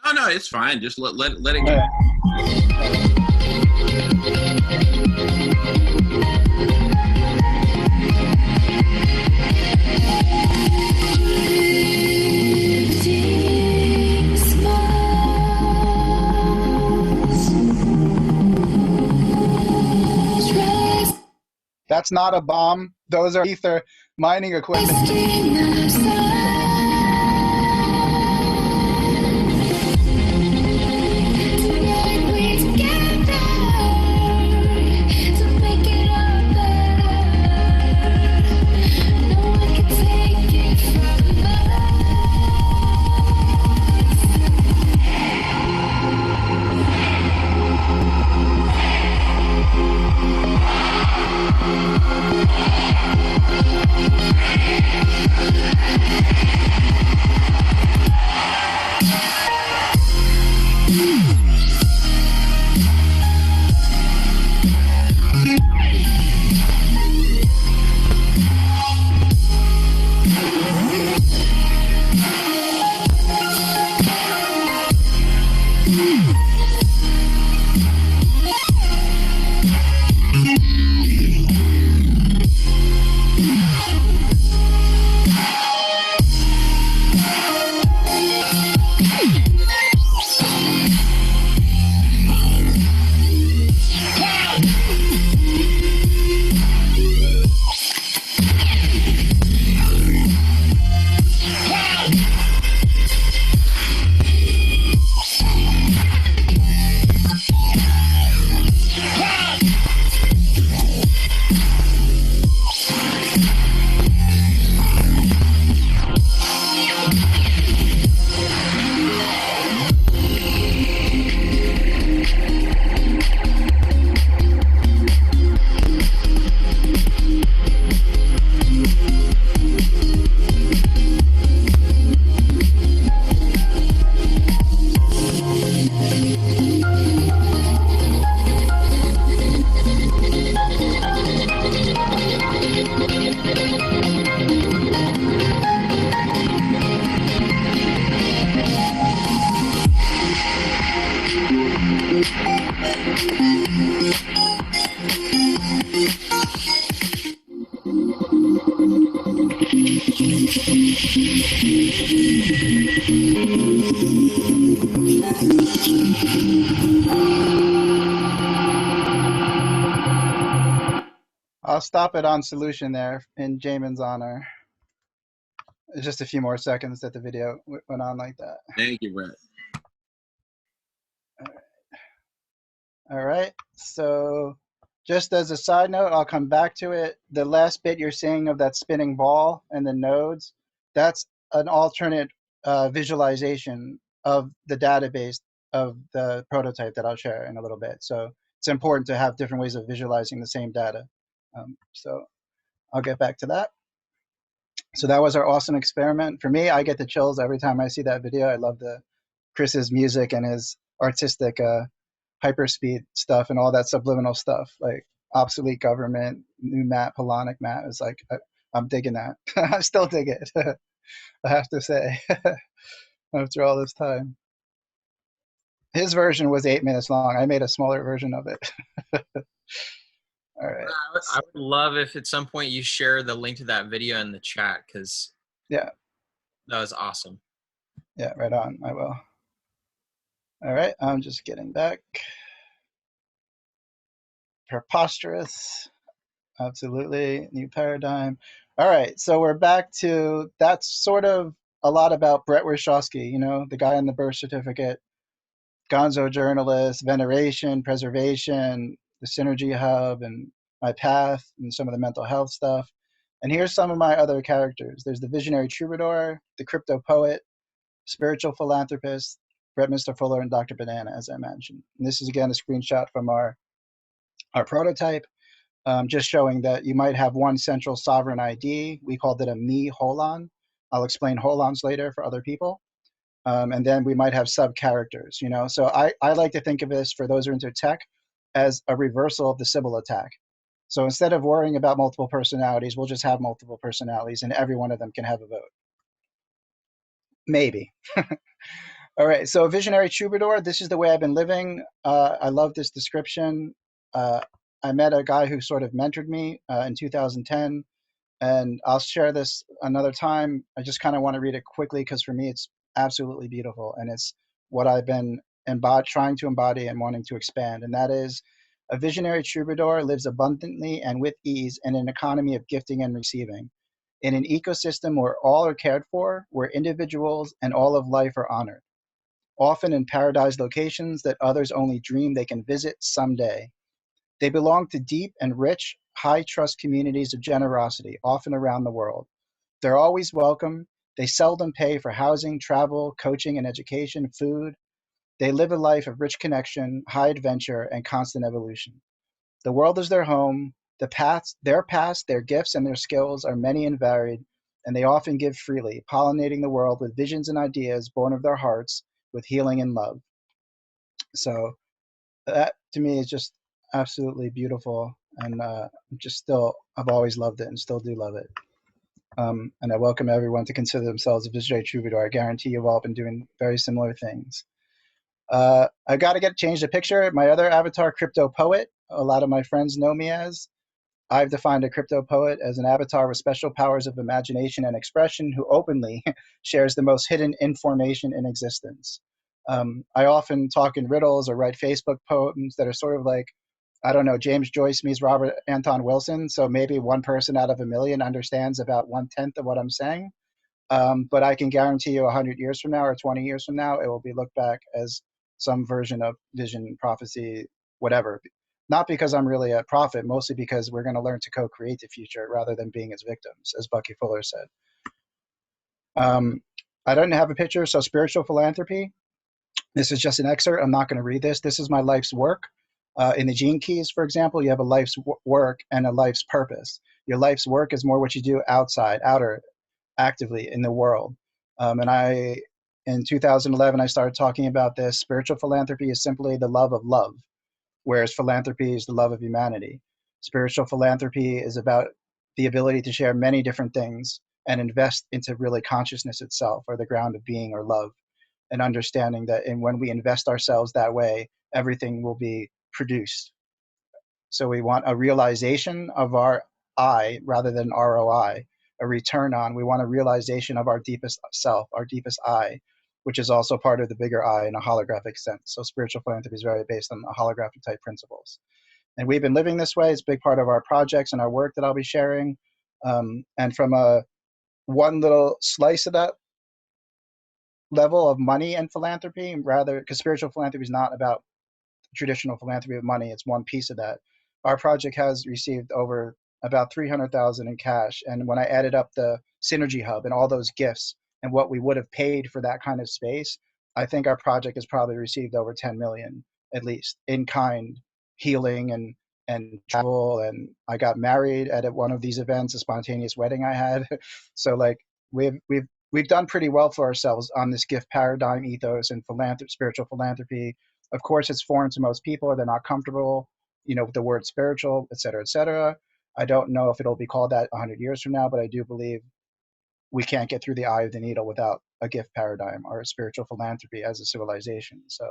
Oh, no, it's fine. Just let it go. That's not a bomb. Those are ether mining equipment. I'll stop it on solution there in Jamin's honor. Just a few more seconds that the video went on like that. Thank you, Brett. All right, so just as a side note, I'll come back to it. The last bit you're seeing of that spinning ball and the nodes, that's an alternate visualization of the database of the prototype that I'll share in a little bit. So it's important to have different ways of visualizing the same data. So I'll get back to that. So that was our awesome experiment. For me, I get the chills every time I see that video. I love Chris's music and his artistic hyperspeed stuff and all that subliminal stuff, like obsolete government, new map, Polonic map. It's like, I'm digging that. I still dig it, I have to say, after all this time. His version was 8 minutes long. I made a smaller version of it. All right. I would love if at some point you share the link to that video in the chat, because yeah, that was awesome. Yeah, right on. I will. All right, I'm just getting back. Preposterous. Absolutely. New paradigm. All right, so we're back to, that's sort of a lot about Brett Warshawski, you know, the guy on the birth certificate, gonzo journalist, veneration, preservation, the Synergy Hub, and my path, and some of the mental health stuff. And here's some of my other characters. There's the visionary troubadour, the crypto poet, spiritual philanthropist, Brett Mr. Fuller, and Dr. Banana, as I mentioned. And this is, again, a screenshot from our prototype, just showing that you might have one central sovereign ID. We called it a me holon. I'll explain holons later for other people. And then we might have sub-characters, you know? So I like to think of this, for those who are into tech, as a reversal of the Sybil attack. So instead of worrying about multiple personalities, we'll just have multiple personalities, and every one of them can have a vote. Maybe. All right, so visionary troubadour, this is the way I've been living. I love this description. I met a guy who sort of mentored me in 2010, and I'll share this another time. I just kind of want to read it quickly because for me it's absolutely beautiful, and it's what I've been trying to embody and wanting to expand, and that is, a visionary troubadour lives abundantly and with ease in an economy of gifting and receiving, in an ecosystem where all are cared for, where individuals and all of life are honored, often in paradise locations that others only dream they can visit someday. They belong to deep and rich, high-trust communities of generosity, often around the world. They're always welcome. They seldom pay for housing, travel, coaching, and education, food. They live a life of rich connection, high adventure, and constant evolution. The world is their home. Their past, their gifts, and their skills are many and varied, and they often give freely, pollinating the world with visions and ideas born of their hearts, with healing and love. So that, to me, is just absolutely beautiful, and I've always loved it and still do love it. And I welcome everyone to consider themselves a visionary troubadour. I guarantee you've all been doing very similar things. I got to change the picture. My other avatar, crypto poet, a lot of my friends know me as. I've defined a crypto poet as an avatar with special powers of imagination and expression who openly shares the most hidden information in existence. I often talk in riddles or write Facebook poems that are sort of like, I don't know, James Joyce meets Robert Anton Wilson, so maybe one person out of a million understands about 1/10 of what I'm saying. But I can guarantee you 100 years from now or 20 years from now, it will be looked back as some version of vision, prophecy, whatever. Not because I'm really a prophet, mostly because we're going to learn to co-create the future rather than being its victims, as Bucky Fuller said. I don't have a picture, so spiritual philanthropy. This is just an excerpt. I'm not going to read this. This is my life's work. In the Gene Keys, for example, you have a life's work and a life's purpose. Your life's work is more what you do outer, actively in the world. In 2011, I started talking about this. Spiritual philanthropy is simply the love of love, whereas philanthropy is the love of humanity. Spiritual philanthropy is about the ability to share many different things and invest into really consciousness itself, or the ground of being or love, and understanding that when we invest ourselves that way, everything will be produced. So we want a realization of our I rather than ROI, a return on. We want a realization of our deepest self, our deepest I, which is also part of the bigger I in a holographic sense. So spiritual philanthropy is very based on holographic type principles. And we've been living this way. It's a big part of our projects and our work that I'll be sharing. And from one little slice of that level of money and philanthropy, rather, because spiritual philanthropy is not about traditional philanthropy of money, it's one piece of that. Our project has received over about 300,000 in cash. And when I added up the Synergy Hub and all those gifts and what we would have paid for that kind of space, I think our project has probably received over 10 million, at least, in kind healing and travel. And I got married at one of these events, a spontaneous wedding I had. So like we've done pretty well for ourselves on this gift paradigm ethos and spiritual philanthropy. Of course, it's foreign to most people. They're not comfortable, with the word spiritual, et cetera, et cetera. I don't know if it'll be called that 100 years from now, but I do believe we can't get through the eye of the needle without a gift paradigm or a spiritual philanthropy as a civilization. So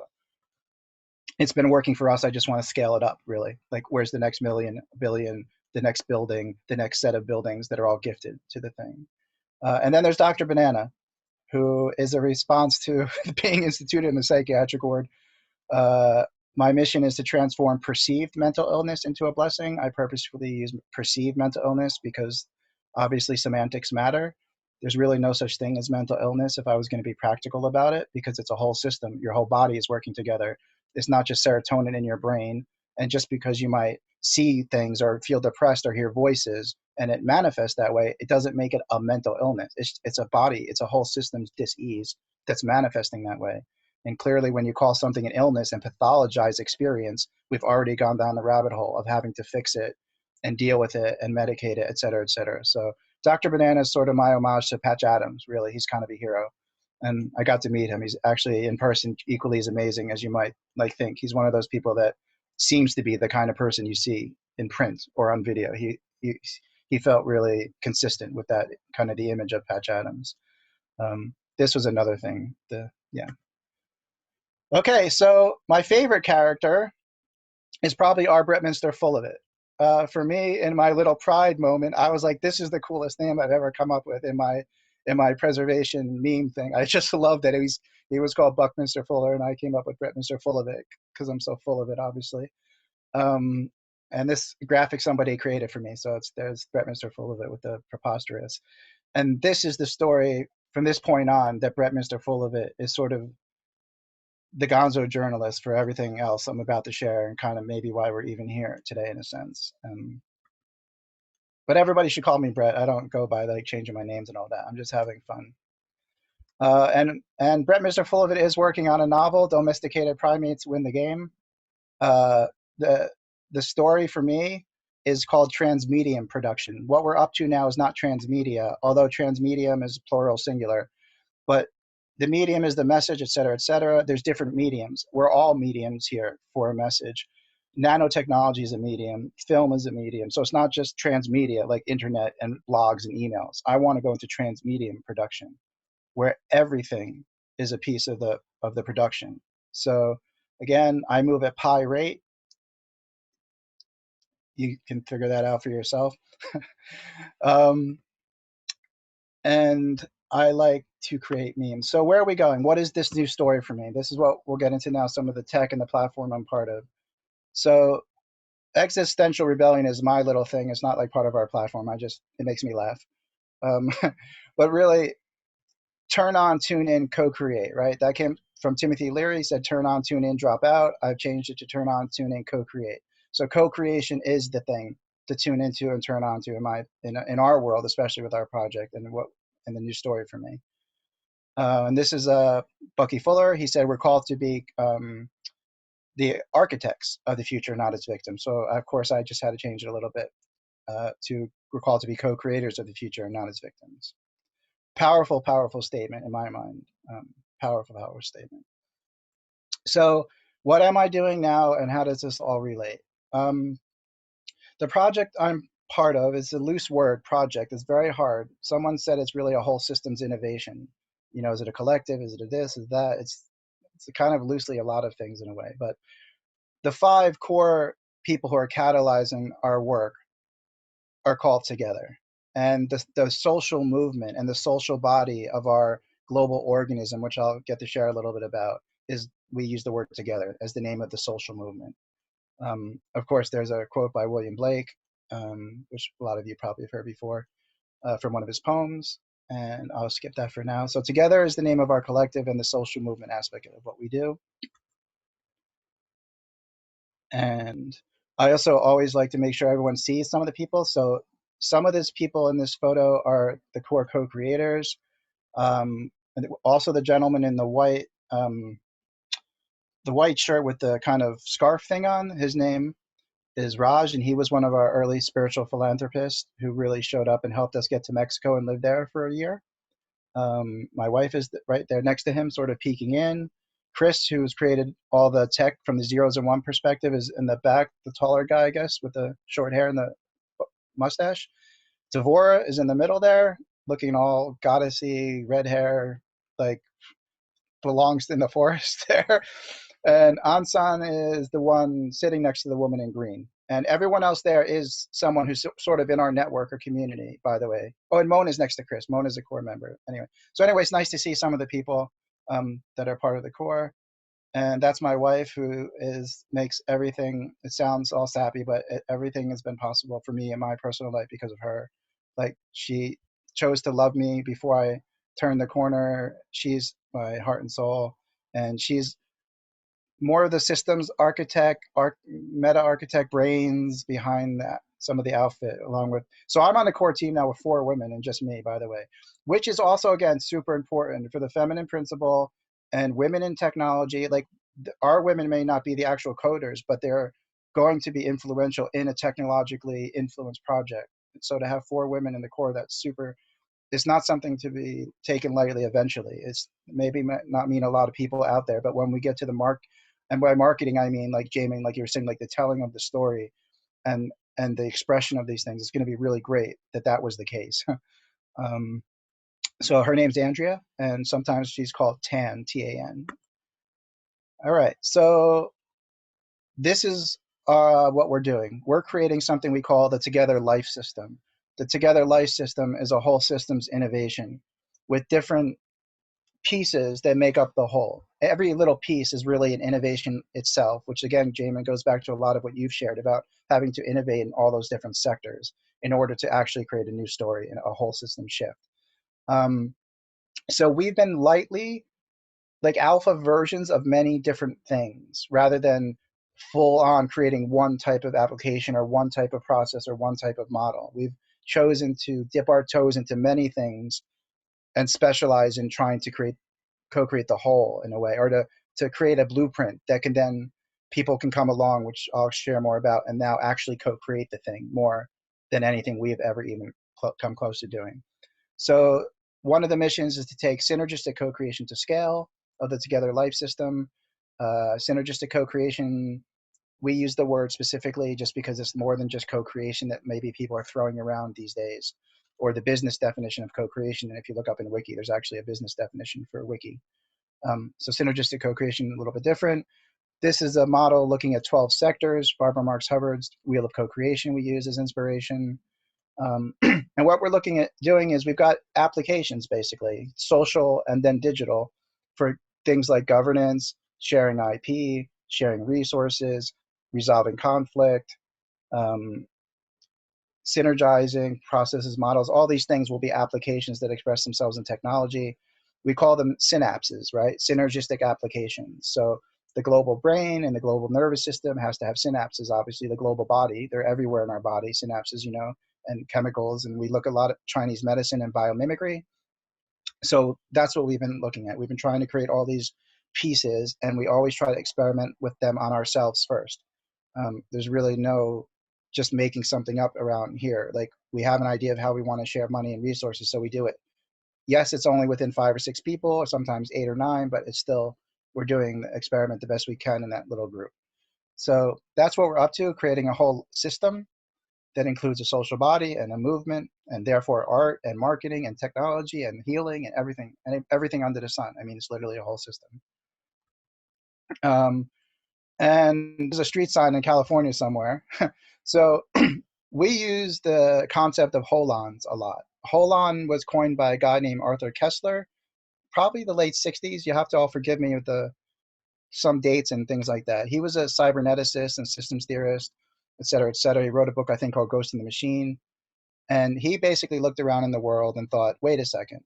it's been working for us. I just want to scale it up, really. Like, where's the next million, billion, the next building, the next set of buildings that are all gifted to the thing? And then there's Dr. Banana, who is a response to being instituted in the psychiatric ward. My mission is to transform perceived mental illness into a blessing. I purposefully use perceived mental illness because obviously semantics matter. There's really no such thing as mental illness if I was going to be practical about it, because it's a whole system. Your whole body is working together. It's not just serotonin in your brain. And just because you might see things or feel depressed or hear voices and it manifests that way, it doesn't make it a mental illness. It's a body, it's a whole system's dis-ease that's manifesting that way. And clearly when you call something an illness and pathologize experience, we've already gone down the rabbit hole of having to fix it and deal with it and medicate it, et cetera, et cetera. So Dr. Banana is sort of my homage to Patch Adams, really. He's kind of a hero. And I got to meet him. He's actually in person equally as amazing as you might think. He's one of those people that seems to be the kind of person you see in print or on video. He felt really consistent with that kind of the image of Patch Adams. This was another thing. Okay, so my favorite character is probably R. Bretminster Full of It. For me, in my little pride moment, I was like, this is the coolest name I've ever come up with in my preservation meme thing. I just love that he was called Buckminster Fuller, and I came up with Bretminster Full of It because I'm so full of it, obviously. And this graphic somebody created for me, so there's Bretminster Full of It with the preposterous. And this is the story from this point on, that Bretminster Full of It is sort of the gonzo journalist for everything else I'm about to share, and kind of maybe why we're even here today in a sense. But everybody should call me Brett. I don't go by like changing my names and all that. I'm just having fun. And Bretminster Full of It is working on a novel, Domesticated Primates Win the Game. The story for me is called Transmedium Production. What we're up to now is not transmedia, although transmedium is plural singular, but the medium is the message, et cetera, et cetera. There's different mediums. We're all mediums here for a message. Nanotechnology is a medium. Film is a medium. So it's not just transmedia like internet and blogs and emails. I want to go into transmedium production, where everything is a piece of the production. So again, I move at pi rate. You can figure that out for yourself. And I like to create memes. So where are we going? What is this new story for me? This is what we'll get into now, some of the tech and the platform I'm part of. So existential rebellion is my little thing. It's not like part of our platform. It makes me laugh. But really, turn on, tune in, co-create, right? That came from Timothy Leary. He said, turn on, tune in, drop out. I've changed it to turn on, tune in, co-create. So co-creation is the thing to tune into and turn on to in our world, especially with our project and the new story for me. And this is Bucky Fuller. He said, we're called to be the architects of the future, not its victims. So of course, I just had to change it a little bit we're called to be co-creators of the future and not its victims. Powerful, powerful statement in my mind. Powerful, powerful statement. So what am I doing now, and how does this all relate? The project I'm part of is a loose word, project. It's very hard. Someone said it's really a whole systems innovation. Is it a collective? Is it a this? Is that? It's kind of loosely a lot of things in a way. But the 5 core people who are catalyzing our work are called together. and the social movement and the social body of our global organism, which I'll get to share a little bit about, is we use the word together as the name of the social movement. Of course, there's a quote by William Blake, which a lot of you probably have heard before, from one of his poems, and I'll skip that for now. So together is the name of our collective and the social movement aspect of what we do. And I also always like to make sure everyone sees some of the people. So some of these people in this photo are the core co-creators. And also the gentleman in the white shirt with the kind of scarf thing on, his name is Raj, and he was one of our early spiritual philanthropists who really showed up and helped us get to Mexico and live there for a year. My wife is right there next to him, sort of peeking in. Chris, who's created all the tech from the zeros and one perspective, is in the back, the taller guy, I guess, with the short hair and the mustache. Devora is in the middle there, looking all goddessy, red hair, like belongs in the forest there. And Ansan is the one sitting next to the woman in green. And everyone else there is someone who's sort of in our network or community, by the way. Oh, and Mona's next to Chris. Mona's a core member. Anyway, so it's nice to see some of the people that are part of the core. And that's my wife, who makes everything, it sounds all sappy, but everything has been possible for me in my personal life because of her. Like, she chose to love me before I turned the corner. She's my heart and soul. And she's more of the systems architect, meta architect brains behind that, some of the outfit, along with, so I'm on the core team now with 4 women and just me, by the way, which is also, again, super important for the feminine principle and women in technology. Like, our women may not be the actual coders, but they're going to be influential in a technologically influenced project. So to have 4 women in the core, that's super, it's not something to be taken lightly eventually. It's maybe not mean a lot of people out there, but when we get to the mark, and by marketing, I mean, like Jamie, like you were saying, like the telling of the story and the expression of these things, it's going to be really great that was the case. So her name's Andrea, and sometimes she's called Tan, T-A-N. All right, so this is what we're doing. We're creating something we call the Together Life System. The Together Life System is a whole systems innovation with different pieces that make up the whole. Every little piece is really an innovation itself, which again, Jamin, goes back to a lot of what you've shared about having to innovate in all those different sectors in order to actually create a new story and a whole system shift. So we've been lightly like alpha versions of many different things rather than full on creating one type of application or one type of process or one type of model. We've chosen to dip our toes into many things and specialize in trying to co-create the whole in a way, or to create a blueprint that can then people can come along, which I'll share more about, and now actually co-create the thing more than anything we've ever even come close to doing. So one of the missions is to take synergistic co-creation to scale of the Together Life System. Synergistic co-creation, we use the word specifically just because it's more than just co-creation that maybe people are throwing around these days, or the business definition of co-creation. And if you look up in Wiki, there's actually a business definition for Wiki. So synergistic co-creation, a little bit different. This is a model looking at 12 sectors. Barbara Marx Hubbard's Wheel of Co-Creation we use as inspiration. And what we're looking at doing is we've got applications, basically, social and then digital, for things like governance, sharing IP, sharing resources, resolving conflict, synergizing processes, models. All these things will be applications that express themselves in technology. We call them synapses, right? Synergistic applications. So the global brain and the global nervous system has to have synapses. Obviously, the global body, they're everywhere in our body, synapses, and chemicals. And we look a lot at Chinese medicine and biomimicry. So that's what we've been looking at. We've been trying to create all these pieces, and we always try to experiment with them on ourselves first. There's really no just making something up around here. Like, we have an idea of how we want to share money and resources, so we do it. Yes, it's only within 5 or 6 people, or sometimes 8 or 9, but it's still, we're doing the experiment the best we can in that little group. So that's what we're up to, creating a whole system that includes a social body and a movement, and therefore art and marketing and technology and healing and everything under the sun. I mean, it's literally a whole system. And there's a street sign in California somewhere. So we use the concept of holons a lot. Holon was coined by a guy named Arthur Kessler, probably the late 60s. You have to all forgive me with some dates and things like that. He was a cyberneticist and systems theorist, et cetera, et cetera. He wrote a book, I think, called Ghost in the Machine. And he basically looked around in the world and thought, wait a second,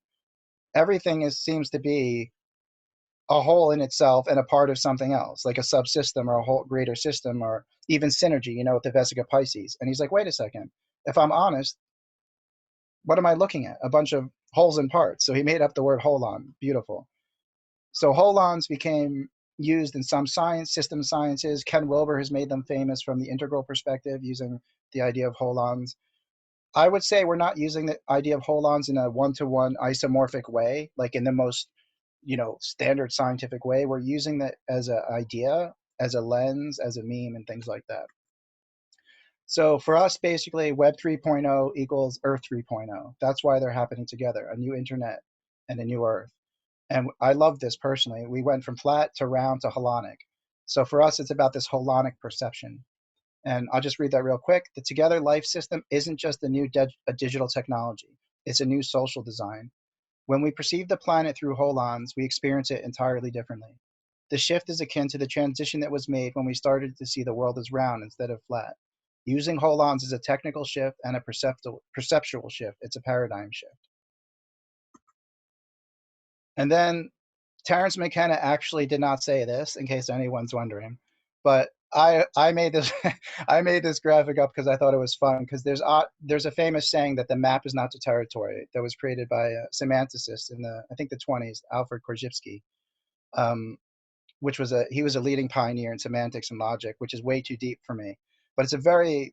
everything seems to be a whole in itself and a part of something else, like a subsystem or a whole greater system, or even synergy, with the Vesica Pisces. And he's like, wait a second, if I'm honest, what am I looking at? A bunch of wholes and parts. So he made up the word holon. Beautiful. So holons became used in some system sciences. Ken Wilber has made them famous from the integral perspective, using the idea of holons. I would say we're not using the idea of holons in a one-to-one isomorphic way, like in the most standard scientific way. We're using that as an idea, as a lens, as a meme, and things like that. So for us, basically, Web 3.0 equals Earth 3.0. That's why they're happening together, a new internet and a new Earth. And I love this personally. We went from flat to round to holonic. So for us, it's about this holonic perception. And I'll just read that real quick. The Together Life System isn't just a digital technology. It's a new social design. When we perceive the planet through holons, we experience it entirely differently. The shift is akin to the transition that was made when we started to see the world as round instead of flat. Using holons is a technical shift and a perceptual shift. It's a paradigm shift. And then Terence McKenna actually did not say this, in case anyone's wondering, but I made this I made this graphic up because I thought it was fun, because there's a famous saying that the map is not the territory, that was created by a semanticist in I think the 20s, Alfred Korzybski, he was a leading pioneer in semantics and logic, which is way too deep for me, but it's a very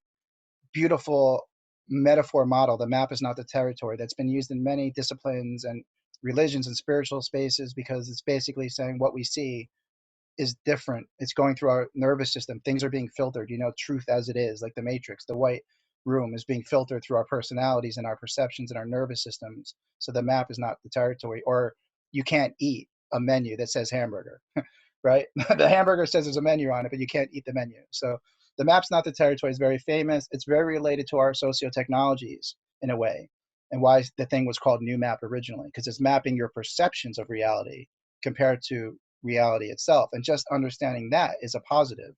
beautiful metaphor model. The map is not the territory, that's been used in many disciplines and religions and spiritual spaces, because it's basically saying what we see is different. It's going through our nervous system. Things are being filtered, truth as it is, like the Matrix. The white room is being filtered through our personalities and our perceptions and our nervous systems. So the map is not the territory. Or you can't eat a menu that says hamburger, right? The hamburger says there's a menu on it, but you can't eat the menu. So the map's not the territory is very famous. It's very related to our socio-technologies in a way, and why the thing was called New Map originally, because it's mapping your perceptions of reality compared to reality itself. And just understanding that is a positive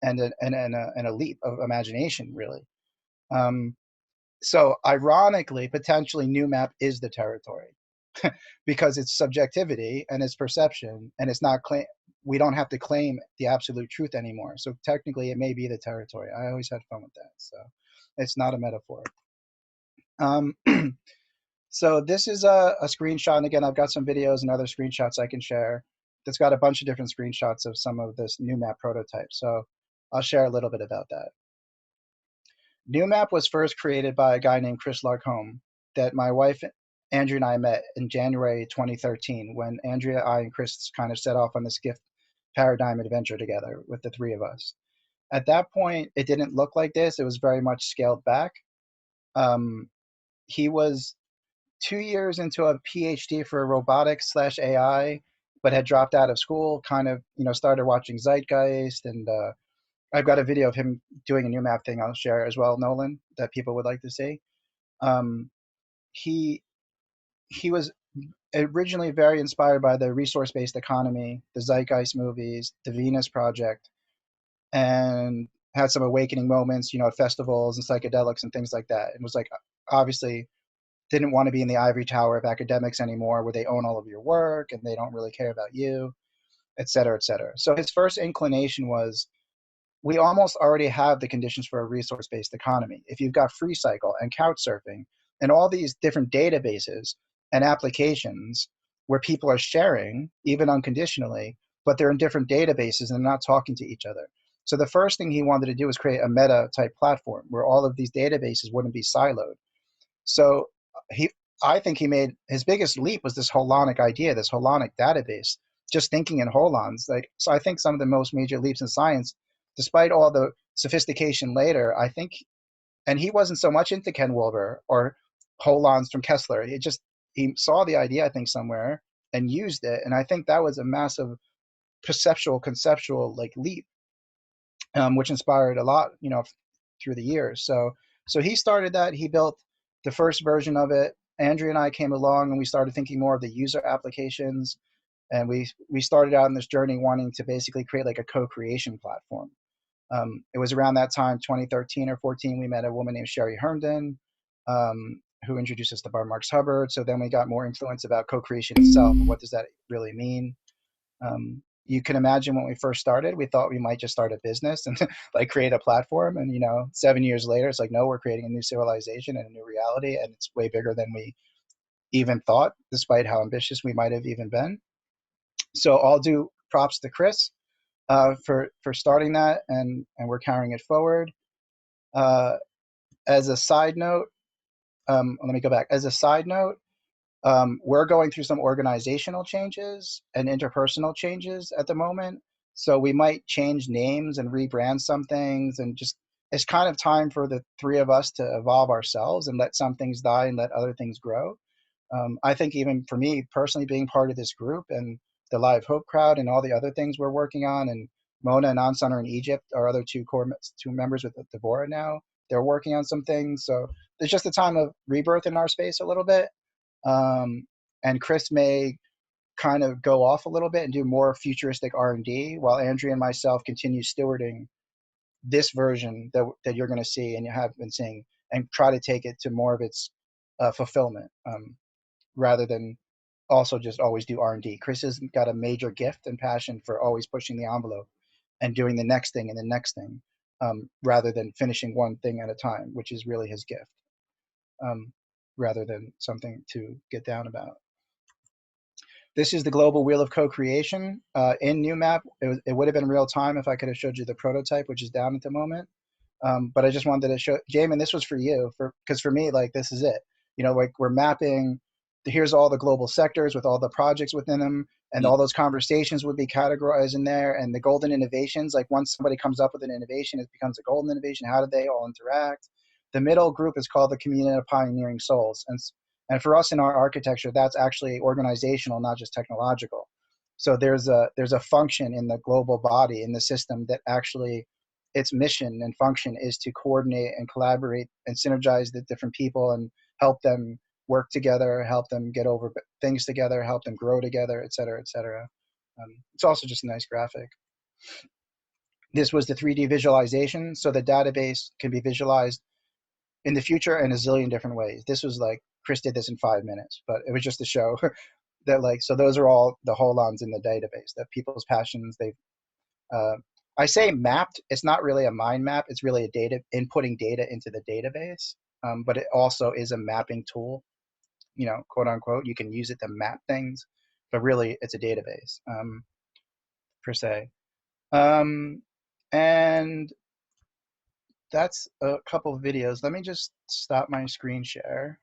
and a leap of imagination, really. So ironically, potentially New Map is the territory because it's subjectivity and it's perception, and it's not we don't have to claim the absolute truth anymore. So technically it may be the territory. I always had fun with that. So it's not a metaphor. So this is a screenshot. And again, I've got some videos and other screenshots I can share. That's got a bunch of different screenshots of some of this New Map prototype. So I'll share a little bit about that. New Map was first created by a guy named Chris Larcombe that my wife, Andrea, and I met in January 2013, when Andrea, I, and Chris kind of set off on this gift paradigm adventure together with the three of us. At that point, it didn't look like this. It was very much scaled back. He was 2 years into a PhD for robotics/AI, but had dropped out of school, kind of, started watching Zeitgeist. And I've got a video of him doing a New Map thing I'll share as well, Nolan, that people would like to see. He was originally very inspired by the resource-based economy, the Zeitgeist movies, the Venus Project, and had some awakening moments, at festivals and psychedelics and things like that. And was like, obviously didn't want to be in the ivory tower of academics anymore, where they own all of your work and they don't really care about you, et cetera, et cetera. So his first inclination was, we almost already have the conditions for a resource-based economy. If you've got FreeCycle and Couchsurfing and all these different databases and applications where people are sharing, even unconditionally, but they're in different databases and they're not talking to each other. So the first thing he wanted to do was create a meta-type platform where all of these databases wouldn't be siloed. So I think he made his biggest leap was this holonic idea, this holonic database, just thinking in holons. So I think some of the most major leaps in science, despite all the sophistication later, I think, and he wasn't so much into Ken Wilber or holons from Kessler. He saw the idea, I think, somewhere and used it. And I think that was a massive conceptual leap, which inspired a lot, through the years. So So he started that. He built the first version of it. Andrea and I came along and we started thinking more of the user applications. And we started out on this journey wanting to basically create like a co-creation platform. It was around that time, 2013 or 14, we met a woman named Sherry Herndon, who introduced us to Bar Marx Hubbard. So then we got more influence about co-creation itself. What does that really mean? You can imagine when we first started, we thought we might just start a business and like create a platform. And, 7 years later, it's like, no, we're creating a new civilization and a new reality. And it's way bigger than we even thought, despite how ambitious we might have even been. So I'll do props to Chris for starting that, and we're carrying it forward. As a side note, let me go back. As a side note, we're going through some organizational changes and interpersonal changes at the moment. So we might change names and rebrand some things, and just it's kind of time for the three of us to evolve ourselves and let some things die and let other things grow. I think even for me personally, being part of this group and the Live Hope crowd and all the other things we're working on, and Mona and Ansan are in Egypt, our other two members with Deborah now, they're working on some things. So there's just a time of rebirth in our space a little bit. And Chris may kind of go off a little bit and do more futuristic R&D, while Andrea and myself continue stewarding this version that you're going to see and you have been seeing, and try to take it to more of its fulfillment, rather than also just always do R&D. Chris has got a major gift and passion for always pushing the envelope and doing the next thing and the next thing, rather than finishing one thing at a time, which is really his gift, rather than something to get down about. This is the global wheel of co-creation in NewMap. It would have been real time if I could have showed you the prototype, which is down at the moment. But I just wanted to show, Jamin, this was for you, because for me, like, this is it. Like, we're mapping, here's all the global sectors with all the projects within them, and all those conversations would be categorized in there, and the golden innovations, like once somebody comes up with an innovation, it becomes a golden innovation. How do they all interact? The middle group is called the Community of Pioneering Souls. And for us in our architecture, that's actually organizational, not just technological. So there's a function in the global body, in the system, that actually its mission and function is to coordinate and collaborate and synergize the different people and help them work together, help them get over things together, help them grow together, et cetera, et cetera. It's also just a nice graphic. This was the 3D visualization. So the database can be visualized in the future in a zillion different ways. This was like, Chris did this in 5 minutes, but it was just to show that, like, so those are all the holons in the database, that people's passions, I say mapped, it's not really a mind map, it's really a inputting data into the database, but it also is a mapping tool, quote unquote. You can use it to map things, but really it's a database, per se. And that's a couple of videos. Let me just stop my screen share.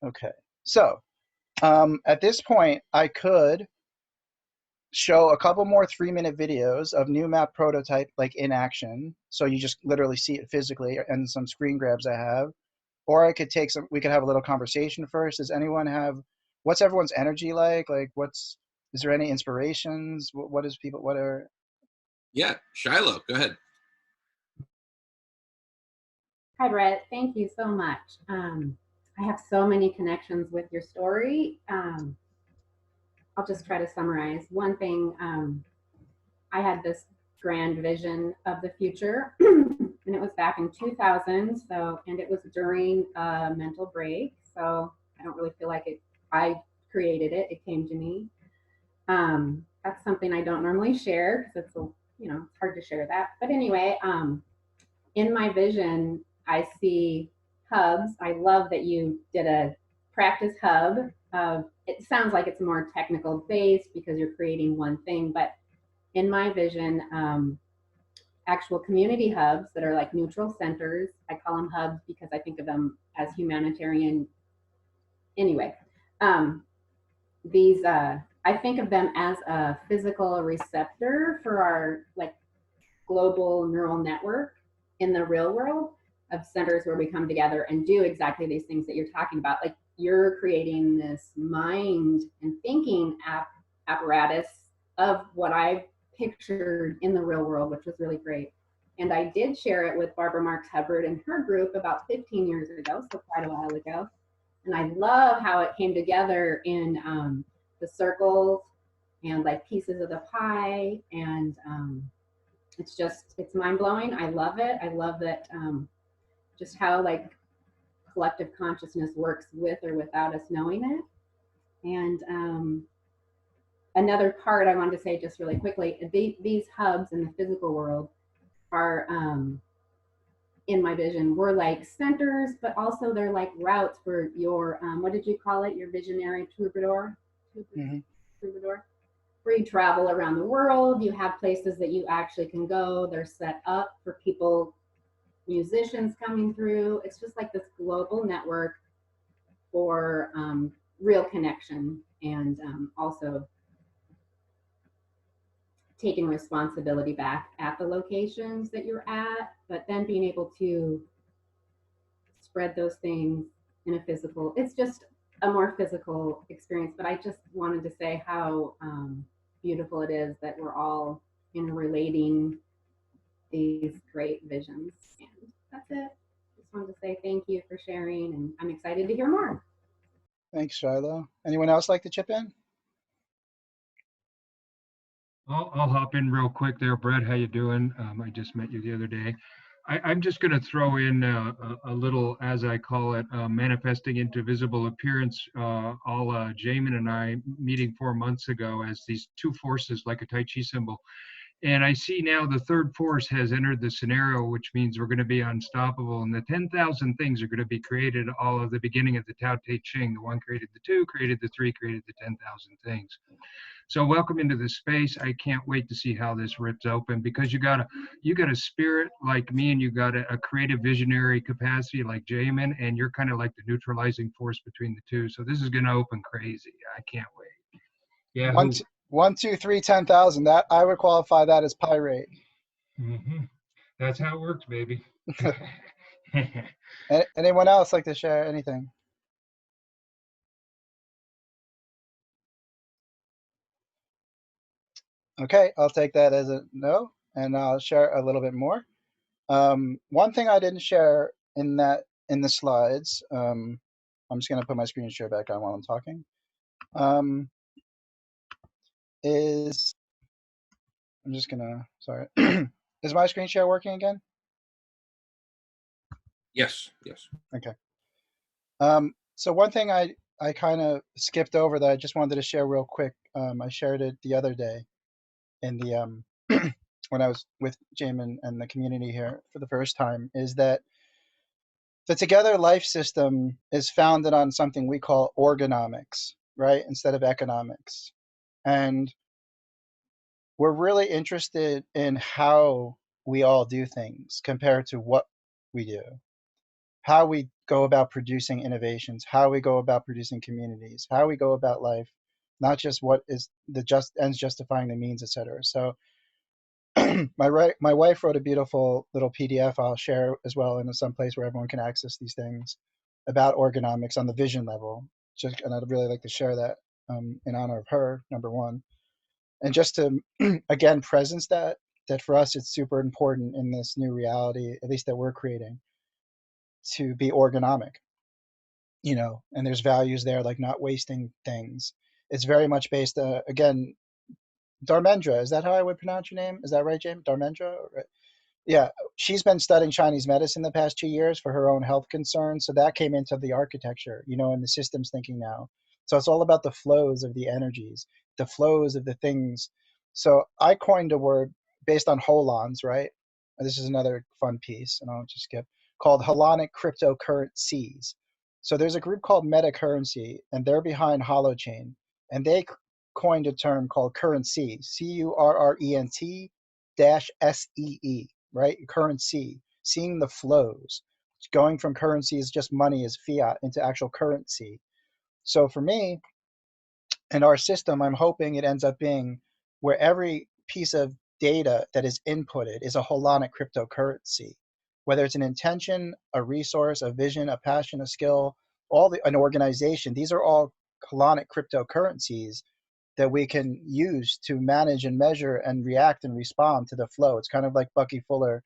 Okay, so at this point, I could show a couple more 3-minute videos of NewMap prototype, like in action. So you just literally see it physically, and some screen grabs I have. Or I could we could have a little conversation first. Does anyone have, what's everyone's energy like? Like, is there any inspirations? What are? Yeah, Shiloh, go ahead. Hi, Brett. Thank you so much. I have so many connections with your story. I'll just try to summarize. One thing, I had this grand vision of the future, and it was back in 2000. And it was during a mental break. So I don't really feel like I created it. It came to me. That's something I don't normally share because it's it's hard to share that. But anyway, in my vision, I see hubs. I love that you did a practice hub. It sounds like it's more technical based because you're creating one thing, but in my vision, actual community hubs that are like neutral centers. I call them hubs because I think of them as humanitarian. Anyway, I think of them as a physical receptor for our like global neural network in the real world of centers where we come together and do exactly these things that you're talking about. Like, you're creating this mind and thinking apparatus of what I pictured in the real world, which was really great. And I did share it with Barbara Marks Hubbard and her group about 15 years ago, so quite a while ago. And I love how it came together in the circles and like pieces of the pie. And it's mind blowing. I love it. I love that just how like collective consciousness works with or without us knowing it. And another part I wanted to say just really quickly, these hubs in the physical world are, in my vision, we're like centers, but also they're like routes for your, what did you call it? Your visionary troubadour? Troubadour? Where you travel around the world, you have places that you actually can go. They're set up for people, musicians coming through. It's just like this global network for real connection and also taking responsibility back at the locations that you're at, but then being able to spread those things in a physical, it's just a more physical experience. But I just wanted to say how beautiful it is that we're all interrelating these great visions. And that's it. Just wanted to say thank you for sharing, and I'm excited to hear more. Thanks, Shiloh. Anyone else like to chip in? I'll hop in real quick there. Brett, how you doing? I just met you the other day. I'm just going to throw in a little, as I call it, manifesting into visible appearance, all Jamin and I meeting 4 months ago as these two forces like a Tai Chi symbol. And I see now the third force has entered the scenario, which means we're going to be unstoppable. And the 10,000 things are going to be created all of the beginning of the Tao Te Ching. The one created the two, created the three, created the 10,000 things. So welcome into this space. I can't wait to see how this rips open, because you got a spirit like me, and you got a creative visionary capacity like Jamin, and you're kind of like the neutralizing force between the two. So this is going to open crazy. I can't wait. Yeah. 1, 2, 3, 10,000. That I would qualify that as pyrate. Mm-hmm. That's how it works, baby. Anyone else like to share anything? Okay, I'll take that as a no, and I'll share a little bit more. One thing I didn't share in the slides, I'm just going to put my screen share back on while I'm talking, is I'm just going to, sorry. Is my screen share working again? Yes, yes. Okay. So one thing I kind of skipped over that I just wanted to share real quick, I shared it the other day in the when I was with Jamin and the community here for the first time, is that the Together Life system is founded on something we call organomics, right, instead of economics. And we're really interested in how we all do things compared to what we do, how we go about producing innovations, how we go about producing communities, how we go about life, not just what is the ends justifying the means, etc. So my wife wrote a beautiful little PDF I'll share as well in some place where everyone can access these things about organomics on the vision level. And I'd really like to share that in honor of her, number one. And just to, again, presence that for us, it's super important in this new reality, at least that we're creating, to be organomic, and there's values there, like not wasting things. It's very much based, again, Dharmendra, is that how I would pronounce your name? Is that right, James? Dharmendra? Yeah, she's been studying Chinese medicine the past 2 years for her own health concerns. So that came into the architecture, and the systems thinking now. So it's all about the flows of the energies, the flows of the things. So I coined a word based on holons, right? This is another fun piece, and I'll just skip, called holonic cryptocurrencies. So there's a group called Metacurrency, and they're behind Holochain, and they coined a term called currency, CURRENT -SEE, right? Currency, seeing the flows, going from currency is just money, is fiat, into actual currency. So for me and our system, I'm hoping it ends up being where every piece of data that is inputted is a holonic cryptocurrency, whether it's an intention, a resource, a vision, a passion, a skill, an organization. These are all holonic cryptocurrencies that we can use to manage and measure and react and respond to the flow. It's kind of like Bucky Fuller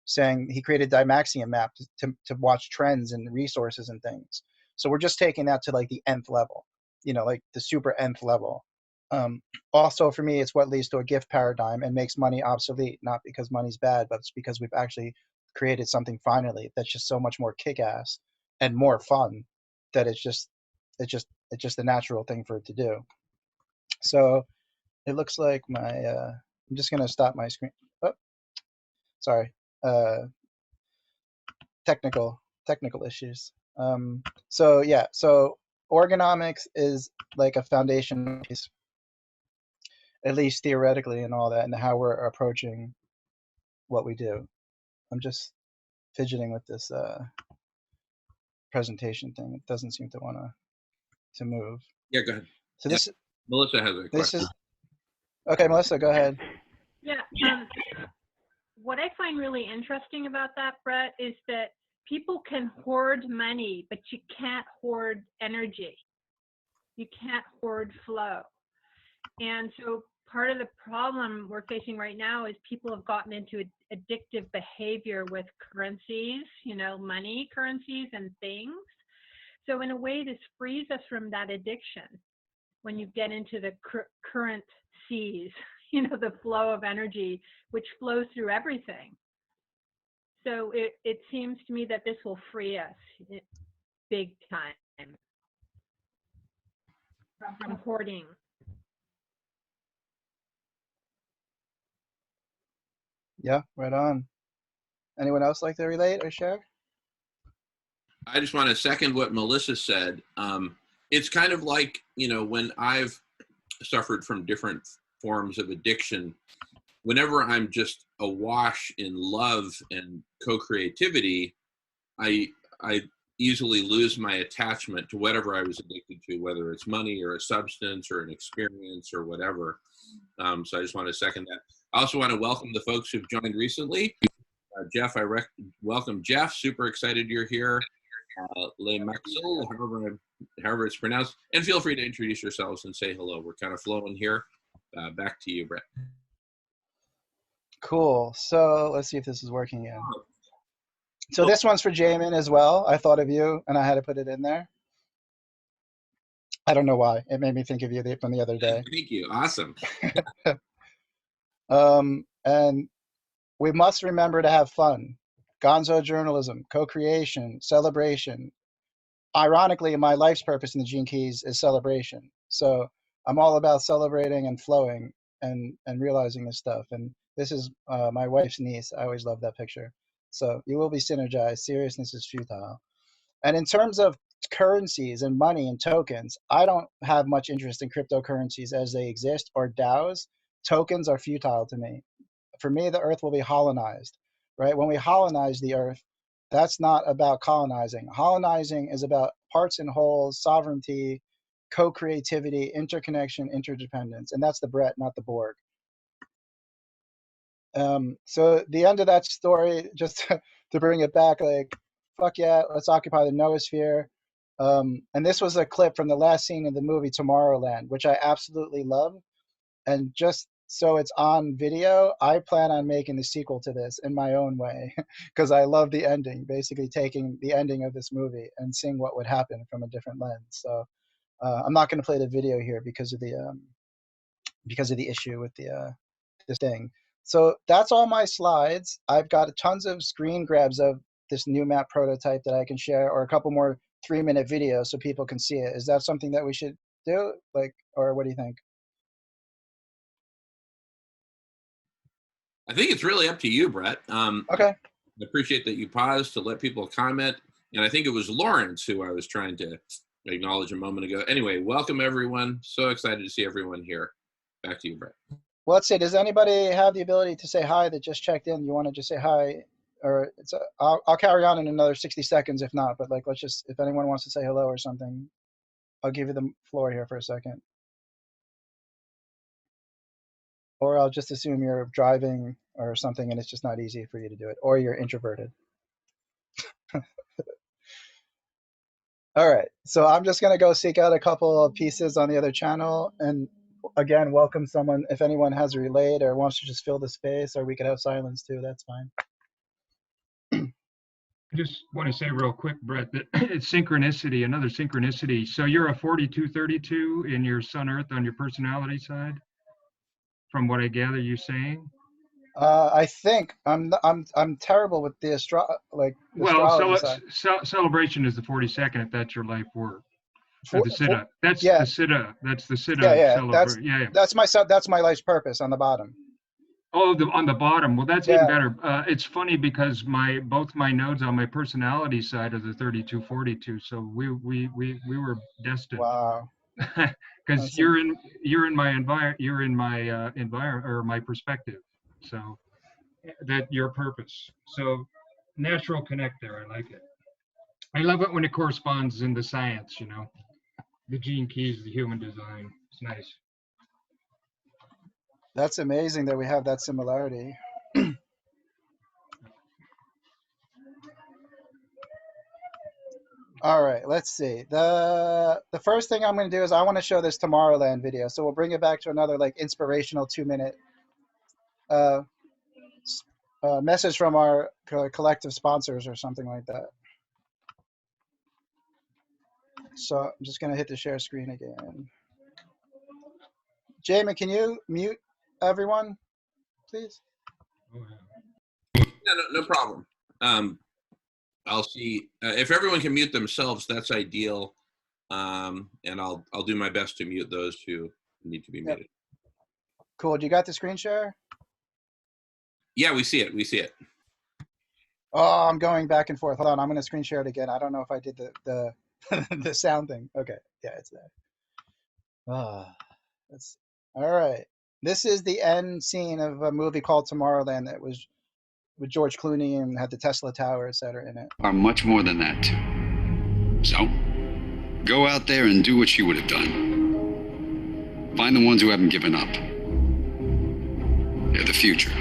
saying he created Dymaxion map to watch trends and resources and things. So we're just taking that to like the nth level, you know, like the super nth level. Also for me, it's what leads to a gift paradigm and makes money obsolete, not because money's bad, but it's because we've actually created something finally that's just so much more kick-ass and more fun that it's just the natural thing for it to do. So it looks like my I'm just gonna stop my screen. Oh, sorry. Technical issues. So yeah, so orgonomics is like a foundation piece, at least theoretically, and all that, and how we're approaching what we do. I'm just fidgeting with this presentation thing. It doesn't seem to want to move. Yeah, go ahead. So Yeah. this Melissa has a question. is okay. Melissa, go ahead. Yeah. What I find really interesting about that, Brett, is that people can hoard money, but you can't hoard energy. You can't hoard flow. And so part of the problem we're facing right now is people have gotten into addictive behavior with currencies, you know, money, currencies, and things. So in a way, this frees us from that addiction when you get into the current seas, you know, the flow of energy, which flows through everything. So it seems to me that this will free us big time from hoarding. Yeah, right on. Anyone else like to relate or share? I just want to second what Melissa said. It's kind of like, you know, when I've suffered from different forms of addiction, whenever I'm just awash in love and co-creativity, I easily lose my attachment to whatever I was addicted to, whether it's money or a substance or an experience or whatever. So I just want to second that. I also want to welcome the folks who've joined recently. Jeff, welcome Jeff. Super excited you're here. Le Maxil, however it's pronounced. And feel free to introduce yourselves and say hello. We're kind of flowing here. Back to you, Brett. Cool. So let's see if this is working again. So this one's for Jamin as well. I thought of you, and I had to put it in there. I don't know why. It made me think of you from the other day. Thank you. Awesome. And we must remember to have fun. Gonzo journalism, co-creation, celebration. Ironically, my life's purpose in the Gene Keys is celebration. So I'm all about celebrating and flowing and realizing this stuff. And this is my wife's niece. I always love that picture. So you will be synergized. Seriousness is futile. And in terms of currencies and money and tokens, I don't have much interest in cryptocurrencies as they exist or DAOs. Tokens are futile to me. For me, the earth will be holonized, right? When we holonize the earth, that's not about colonizing. Holonizing is about parts and wholes, sovereignty, co-creativity, interconnection, interdependence. And that's the Brett, not the Borg. So the end of that story, just to bring it back, like, fuck yeah, let's occupy the noosphere. And this was a clip from the last scene of the movie Tomorrowland, which I absolutely love. And just so it's on video, I plan on making the sequel to this in my own way, because I love the ending, basically taking the ending of this movie and seeing what would happen from a different lens. So I'm not going to play the video here because of the issue with the this thing. So that's all my slides. I've got tons of screen grabs of this new map prototype that I can share, or a couple more 3-minute videos so people can see it. Is that something that we should do? Like, or what do you think? I think it's really up to you, Brett. Okay. I appreciate that you paused to let people comment. And I think it was Lawrence who I was trying to acknowledge a moment ago. Anyway, welcome everyone. So excited to see everyone here. Back to you, Brett. Well, let's see. Does anybody have the ability to say hi that just checked in? You want to just say hi? Or I'll carry on in another 60 seconds if not. But like, let's just, if anyone wants to say hello or something, I'll give you the floor here for a second. Or I'll just assume you're driving or something and it's just not easy for you to do it. Or you're introverted. All right. So I'm just going to go seek out a couple of pieces on the other channel. And again, welcome someone. If anyone has a relate or wants to just fill the space, or we could have silence too, that's fine. I just want to say real quick, Brett, that it's synchronicity, another synchronicity. So you're a 4232 in your Sun Earth on your personality side, from what I gather you're saying. I think I'm terrible with the Well, astrology side. celebration is the 42nd if that's your life work. Or For, the Siddha. That's yeah. the Siddha. That's the Siddha Yeah, celebration. Yeah. That's my life's purpose on the bottom. Oh, on the bottom. Well, that's Yeah. even better. It's funny because both my nodes on my personality side are the 3242. So we were destined. Wow. Because you're in my environment. You're in my environment or my perspective. So that your purpose. So natural connect there. I like it. I love it when it corresponds in the science. You know, the gene keys, the human design. It's nice. That's amazing that we have that similarity. All right, let's see. The first thing I'm going to do is I want to show this Tomorrowland video. So we'll bring it back to another like inspirational 2-minute message from our collective sponsors or something like that. So I'm just going to hit the share screen again. Jamin, can you mute everyone, please? No problem. I'll see if everyone can mute themselves. That's ideal, and I'll do my best to mute those who need to be muted. Cool. Do you got the screen share? Yeah, we see it. We see it. Oh, I'm going back and forth. Hold on, I'm going to screen share it again. I don't know if I did the the sound thing. Okay, yeah, it's there. That's all right. This is the end scene of a movie called Tomorrowland that was with George Clooney and had the Tesla Tower, etc. in it. Are much more than that. So, go out there and do what you would have done. Find the ones who haven't given up. They're the future.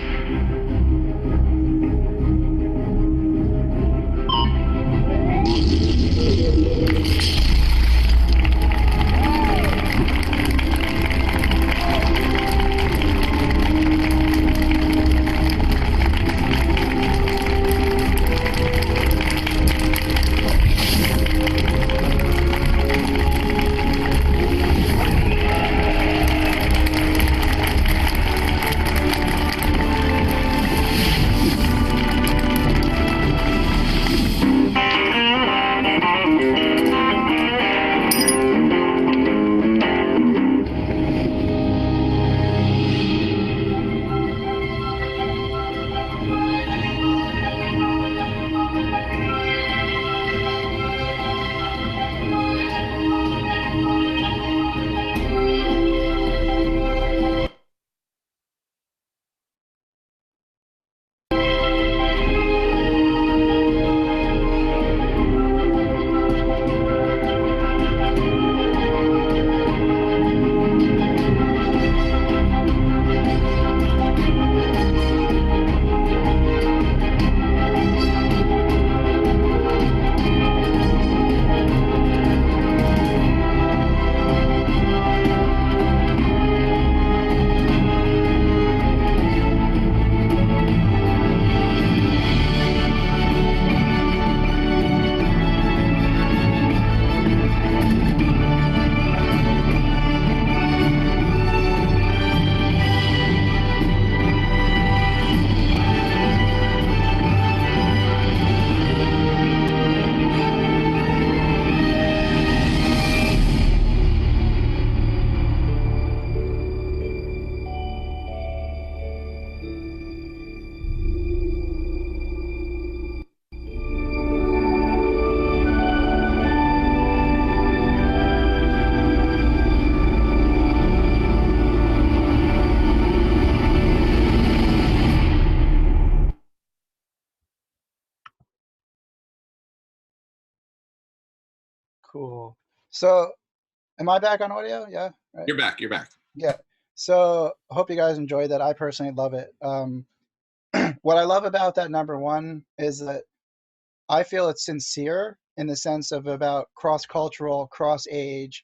Cool. So, am I back on audio? Yeah. Right. You're back. You're back. Yeah. So, I hope you guys enjoyed that. I personally love it. What I love about that number one is that I feel it's sincere in the sense of about cross-cultural, cross-age.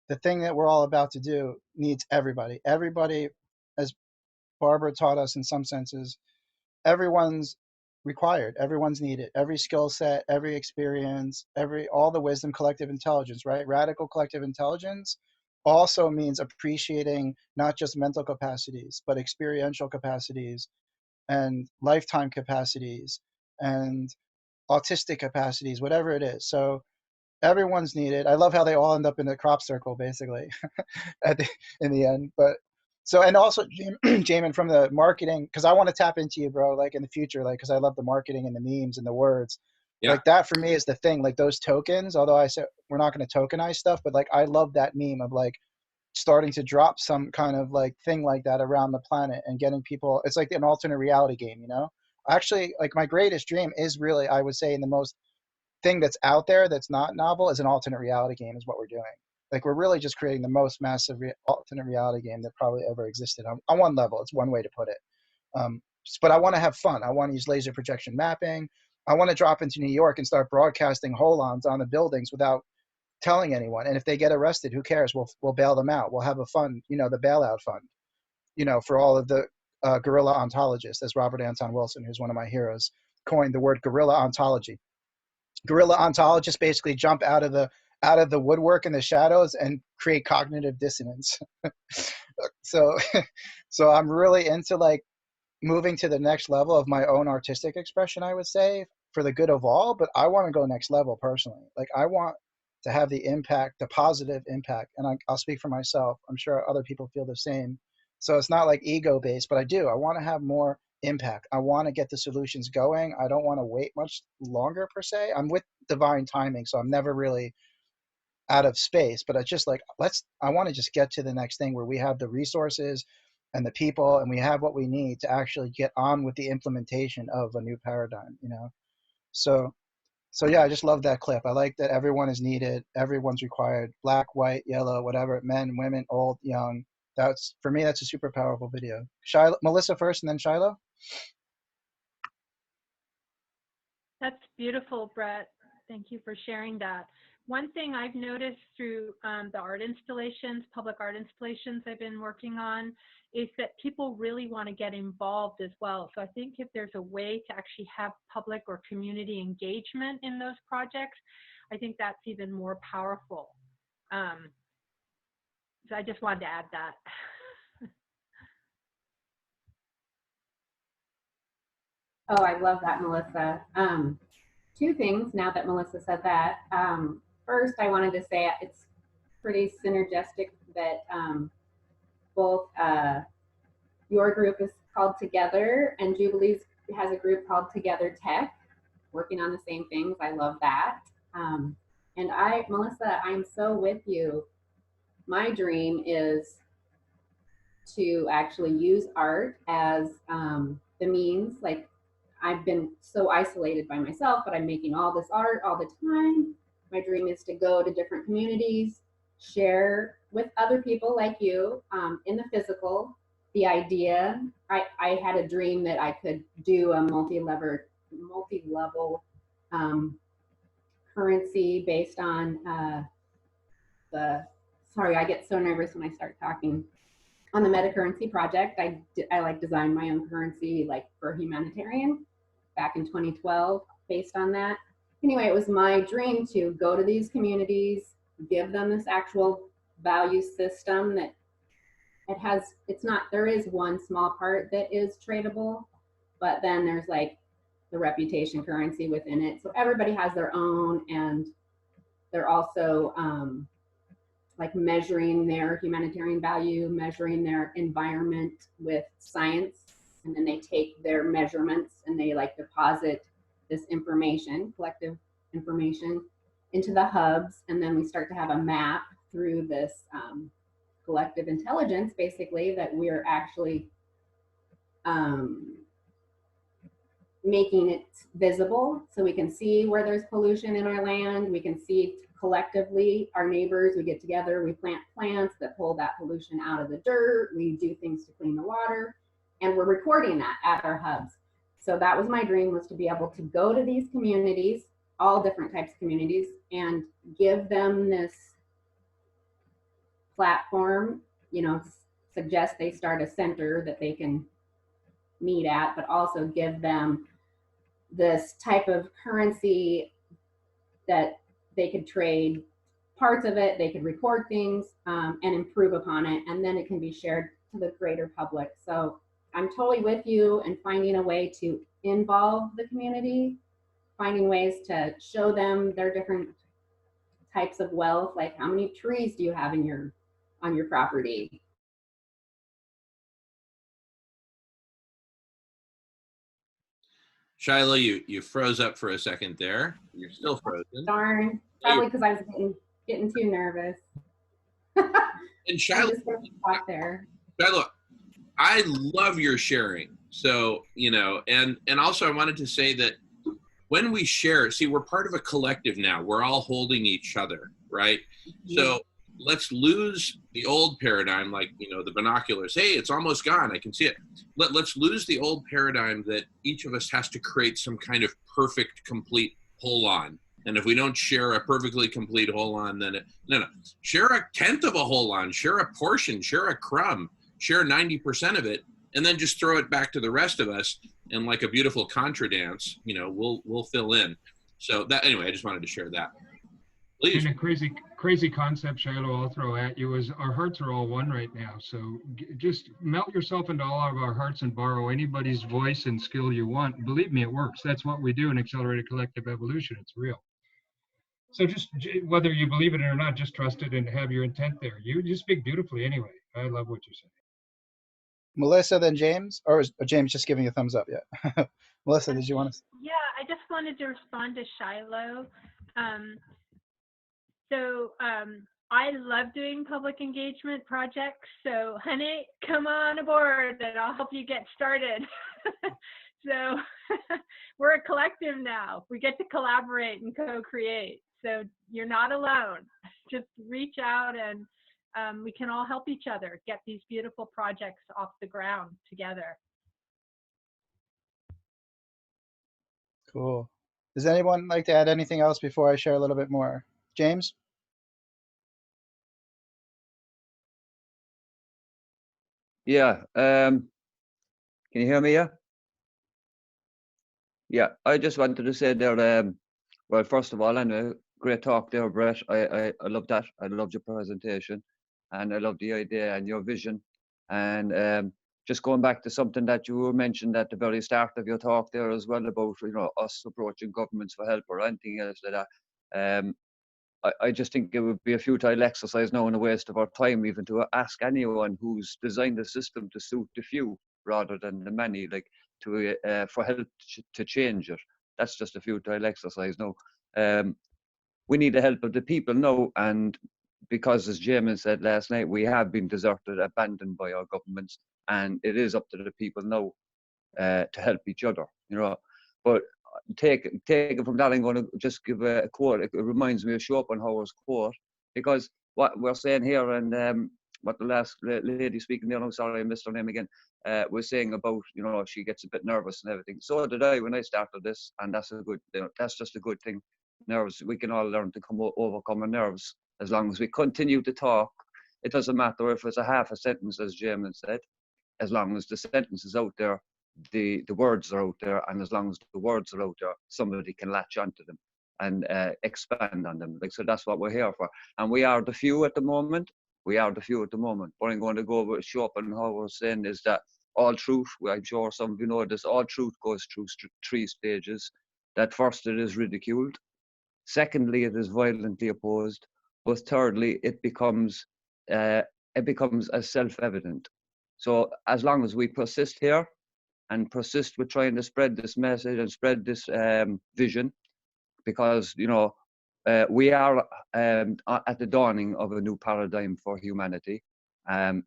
The thing that we're all about to do needs everybody. Everybody, as Barbara taught us in some senses, everyone's required. Everyone's needed. Every skill set, every experience, all the wisdom, collective intelligence, right? Radical collective intelligence also means appreciating not just mental capacities, but experiential capacities and lifetime capacities and autistic capacities, whatever it is. So everyone's needed. I love how they all end up in the crop circle, basically, in the end. But so, and also, Jamin, from the marketing, because I want to tap into you, bro, like in the future, like, because I love the marketing and the memes and the words. Yeah. Like that for me is the thing, like those tokens, although I said we're not going to tokenize stuff, but like I love that meme of like starting to drop some kind of like thing like that around the planet and getting people, it's like an alternate reality game, you know? Actually, like my greatest dream is really, I would say, in the most thing that's out there that's not novel is an alternate reality game is what we're doing. Like we're really just creating the most massive alternate reality game that probably ever existed on one level. It's one way to put it. But I want to have fun. I want to use laser projection mapping. I want to drop into New York and start broadcasting holons on the buildings without telling anyone. And if they get arrested, who cares? We'll bail them out. We'll have a fund, you know, the bailout fund, you know, for all of the guerrilla ontologists, as Robert Anton Wilson, who's one of my heroes, coined the word guerrilla ontology. Guerrilla ontologists basically jump out of the woodwork in the shadows and create cognitive dissonance. So I'm really into like moving to the next level of my own artistic expression, I would say, for the good of all, but I want to go next level personally. Like I want to have the impact, the positive impact, and I'll speak for myself. I'm sure other people feel the same. So it's not like ego based, but I do. I want to have more impact. I want to get the solutions going. I don't want to wait much longer per se. I'm with divine timing, so I'm never really out of space, but it's just like, I want to just get to the next thing where we have the resources and the people and we have what we need to actually get on with the implementation of a new paradigm, you know? So yeah, I just love that clip. I like that everyone is needed. Everyone's required. Black, white, yellow, whatever, men, women, old, young. That's, for me, that's a super powerful video. Melissa first and then Shiloh. That's beautiful, Brett. Thank you for sharing that. One thing I've noticed through the art installations, public art installations I've been working on, is that people really want to get involved as well. So I think if there's a way to actually have public or community engagement in those projects, I think that's even more powerful. So I just wanted to add that. Oh, I love that, Melissa. Two things now that Melissa said that. First, I wanted to say it's pretty synergistic that both your group is called Together and Jubilee's has a group called Together Tech, working on the same things. I love that. And Melissa, I'm so with you. My dream is to actually use art as the means. Like, I've been so isolated by myself, but I'm making all this art all the time. My dream is to go to different communities, share with other people like you in the physical, the idea. I had a dream that I could do a multi-level currency based on sorry, I get so nervous when I start talking. On the MetaCurrency project, I like designed my own currency like for humanitarian back in 2012 based on that. Anyway, it was my dream to go to these communities, give them this actual value system that there is one small part that is tradable, but then there's like the reputation currency within it. So everybody has their own, and they're also like measuring their humanitarian value, measuring their environment with science. And then they take their measurements and they like deposit this information, collective information, into the hubs. And then we start to have a map through this collective intelligence, basically, that we're actually making it visible so we can see where there's pollution in our land. We can see collectively our neighbors, we get together, we plant plants that pull that pollution out of the dirt, we do things to clean the water, and we're recording that at our hubs. So that was my dream, was to be able to go to these communities, all different types of communities, and give them this platform, you know, suggest they start a center that they can meet at, but also give them this type of currency that they could trade parts of it, they could report things and improve upon it, and then it can be shared to the greater public. So I'm totally with you in finding a way to involve the community, finding ways to show them their different types of wealth, like how many trees do you have in on your property? Shiloh, you froze up for a second there. You're still frozen. Darn, probably because I was getting too nervous. And Shiloh, there. Shiloh, I love your sharing. So, you know, and also I wanted to say that when we share, see, we're part of a collective now. We're all holding each other, right? So let's lose the old paradigm, like, you know, the binoculars. Hey, it's almost gone. I can see it. Let's lose the old paradigm that each of us has to create some kind of perfect, complete whole-on. And if we don't share a perfectly complete whole-on, then no. Share a tenth of a whole-on, share a portion, share a crumb, share 90% of it, and then just throw it back to the rest of us. And like a beautiful contra dance, you know, we'll fill in. So that, anyway, I just wanted to share that. Please. And a crazy concept, Shiloh, I'll throw at you is our hearts are all one right now. So just melt yourself into all of our hearts and borrow anybody's voice and skill you want. Believe me, it works. That's what we do in Accelerated Collective Evolution. It's real. So just whether you believe it or not, just trust it and have your intent there. You speak beautifully anyway. I love what you're saying. Melissa, then James, or is James just giving a thumbs up yet? Melissa, did you want to? Yeah, I just wanted to respond to Shiloh. I love doing public engagement projects. So, honey, come on aboard and I'll help you get started. So we're a collective now. We get to collaborate and co-create. So you're not alone. Just reach out and we can all help each other get these beautiful projects off the ground together. Cool. Does anyone like to add anything else before I share a little bit more? James? Yeah. Can you hear me? Yeah. Yeah. I just wanted to say there. Well, first of all, anyway, great talk there, Brett. I love that. I loved your presentation, and I love the idea and your vision. And just going back to something that you mentioned at the very start of your talk there as well about, you know, us approaching governments for help or anything else like that. I just think it would be a futile exercise now and a waste of our time even to ask anyone who's designed the system to suit the few rather than the many, like to for help to change it. That's just a futile exercise now. We need the help of the people now, and because, as Jamin said last night, we have been deserted, abandoned by our governments, and it is up to the people now to help each other, you know. But take it from that, I'm going to just give a quote. It reminds me of Schopenhauer's quote, because what we're saying here and what the last lady speaking there, I'm sorry I missed her name again, was saying about, you know, she gets a bit nervous and everything. So did I when I started this, and that's a good, you know, that's just a good thing. Nerves, we can all learn to overcome our nerves as long as we continue to talk. It doesn't matter if it's a half a sentence, as Jamin said, as long as the sentence is out there, the words are out there, and as long as the words are out there, somebody can latch onto them and expand on them. Like, so that's what we're here for. And we are the few at the moment. We are the few at the moment. What I'm going to go with Schopenhauer's saying is that all truth, I'm sure some of you know this, all truth goes through three stages. That first, it is ridiculed. Secondly, it is violently opposed. But thirdly, it becomes as self-evident. So as long as we persist here and persist with trying to spread this message and spread this vision, because, you know, we are at the dawning of a new paradigm for humanity, and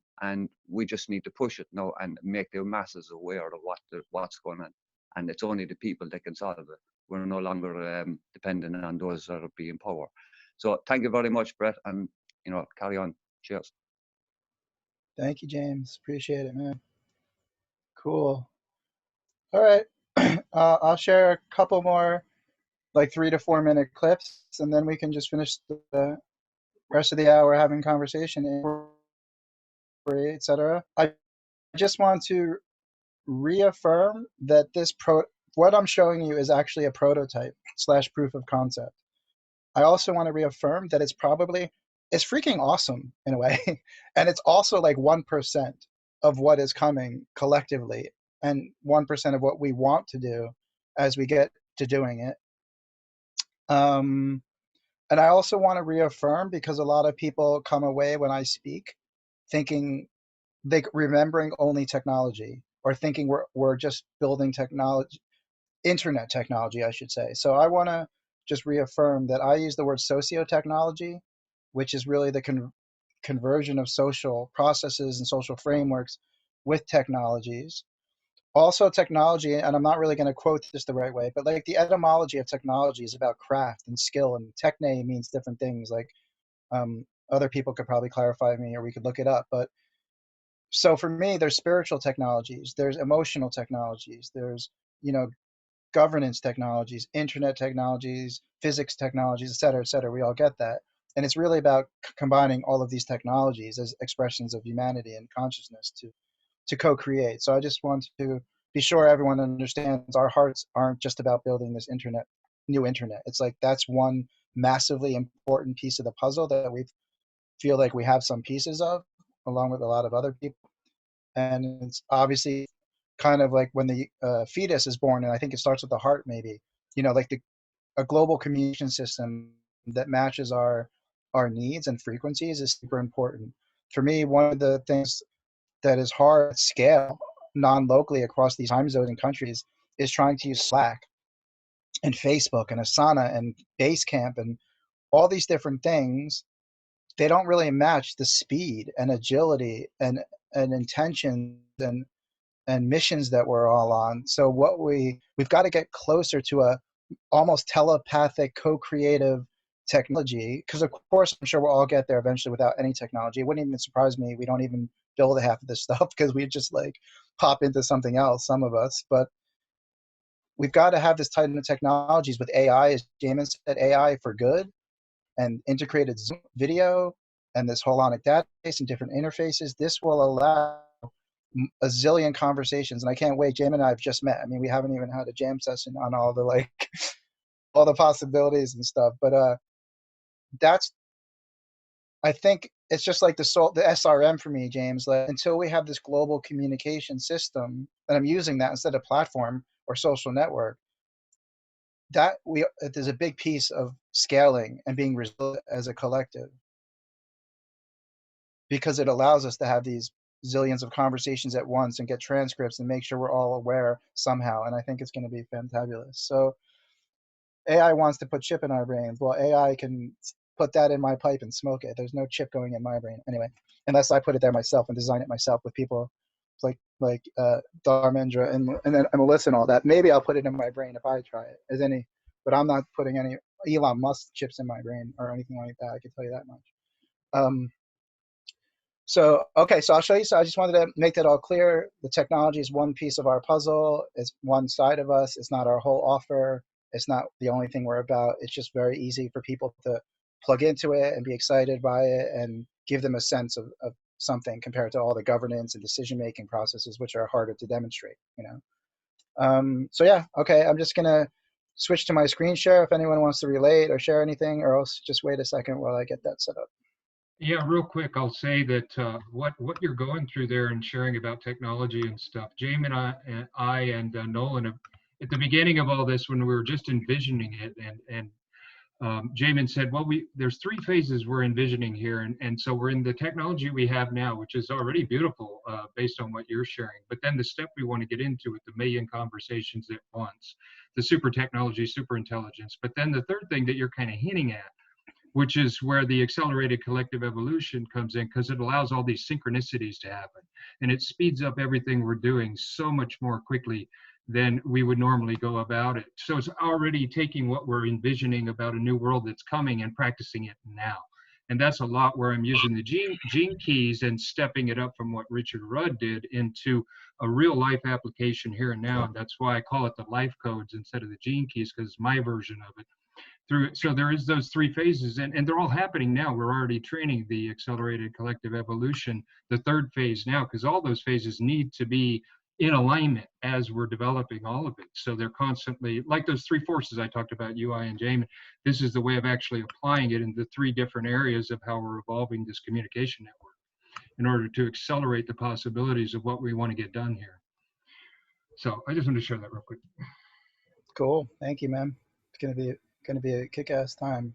we just need to push it now and make the masses aware of what's going on. And it's only the people that can solve it. We're no longer dependent on those that are being power. So thank you very much, Brett, and, you know, carry on. Cheers. Thank you, James. Appreciate it, man. Cool. All right. I'll share a couple more, like 3 to 4 minute clips, and then we can just finish the rest of the hour having conversation, etc. I just want to reaffirm that what I'm showing you is actually a prototype / proof of concept. I also want to reaffirm that it's freaking awesome in a way. And it's also like 1% of what is coming collectively and 1% of what we want to do as we get to doing it. And I also want to reaffirm, because a lot of people come away when I speak thinking, remembering only technology, or thinking we're just building technology, internet technology, I should say. So I want to just reaffirm that I use the word socio-technology, which is really the conversion of social processes and social frameworks with technologies. Also technology, and I'm not really going to quote this the right way, but like the etymology of technology is about craft and skill, and techne means different things. Like other people could probably clarify me, or we could look it up. But so for me, there's spiritual technologies, there's emotional technologies, there's, governance technologies, internet technologies, physics technologies, et cetera, we all get that. And it's really about combining all of these technologies as expressions of humanity and consciousness to co-create. So I just want to be sure everyone understands our hearts aren't just about building this new internet. It's like that's one massively important piece of the puzzle that we feel like we have some pieces of, along with a lot of other people. And it's obviously kind of like when the fetus is born, and I think it starts with the heart maybe, like a global communication system that matches our needs and frequencies is super important. For me, one of the things that is hard at scale non-locally across these time zones and countries is trying to use Slack and Facebook and Asana and Basecamp and all these different things. They don't really match the speed and agility and intention and missions that we're all on. So what we've got to get closer to a almost telepathic co-creative technology, because of course I'm sure we'll all get there eventually without any technology. It wouldn't even surprise me we don't even build half of this stuff, because we just like pop into something else, some of us. But we've got to have this type of technologies with AI, as Jamin said, AI for good, and integrated Zoom video and this holonic database and different interfaces. This will allow a zillion conversations, and I can't wait. Jamin and I have just met. I mean, we haven't even had a jam session on all the all the possibilities and stuff. But I think it's just like the SRM for me, James. Like, until we have this global communication system, and I'm using that instead of platform or social network, there's a big piece of scaling and being resilient as a collective, because it allows us to have these zillions of conversations at once and get transcripts and make sure we're all aware somehow. And I think it's going to be fantabulous. So AI wants to put chip in our brains. Well, AI can put that in my pipe and smoke it. There's no chip going in my brain anyway, unless I put it there myself and design it myself with people like Dharmendra and then Melissa and all that. Maybe I'll put it in my brain if I try it. But I'm not putting any Elon Musk chips in my brain or anything like that. I can tell you that much. So I'll show you. So I just wanted to make that all clear. The technology is one piece of our puzzle. It's one side of us. It's not our whole offer. It's not the only thing we're about. It's just very easy for people to plug into it and be excited by it and give them a sense of something compared to all the governance and decision-making processes, which are harder to demonstrate, So yeah, okay, I'm just gonna switch to my screen share if anyone wants to relate or share anything, or else just wait a second while I get that set up. Yeah, real quick, I'll say that what you're going through there and sharing about technology and stuff, James and I and Nolan, at the beginning of all this, when we were just envisioning it, and Jamin said, well, there's 3 phases we're envisioning here, and so we're in the technology we have now, which is already beautiful based on what you're sharing. But then the step we want to get into with the million conversations at once, the super technology, super intelligence. But then the third thing that you're kind of hinting at, which is where the accelerated collective evolution comes in, because it allows all these synchronicities to happen. And it speeds up everything we're doing so much more quickly than we would normally go about it. So it's already taking what we're envisioning about a new world that's coming and practicing it now. And that's a lot where I'm using the gene keys and stepping it up from what Richard Rudd did into a real life application here and now. And that's why I call it the life codes instead of the gene keys, because it's my version of it. So there is those 3 phases, and they're all happening now. We're already training the accelerated collective evolution, the 3rd phase now, because all those phases need to be in alignment as we're developing all of it. So they're constantly, like those three forces I talked about, UI and Jamin, this is the way of actually applying it in the three different areas of how we're evolving this communication network in order to accelerate the possibilities of what we want to get done here. So I just wanted to share that real quick. Cool. Thank you, man. It's gonna be a kick-ass time.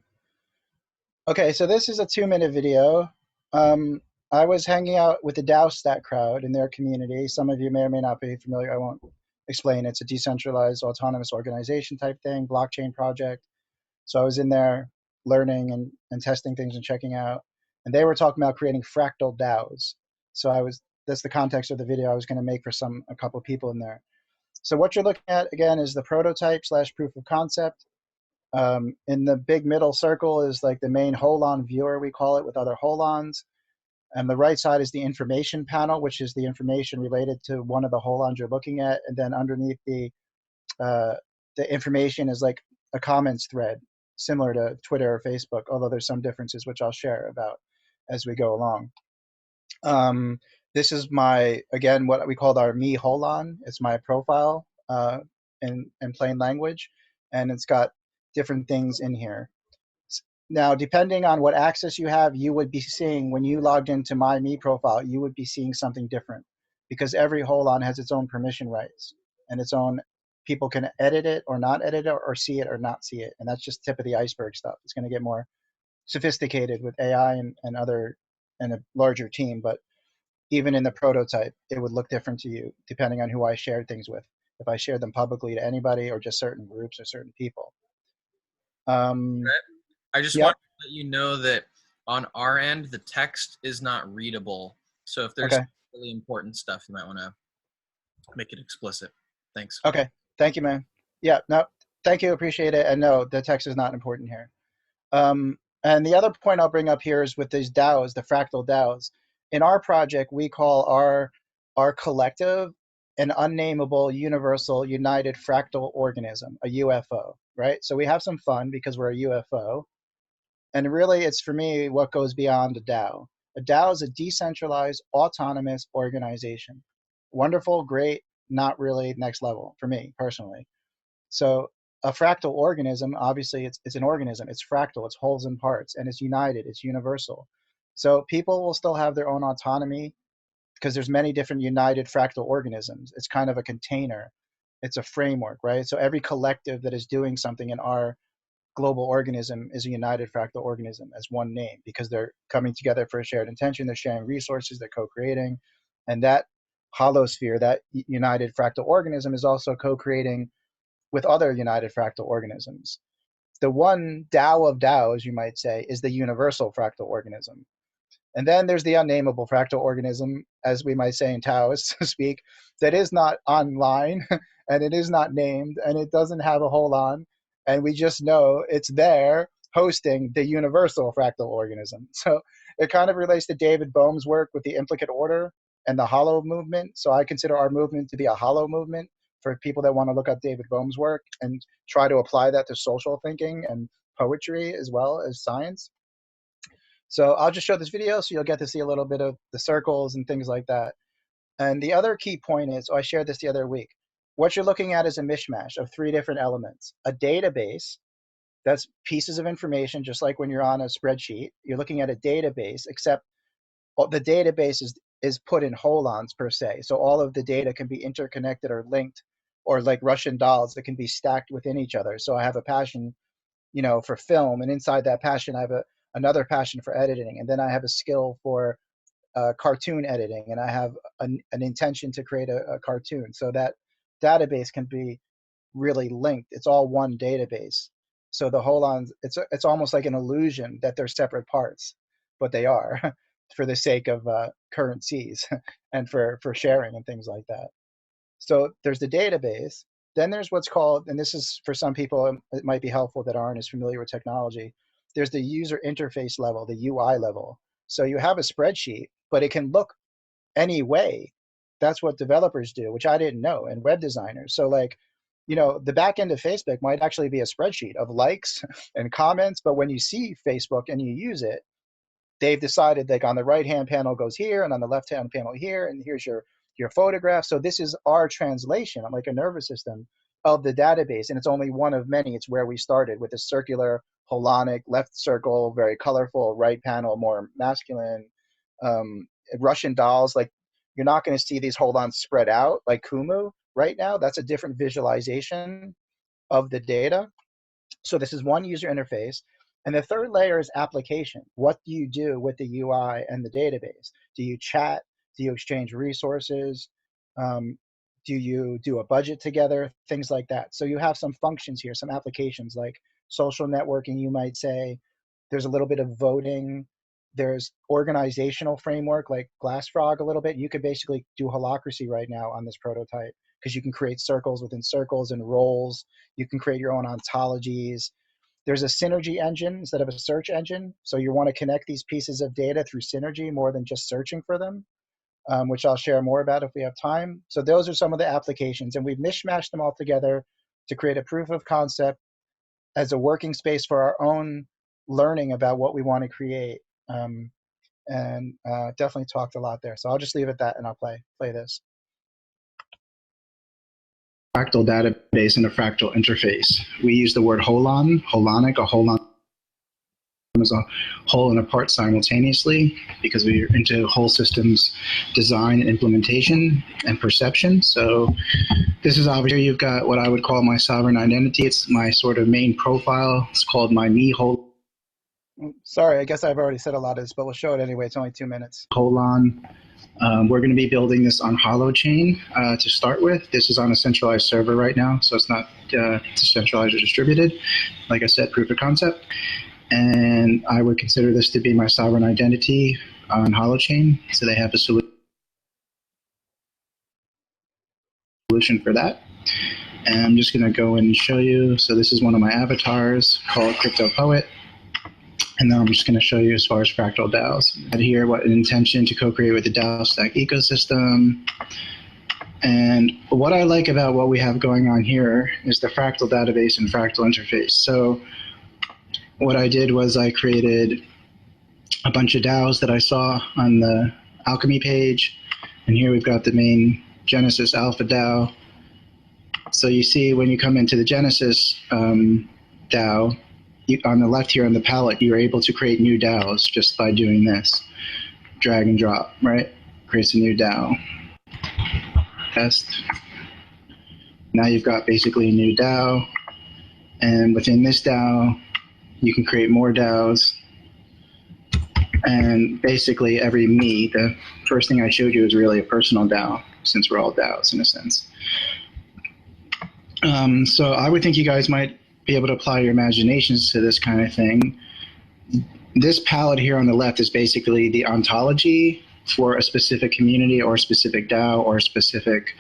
Okay, so this is a 2-minute video. I was hanging out with the DAOstack crowd in their community. Some of you may or may not be familiar. I won't explain. It's a decentralized autonomous organization type thing, blockchain project. So I was in there learning and testing things and checking out. And they were talking about creating fractal DAOs. So that's the context of the video I was going to make for a couple of people in there. So what you're looking at, again, is the prototype / proof of concept. In the big middle circle is like the main Holon viewer, we call it, with other Holons. And the right side is the information panel, which is the information related to one of the Holons you're looking at. And then underneath the information is like a comments thread, similar to Twitter or Facebook, although there's some differences, which I'll share about as we go along. This is again, what we called our Me Holon. It's my profile in plain language, and it's got different things in here. Now, depending on what access you have, you would be seeing, when you logged into my Me profile, you would be seeing something different, because every Holon has its own permission rights and its own, people can edit it or not edit it or see it or not see it. And that's just tip of the iceberg stuff. It's going to get more sophisticated with AI and a larger team. But even in the prototype, it would look different to you depending on who I shared things with. If I shared them publicly to anybody or just certain groups or certain people. I just want to let you know that on our end, the text is not readable. So if there's really important stuff, you might want to make it explicit. Thanks. Okay. Thank you, man. Yeah, no, thank you. Appreciate it. And no, the text is not important here. And the other point I'll bring up here is with these DAOs, the fractal DAOs. In our project, we call our collective an unnameable universal united fractal organism, a UFO, right? So we have some fun because we're a UFO. And really, it's, for me, what goes beyond a DAO. A DAO is a decentralized, autonomous organization. Wonderful, great, not really next level for me, personally. So a fractal organism, obviously, it's an organism. It's fractal, it's wholes and parts, and it's united, it's universal. So people will still have their own autonomy because there's many different united fractal organisms. It's kind of a container. It's a framework, right? So every collective that is doing something in our global organism is a united fractal organism as one name, because they're coming together for a shared intention, they're sharing resources, they're co-creating, and that holosphere, that united fractal organism, is also co-creating with other united fractal organisms. The one DAO of DAOs, you might say, is the universal fractal organism. And then there's the unnameable fractal organism, as we might say in Taoist speak, that is not online, and it is not named, and it doesn't have a Holon. And we just know it's there hosting the universal fractal organism. So it kind of relates to David Bohm's work with the implicate order and the hollow movement. So I consider our movement to be a hollow movement for people that want to look up David Bohm's work and try to apply that to social thinking and poetry as well as science. So I'll just show this video so you'll get to see a little bit of the circles and things like that. And the other key point is, I shared this the other week, what you're looking at is a mishmash of 3 different elements. A database, that's pieces of information, just like when you're on a spreadsheet. You're looking at a database, except the database is put in holons per se. So all of the data can be interconnected or linked, or like Russian dolls that can be stacked within each other. So I have a passion, for film, and inside that passion, I have another passion for editing. And then I have a skill for cartoon editing, and I have an intention to create a cartoon. So that database can be really linked. It's all one database. So the holons, it's almost like an illusion that they're separate parts, but they are for the sake of currencies and for sharing and things like that. So there's the database. Then there's what's called, and this is for some people, it might be helpful that aren't as familiar with technology. There's the user interface level, the UI level. So you have a spreadsheet, but it can look any way. That's what developers do, which I didn't know, and web designers. So like, the back end of Facebook might actually be a spreadsheet of likes and comments, but when you see Facebook and you use it, they've decided like on the right-hand panel goes here, and on the left-hand panel here, and here's your your photographs. So this is our translation, like a nervous system of the database, and it's only one of many. It's where we started with a circular, holonic, left circle, very colorful, right panel, more masculine. Russian dolls, like you're not going to see these hold-ons spread out like Kumu right now. That's a different visualization of the data. So this is one user interface. And the third layer is application. What do you do with the UI and the database? Do you chat? Do you exchange resources? Do you do a budget together? Things like that. So you have some functions here, some applications like social networking, you might say. There's a little bit of voting. There's organizational framework like Glassfrog a little bit. You could basically do holacracy right now on this prototype because you can create circles within circles and roles. You can create your own ontologies. There's a synergy engine instead of a search engine. So you want to connect these pieces of data through synergy more than just searching for them, which I'll share more about if we have time. So those are some of the applications, and we've mishmashed them all together to create a proof of concept as a working space for our own learning about what we want to create. Definitely talked a lot there. So I'll just leave it at that, and I'll play this. Fractal database and a fractal interface. We use the word holon, holonic. A holon is a whole and a part simultaneously because we're into whole systems design and implementation and perception. So this is obviously, you've got what I would call my sovereign identity. It's my sort of main profile. It's called my me whole. Sorry, I guess I've already said a lot of this, but we'll show it anyway. It's only 2 minutes. Holon. We're going to be building this on Holochain to start with. This is on a centralized server right now, so it's not decentralized or distributed. Like I said, proof of concept. And I would consider this to be my sovereign identity on Holochain. So they have a solution for that. And I'm just going to go and show you. So this is one of my avatars called Crypto Poet. And then I'm just going to show you as far as fractal DAOs. And here, what an intention to co-create with the DAO Stack ecosystem. And what I like about what we have going on here is the fractal database and fractal interface. So what I did was I created a bunch of DAOs that I saw on the Alchemy page. And here we've got the main Genesis Alpha DAO. So you see when you come into the Genesis DAO, on the left here on the palette, you're able to create new DAOs just by doing this. Drag and drop, right? Creates a new DAO. Test. Now you've got basically a new DAO. And within this DAO, you can create more DAOs. And basically every me, the first thing I showed you is really a personal DAO, since we're all DAOs in a sense. So I would think you guys might be able to apply your imaginations to this kind of thing. This palette here on the left is basically the ontology for a specific community or a specific DAO or a specific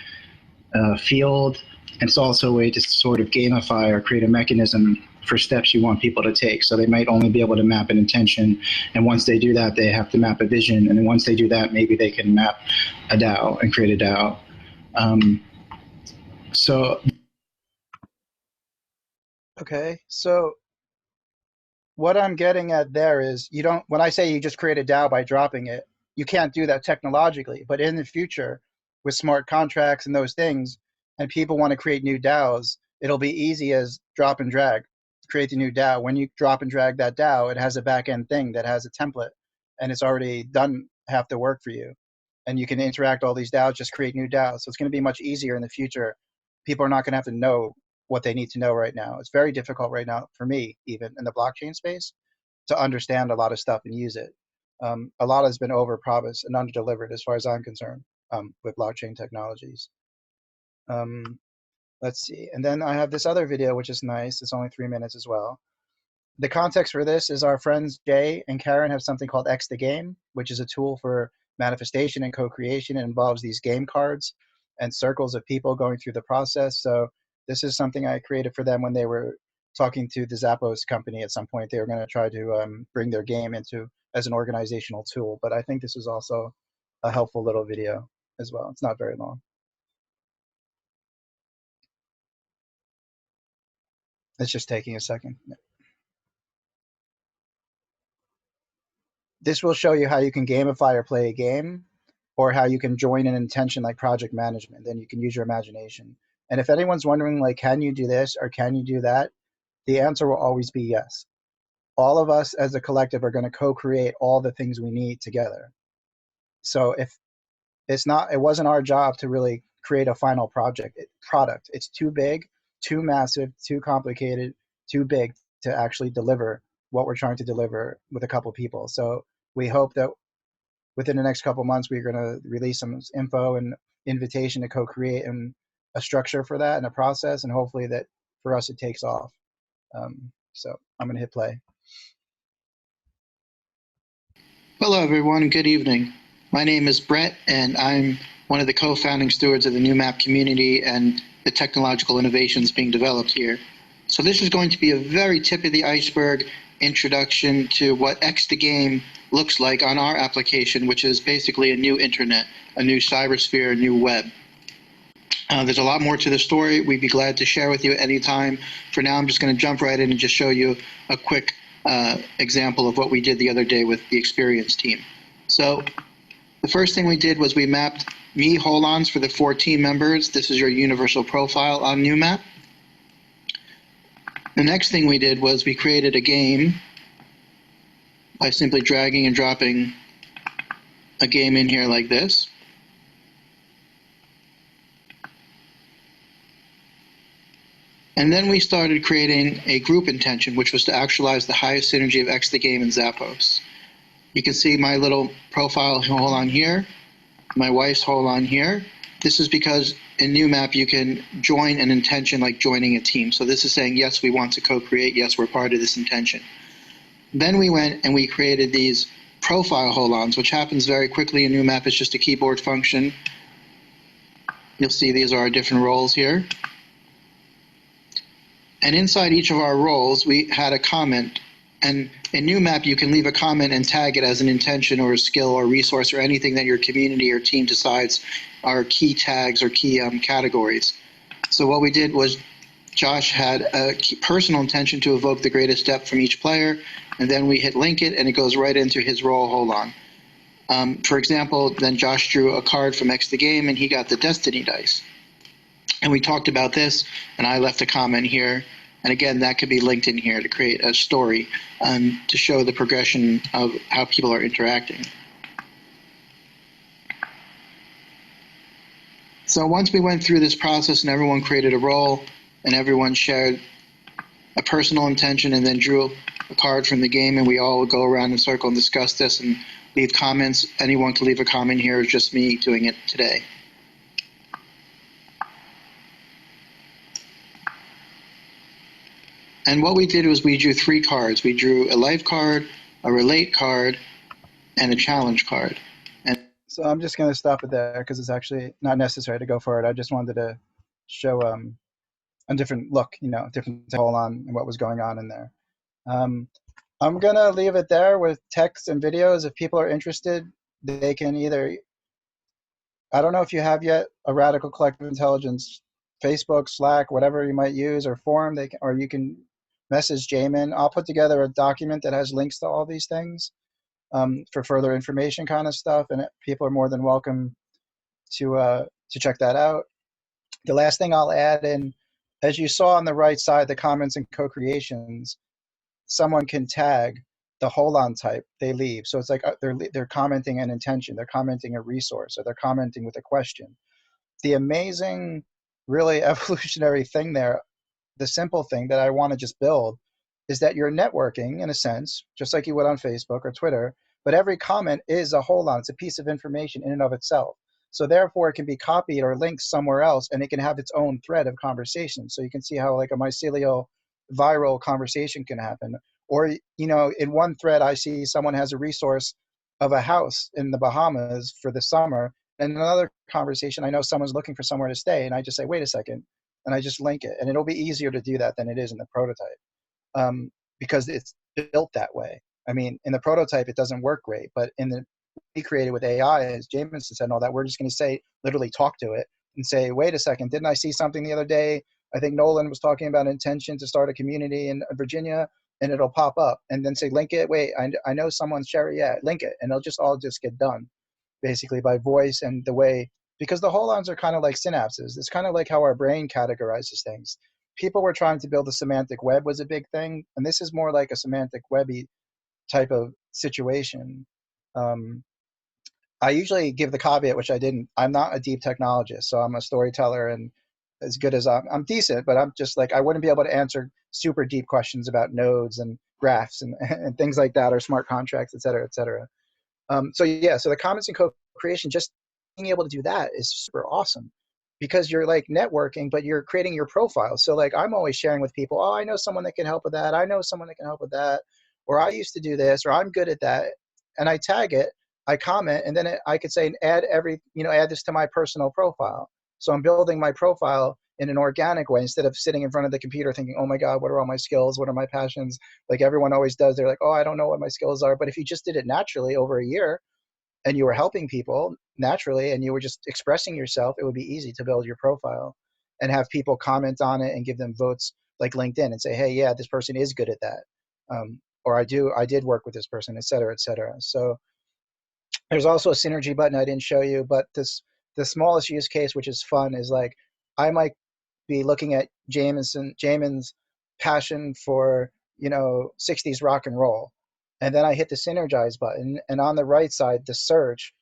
field. And it's also a way to sort of gamify or create a mechanism for steps you want people to take. So they might only be able to map an intention. And once they do that, they have to map a vision. And then once they do that, maybe they can map a DAO and create a DAO. Okay, so what I'm getting at there is you don't, when I say you just create a DAO by dropping it, you can't do that technologically. But in the future, with smart contracts and those things, and people want to create new DAOs, it'll be easy as drop and drag. Create the new DAO. When you drop and drag that DAO, it has a back-end thing that has a template, and it's already done half the work for you. And you can interact all these DAOs, just create new DAOs. So it's going to be much easier in the future. People are not going to have to know what they need to know right now. It's very difficult right now for me, even in the blockchain space, to understand a lot of stuff and use it. A lot has been over-promised and under-delivered as far as I'm concerned with blockchain technologies. Let's see. And then I have this other video, which is nice. It's only 3 minutes as well. The context for this is our friends Jay and Karen have something called X the Game, which is a tool for manifestation and co-creation. It involves these game cards and circles of people going through the process. So this is something I created for them when they were talking to the Zappos company at some point. They were going to try to bring their game into as an organizational tool. But I think this is also a helpful little video as well. It's not very long. It's just taking a second. This will show you how you can gamify or play a game. or how you can join an intention like project management. Then you can use your imagination. And if anyone's wondering, like, can you do this or can you do that? The answer will always be yes. All of us as a collective are going to co-create all the things we need together. So if it wasn't our job to really create a final product. It's too big, too massive, too complicated, too big to actually deliver what we're trying to deliver with a couple people. So we hope that within the next couple months, we're going to release some info and invitation to co-create and a structure for that and a process. And hopefully that for us, it takes off. So I'm going to hit play. Hello, everyone. Good evening. My name is Brett, and I'm one of the co-founding stewards of the NewMap community and the technological innovations being developed here. So this is going to be a very tip of the iceberg introduction to what X the Game looks like on our application, which is basically a new internet, a new cybersphere, a new web. There's a lot more to the story. We'd be glad to share with you at any time. For now, I'm just going to jump right in and just show you a quick example of what we did the other day with the Experience team. So the first thing we did was we mapped me Holons for the 4 team members. This is your universal profile on NewMap. The next thing we did was we created a game by simply dragging and dropping a game in here like this. And then we started creating a group intention, which was to actualize the highest synergy of X the Game and Zappos. You can see my little profile Holon here, my wife's Holon here. This is because in NewMap you can join an intention like joining a team. So this is saying, yes, we want to co-create, yes, we're part of this intention. Then we went and we created these profile Holons, which happens very quickly in NewMap. It's just a keyboard function. You'll see these are our different roles here. And inside each of our roles, we had a comment. And in NewMap, you can leave a comment and tag it as an intention or a skill or resource or anything that your community or team decides are key tags or key categories. So what we did was Josh had a personal intention to evoke the greatest depth from each player, and then we hit link it, and it goes right into his role Holon. For example, then Josh drew a card from X the Game, and he got the Destiny dice. And we talked about this, and I left a comment here. And again, that could be linked in here to create a story to show the progression of how people are interacting. So once we went through this process and everyone created a role and everyone shared a personal intention and then drew a card from the game, and we all would go around in a circle and discuss this and leave comments. Anyone can leave a comment here. It's just me doing it today. And what we did was we drew 3 cards. We drew a life card, a relate card, and a challenge card. And so I'm just going to stop it there because it's actually not necessary to go forward. I just wanted to show a different look, different Holon and what was going on in there. I'm going to leave it there with text and videos. If people are interested, they can either, I don't know if you have yet a Radical Collective Intelligence Facebook, Slack, whatever you might use, or forum, or you can message Jamin. I'll put together a document that has links to all these things for further information kind of stuff, and people are more than welcome to check that out. The last thing I'll add in, as you saw on the right side, the comments and co-creations, someone can tag the Holon type they leave. So it's like they're commenting an intention, they're commenting a resource, or they're commenting with a question. The amazing, really evolutionary thing there, the simple thing that I want to just build, is that you're networking in a sense, just like you would on Facebook or Twitter, but every comment is a Holon. It's a piece of information in and of itself. So therefore it can be copied or linked somewhere else, and it can have its own thread of conversation. So you can see how like a mycelial viral conversation can happen. Or, in one thread, I see someone has a resource of a house in the Bahamas for the summer. And in another conversation, I know someone's looking for somewhere to stay, and I just say, wait a second, and I just link it. And it'll be easier to do that than it is in the prototype because it's built that way. I mean, in the prototype, it doesn't work great, but we created with AI, as Jameson said and all that, we're just going to say, literally talk to it and say, wait a second, didn't I see something the other day? I think Nolan was talking about intention to start a community in Virginia, and it'll pop up and then say, link it. Wait, I know someone's Sherry. Yeah, link it. And it'll just all get done. basically by voice and the way, because the holons are kind of like synapses. It's kind of like how our brain categorizes things. People were trying to build a semantic web was a big thing, and this is more like a semantic webby type of situation. I usually give the caveat, which I didn't. I'm not a deep technologist, so I'm a storyteller, and as good as I'm decent, but I'm just like, I wouldn't be able to answer super deep questions about nodes and graphs and things like that, or smart contracts, et cetera, et cetera. So yeah, so the comments and co-creation, just being able to do that is super awesome, because you're like networking, but you're creating your profile. So like, I'm always sharing with people, oh, I know someone that can help with that. I know someone that can help with that. Or I used to do this, or I'm good at that. And I tag it, I comment, and then I could say, add this to my personal profile. So I'm building my profile in an organic way, instead of sitting in front of the computer thinking, oh my God, what are all my skills? What are my passions? Like everyone always does. They're like, oh, I don't know what my skills are. But if you just did it naturally over a year, and you were helping people naturally, and you were just expressing yourself, it would be easy to build your profile and have people comment on it and give them votes, like LinkedIn, and say, hey, yeah, this person is good at that. Or I did work with this person, et cetera, et cetera. So there's also a synergy button I didn't show you, but the smallest use case, which is fun, is like, I might be looking at Jamin's passion for, 60s rock and roll. And then I hit the synergize button, and on the right side, the search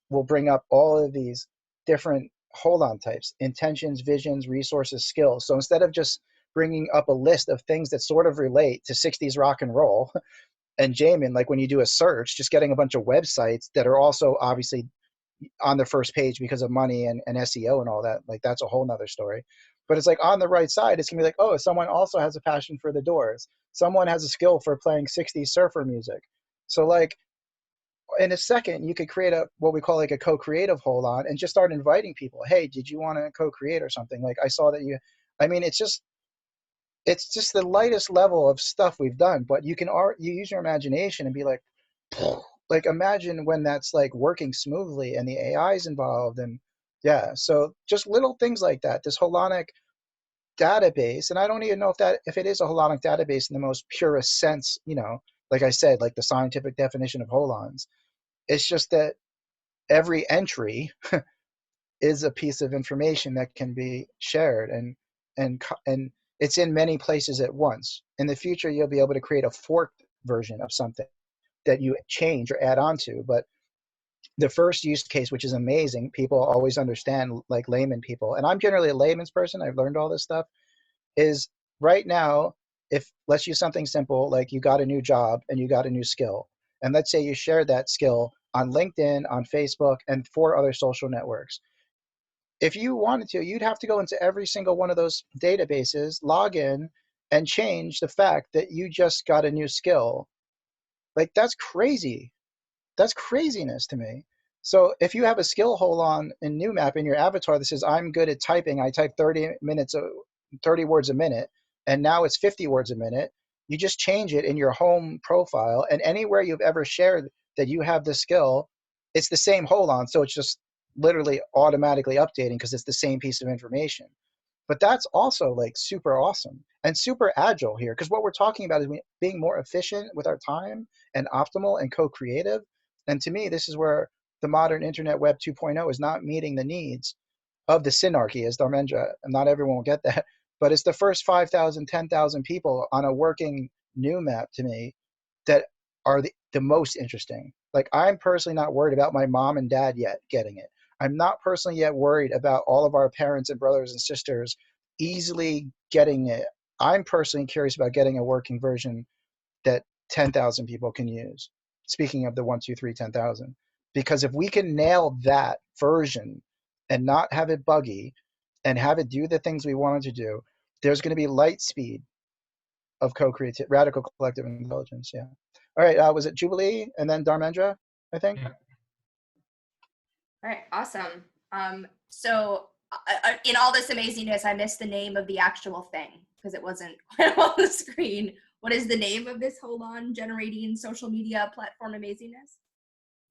will bring up all of these different hold-on types: intentions, visions, resources, skills. So instead of just bringing up a list of things that sort of relate to 60s rock and roll, and Jamin, like when you do a search, just getting a bunch of websites that are also obviously on the first page because of money and SEO and all that, like that's a whole nother story. But it's like on the right side, it's gonna be like, oh, someone also has a passion for the Doors. Someone has a skill for playing 60s surfer music. So like in a second, you could create what we call like a co-creative hold on, and just start inviting people. Hey, did you want to co-create or something? Like I saw that it's just the lightest level of stuff we've done, but you use your imagination and be like, like imagine when that's like working smoothly and the AI is involved. And yeah, so just little things like that, this holonic database. And I don't even know if it is a holonic database in the most purest sense, like I said, like the scientific definition of holons. It's just that every entry is a piece of information that can be shared, and it's in many places at once. In the future, you'll be able to create a forked version of something that you change or add on to. But the first use case, which is amazing, people always understand, like layman people, and I'm generally a layman's person, I've learned all this stuff, is right now, if let's use something simple, like you got a new job and you got a new skill, and let's say you share that skill on LinkedIn, on Facebook, and 4 other social networks. If you wanted to, you'd have to go into every single one of those databases, log in, and change the fact that you just got a new skill. Like, that's crazy. That's craziness to me. So if you have a skill hold on in NewMap in your avatar that says, I'm good at typing, I type 30 words a minute, and now it's 50 words a minute, you just change it in your home profile, and anywhere you've ever shared that you have the skill, it's the same hold on. So it's just literally automatically updating because it's the same piece of information. But that's also like super awesome and super agile here, because what we're talking about is being more efficient with our time and optimal and co-creative. And to me, this is where the modern internet web 2.0 is not meeting the needs of the synarchy, as Dharmendra, and not everyone will get that, but it's the first 5,000, 10,000 people on a working NewMap to me that are the most interesting. Like, I'm personally not worried about my mom and dad yet getting it. I'm not personally yet worried about all of our parents and brothers and sisters easily getting it. I'm personally curious about getting a working version that 10,000 people can use. Speaking of the 1, 2, 3, 10,000, because if we can nail that version and not have it buggy and have it do the things we want it to do, there's going to be light speed of co-creative, radical collective intelligence. Yeah. All right. Was it Jubilee and then Dharmendra, I think? Yeah. All right, awesome. So in all this amazingness, I missed the name of the actual thing because it wasn't on the screen. What is the name of this holon generating social media platform amazingness?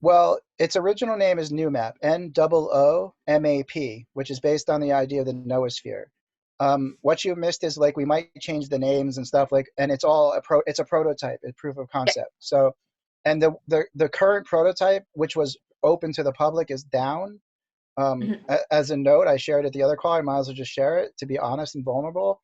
Well, its original name is NewMap, NOOMAP, which is based on the idea of the noosphere. What you missed is, like, we might change the names and stuff, like, and it's all it's a prototype, a proof of concept. So, and the current prototype, which was open to the public is down. As a note, I shared at the other call, I might as well just share it to be honest and vulnerable.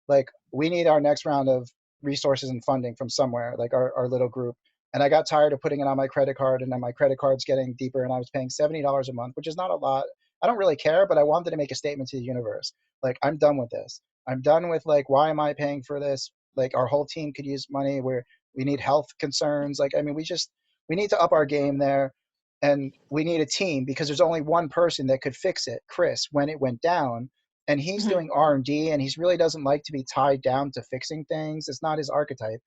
Like, we need our next round of resources and funding from somewhere, like our little group. And I got tired of putting it on my credit card, and then my credit card's getting deeper, and I was paying $70 a month, which is not a lot. I don't really care, but I wanted to make a statement to the universe. Like, I'm done with this. I'm done with, like, why am I paying for this? Like, our whole team could use money. We need health concerns. Like, I mean, we need to up our game there. And we need a team, because there's only one person that could fix it, Chris, when it went down. And he's doing R&D, and he really doesn't like to be tied down to fixing things. It's not his archetype.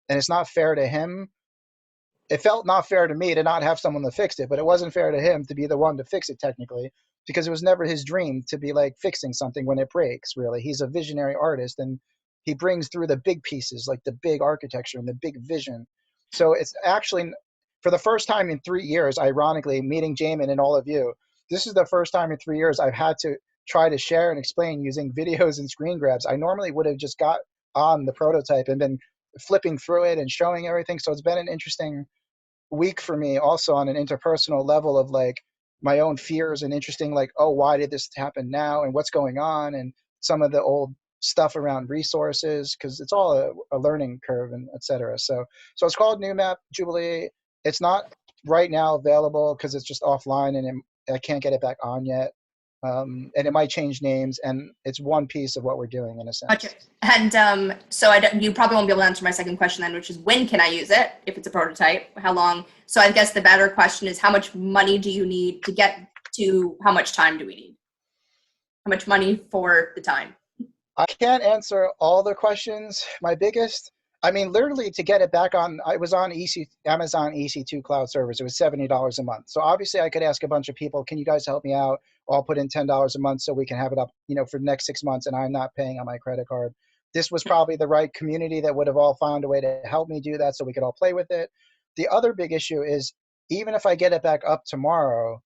And it's not fair to him. It felt not fair to me to not have someone to fix it, but it wasn't fair to him to be the one to fix it technically, because it was never his dream to be like fixing something when it breaks, really. He's a visionary artist, and he brings through the big pieces, like the big architecture and the big vision. So it's actually, for the first time in 3 years, ironically, meeting Jamin and all of you, this is the first time in 3 years I've had to try to share and explain using videos and screen grabs. I normally would have just got on the prototype and been flipping through it and showing everything. So it's been an interesting week for me also on an interpersonal level of like my own fears and interesting, like, oh, why did this happen now and what's going on, and some of the old stuff around resources, because it's all a learning curve and et cetera. So it's called New Map Jubilee. It's not right now available because it's just offline, and I can't get it back on yet. And it might change names, and it's one piece of what we're doing in a sense. Gotcha. And so you probably won't be able to answer my second question then, which is when can I use it if it's a prototype? How long? So I guess the better question is, how much money do you need to get to how much time do we need? How much money for the time? I can't answer all the questions. My biggest, I mean, literally to get it back on, I was on Amazon EC2 cloud servers. It was $70 a month. So obviously I could ask a bunch of people, can you guys help me out? I'll put in $10 a month so we can have it up, for the next 6 months, and I'm not paying on my credit card. This was probably the right community that would have all found a way to help me do that so we could all play with it. The other big issue is, even if I get it back up tomorrow,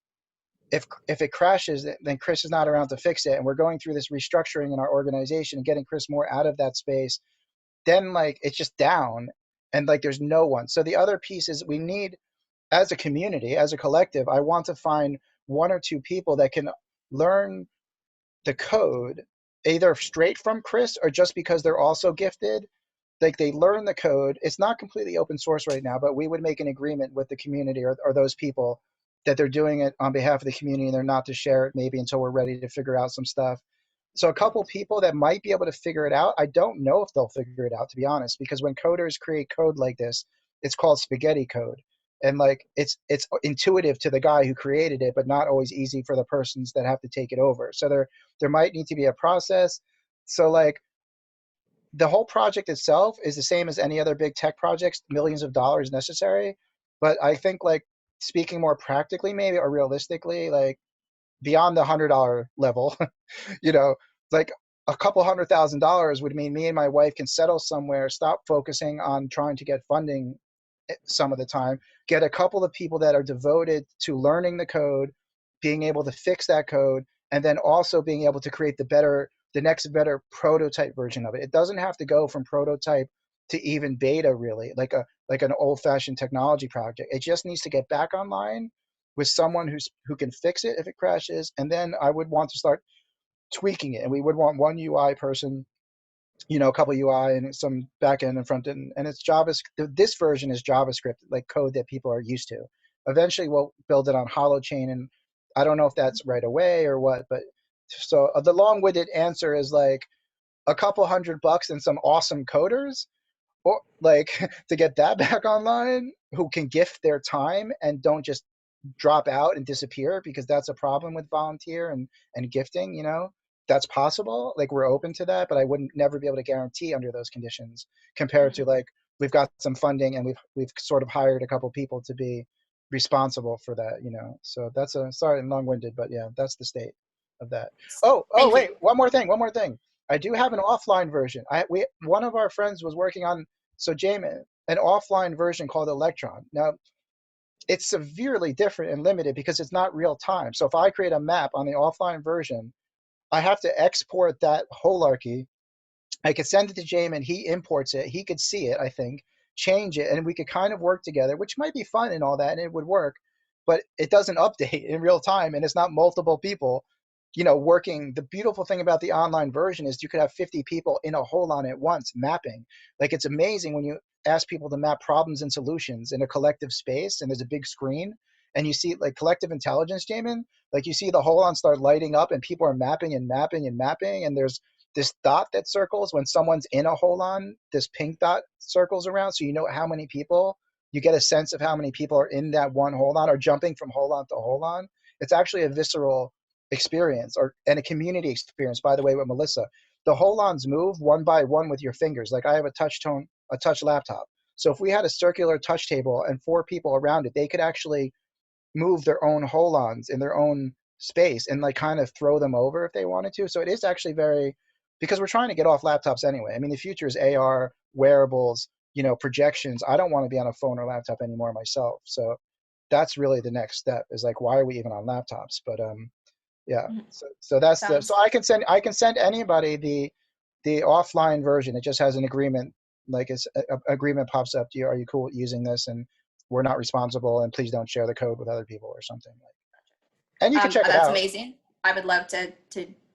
if it crashes, then Chris is not around to fix it, and we're going through this restructuring in our organization and getting Chris more out of that space, then like it's just down, and like there's no one. So the other piece is, we need, as a community, as a collective, I want to find 1 or 2 people that can learn the code either straight from Chris or just because they're also gifted. Like, they learn the code. It's not completely open source right now, but we would make an agreement with the community or those people that they're doing it on behalf of the community, and they're not to share it maybe until we're ready to figure out some stuff. So a couple people that might be able to figure it out. I don't know if they'll figure it out, to be honest, because when coders create code like this, it's called spaghetti code. And like it's intuitive to the guy who created it, but not always easy for the persons that have to take it over. So there might need to be a process. So like the whole project itself is the same as any other big tech projects, millions of dollars necessary. But I think, like, speaking more practically maybe, or realistically, like beyond the $100 level, like a couple $100,000 would mean me and my wife can settle somewhere, stop focusing on trying to get funding some of the time, get a couple of people that are devoted to learning the code, being able to fix that code, and then also being able to create the next better prototype version of it. It doesn't have to go from prototype to even beta, really, like an old-fashioned technology project. It just needs to get back online with someone who can fix it if it crashes, and then I would want to start tweaking it, and we would want one UI person, a couple UI and some back end and front end, and it's JavaScript. This version is JavaScript, like code that people are used to. Eventually we'll build it on HoloChain, and I don't know if that's right away or what, but so the long-winded answer is like a couple $100 and some awesome coders, or like to get that back online, who can gift their time and don't just drop out and disappear, because that's a problem with volunteer and gifting, that's possible. Like, we're open to that, but I wouldn't never be able to guarantee under those conditions, compared to like we've got some funding and we've sort of hired a couple people to be responsible for that, so that's sorry, I'm long-winded, but yeah, that's the state of that. Wait, one more thing. I do have an offline version. One of our friends was working on, so Jamin, an offline version called Electron. Now, it's severely different and limited because it's not real time. So if I create a map on the offline version, I have to export that holarchy. I could send it to Jamin, he imports it, he could see it, I think, change it, and we could kind of work together, which might be fun and all that, and it would work. but it doesn't update in real time, and it's not multiple people, working. The beautiful thing about the online version is you could have 50 people in a HOLON at once mapping. Like, it's amazing when you ask people to map problems and solutions in a collective space, and there's a big screen, and you see like collective intelligence, Jamin, like you see the HOLON start lighting up and people are mapping and mapping and mapping, and there's this dot that circles when someone's in a HOLON, this pink dot circles around, so you know how many people, you get a sense of how many people are in that one HOLON or jumping from HOLON to HOLON. It's actually a visceral experience and a community experience, by the way, with Melissa. The HOLONs move one by one with your fingers. Like, I have a touch laptop. So if we had a circular touch table and 4 people around it, they could actually move their own HOLONs in their own space and like kind of throw them over if they wanted to. So it is actually because we're trying to get off laptops anyway. I mean, the future is AR, wearables, projections. I don't want to be on a phone or laptop anymore myself. So that's really the next step, is like, why are we even on laptops? But yeah. So that's so I can send anybody the offline version. It just has an agreement, like it's agreement pops up to you. Are you cool with using this? And we're not responsible, and please don't share the code with other people or something. And you can check it out. That's amazing. I would love to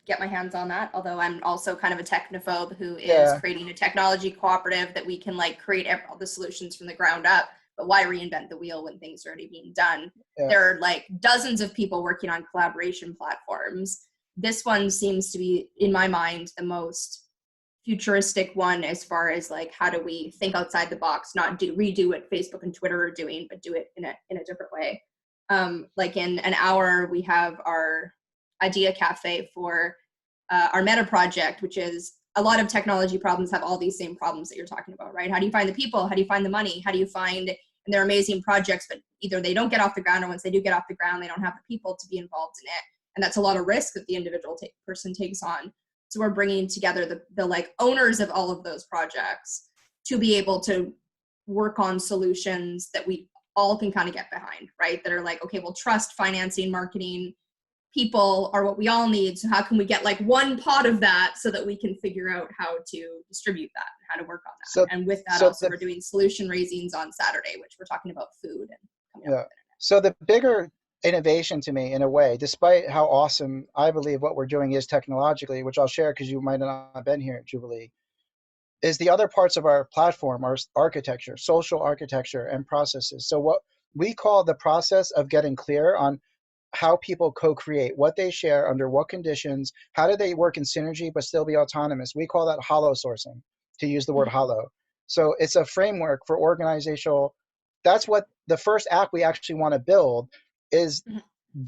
get my hands on that. Although I'm also kind of a technophobe who is creating a technology cooperative that we can like create all the solutions from the ground up. But why reinvent the wheel when things are already being done? Yeah. There are like dozens of people working on collaboration platforms. This one seems to be, in my mind, the most futuristic one as far as like, how do we think outside the box, not redo what Facebook and Twitter are doing, but do it in a different way. Like in an hour, we have our idea cafe for our meta project, which is a lot of technology problems have all these same problems that you're talking about, right? How do you find the people? How do you find the money? How do you find, and they're amazing projects, but either they don't get off the ground, or once they do get off the ground, they don't have the people to be involved in it. And that's a lot of risk that the individual person takes on. So we're bringing together the like owners of all of those projects to be able to work on solutions that we all can kind of get behind, right? That are like, okay, well, trust, financing, marketing, people are what we all need. So how can we get like one pot of that so that we can figure out how to distribute that, how to work on that. So, and with that, also we're doing solution raisings on Saturday, which we're talking about food and coming up with it. So the bigger innovation to me, in a way, despite how awesome I believe what we're doing is technologically, which I'll share because you might not have been here at Jubilee, is the other parts of our platform, our architecture, social architecture and processes. So what we call the process of getting clear on how people co-create, what they share, under what conditions, how do they work in synergy but still be autonomous. We call that hollow sourcing, to use the word hollow. So it's a framework for organizational, that's what the first app we actually want to build is,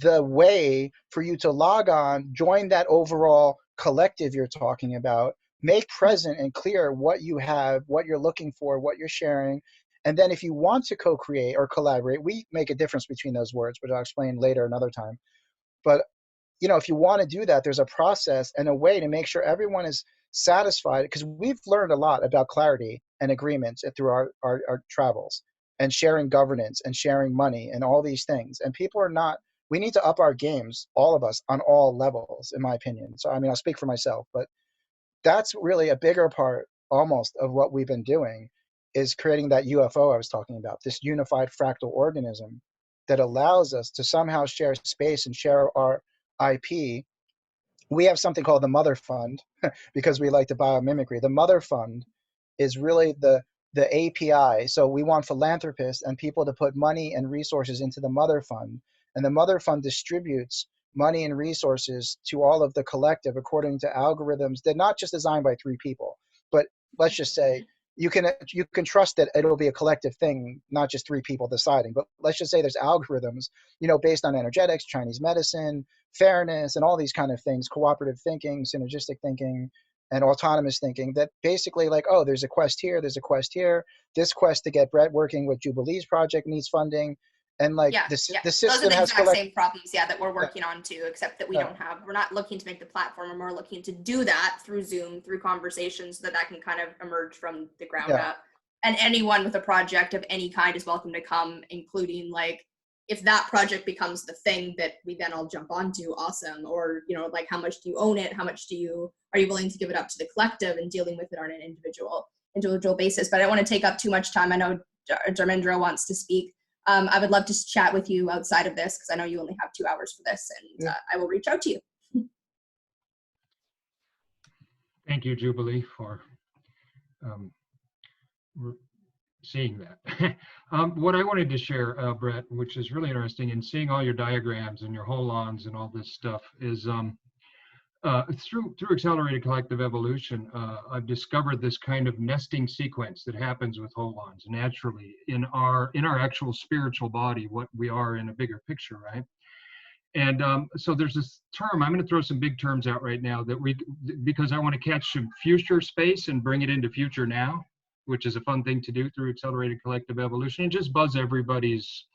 the way for you to log on, join that overall collective you're talking about, make present and clear what you have, what you're looking for, what you're sharing. And then if you want to co-create or collaborate, we make a difference between those words, which I'll explain later another time. But if you want to do that, there's a process and a way to make sure everyone is satisfied, because we've learned a lot about clarity and agreements through our travels, and sharing governance and sharing money and all these things. And people are not, we need to up our games, all of us, on all levels, in my opinion. So, I mean, I'll speak for myself, but that's really a bigger part almost of what we've been doing, is creating that UFO I was talking about, this unified fractal organism that allows us to somehow share space and share our IP. We have something called the Mother Fund because we like to biomimicry. The Mother Fund is really the API. So we want philanthropists and people to put money and resources into the Mother Fund. And the Mother Fund distributes money and resources to all of the collective according to algorithms that not just designed by 3 people, but let's just say you can trust that it'll be a collective thing, not just 3 people deciding. But let's just say there's algorithms, based on energetics, Chinese medicine, fairness, and all these kind of things, cooperative thinking, synergistic thinking, and autonomous thinking, that basically like, oh, there's a quest here, there's a quest here. This quest to get Brett working with Jubilee's project needs funding. And like the system those are the has exact same problems, that we're working on too, except that we're not looking to make the platform, we're more looking to do that through Zoom, through conversations, so that can kind of emerge from the ground up. And anyone with a project of any kind is welcome to come, including like, if that project becomes the thing that we then all jump onto, awesome. Or, like, how much do you own it? How much are you willing to give it up to the collective and dealing with it on an individual basis? But I don't want to take up too much time. I know Dharmendra wants to speak. I would love to chat with you outside of this because I know you only have 2 hours for this, and I will reach out to you. Thank you, Jubilee, for seeing that. What I wanted to share, Brett, which is really interesting, in seeing all your diagrams and your holons and all this stuff, is through accelerated collective evolution, I've discovered this kind of nesting sequence that happens with holons naturally in our actual spiritual body, what we are in a bigger picture, right? And so there's this term, I'm going to throw some big terms out right now because I want to catch some future space and bring it into future now, which is a fun thing to do through accelerated collective evolution, and just buzz everybody's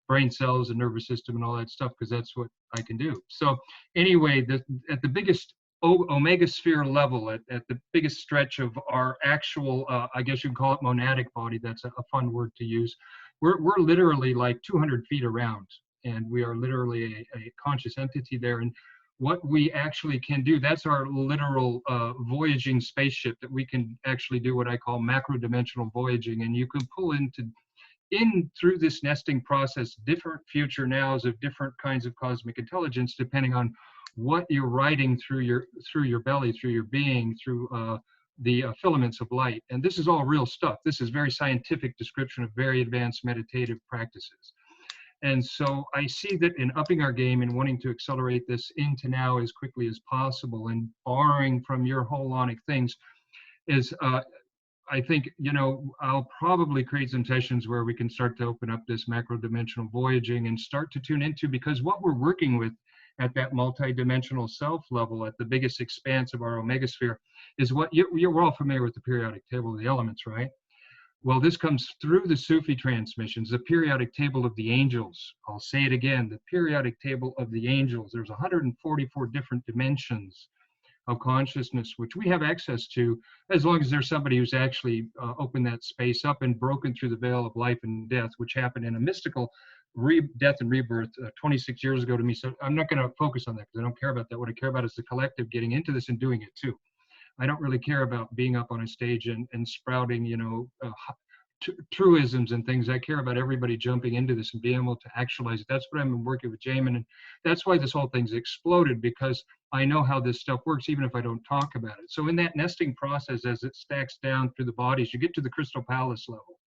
brain cells and nervous system and all that stuff, because that's what I can do. So anyway, at the biggest omega sphere level, at the biggest stretch of our actual, I guess you can call it monadic body, that's a fun word to use, we're literally like 200 feet around, and we are literally a conscious entity there. And what we actually can do, that's our literal voyaging spaceship, that we can actually do what I call macro-dimensional voyaging. And you can pull in through this nesting process different future nows of different kinds of cosmic intelligence, depending on what you're writing through your belly, through your being, through the filaments of light. And this is all real stuff. This is very scientific description of very advanced meditative practices. And so I see that in upping our game and wanting to accelerate this into now as quickly as possible, and borrowing from your holonic things, is I think, I'll probably create some sessions where we can start to open up this macro-dimensional voyaging and start to tune into, because what we're working with at that multi-dimensional self level, at the biggest expanse of our omega sphere, is what you're all familiar with, the periodic table of the elements, right? Well, this comes through the Sufi transmissions, the periodic table of the angels. I'll say it again, the periodic table of the angels. There's 144 different dimensions of consciousness, which we have access to, as long as there's somebody who's actually opened that space up and broken through the veil of life and death, which happened in a mystical death and rebirth 26 years ago to me. So I'm not going to focus on that because I don't care about that. What I care about is the collective getting into this and doing it too. I don't really care about being up on a stage and sprouting, truisms and things. I care about everybody jumping into this and being able to actualize it. That's what I've been working with Jamin, and that's why this whole thing's exploded, because I know how this stuff works, even if I don't talk about it. So in that nesting process, as it stacks down through the bodies, you get to the crystal palace level.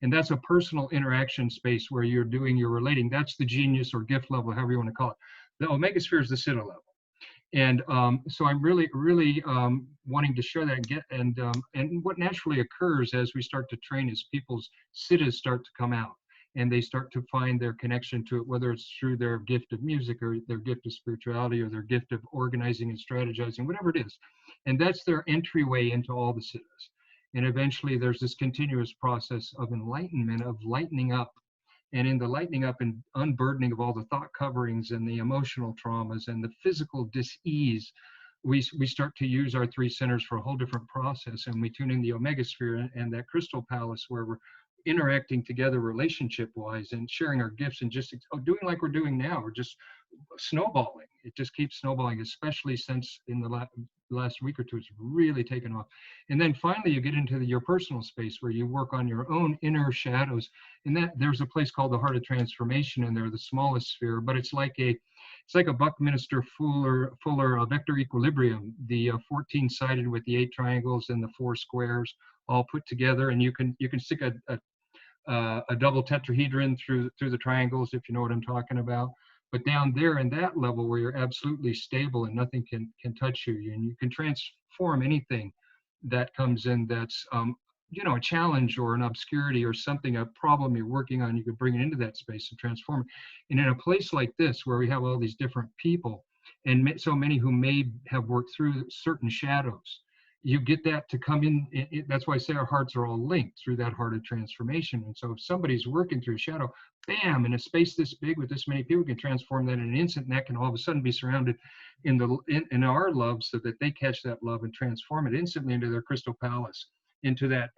And that's a personal interaction space where you're relating. That's the genius or gift level, however you want to call it. The omega sphere is the siddha level. And so I'm really wanting to share that and what naturally occurs as we start to train is people's siddhas start to come out, and they start to find their connection to it, whether it's through their gift of music or their gift of spirituality or their gift of organizing and strategizing, whatever it is. And that's their entryway into all the siddhas. And eventually there's this continuous process of enlightenment, of lightening up. And in the lightening up and unburdening of all the thought coverings and the emotional traumas and the physical dis-ease, we start to use our 3 centers for a whole different process. And we tune in the omega sphere and that crystal palace where we're interacting together relationship-wise and sharing our gifts and just doing like we're doing now. We're just snowballing. It just keeps snowballing, especially since in the last week or two, it's really taken off. And then finally, you get into your personal space where you work on your own inner shadows. And that there's a place called the Heart of Transformation in there, the smallest sphere, but it's like a Buckminster Fuller vector equilibrium, the 14-sided with the 8 triangles and the 4 squares all put together. And you can stick a double tetrahedron through the triangles, if you know what I'm talking about. But down there in that level where you're absolutely stable and nothing can touch you, and you can transform anything that comes in that's a challenge or an obscurity or something, a problem you're working on, you can bring it into that space and transform it. And in a place like this where we have all these different people and so many who may have worked through certain shadows, you get that to come in. That's why I say our hearts are all linked through that heart of transformation. And so if somebody's working through a shadow, bam, in a space this big with this many people, can transform that in an instant, and that can all of a sudden be surrounded in our love, so that they catch that love and transform it instantly into their crystal palace, into that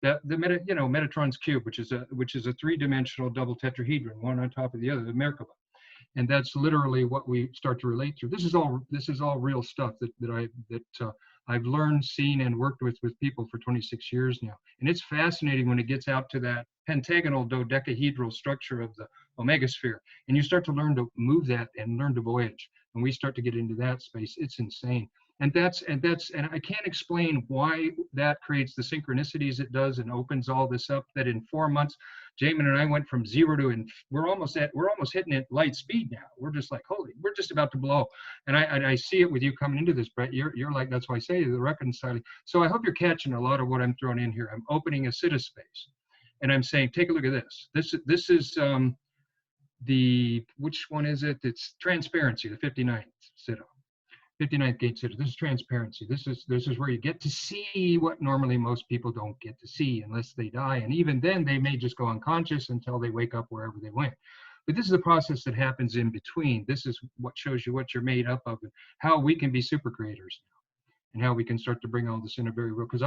Metatron's cube, which is a 3-dimensional double tetrahedron, one on top of the other, the Merkaba. And that's literally what we start to relate to. This is all real stuff that I've learned, seen, and worked with people for 26 years now. And it's fascinating when it gets out to that pentagonal dodecahedral structure of the omega sphere, and you start to learn to move that and learn to voyage. And we start to get into that space. It's insane. And I can't explain why that creates the synchronicities it does and opens all this up. That in 4 months, Jamin and I went from 0 to, and we're almost hitting it light speed now. We're just like, holy, we're just about to blow. And I see it with you coming into this, Brett. You're like, that's why I say the reconciling. So I hope you're catching a lot of what I'm throwing in here. I'm opening a sitta space, and I'm saying, take a look at this. This is which one is it? It's transparency, the 59th sitta. 59th gate sitta. This is transparency. This is where you get to see what normally most people don't get to see unless they die. And even then, they may just go unconscious until they wake up wherever they went. But this is the process that happens in between. This is what shows you what you're made up of and how we can be super creators now, and how we can start to bring all this in a very real. Because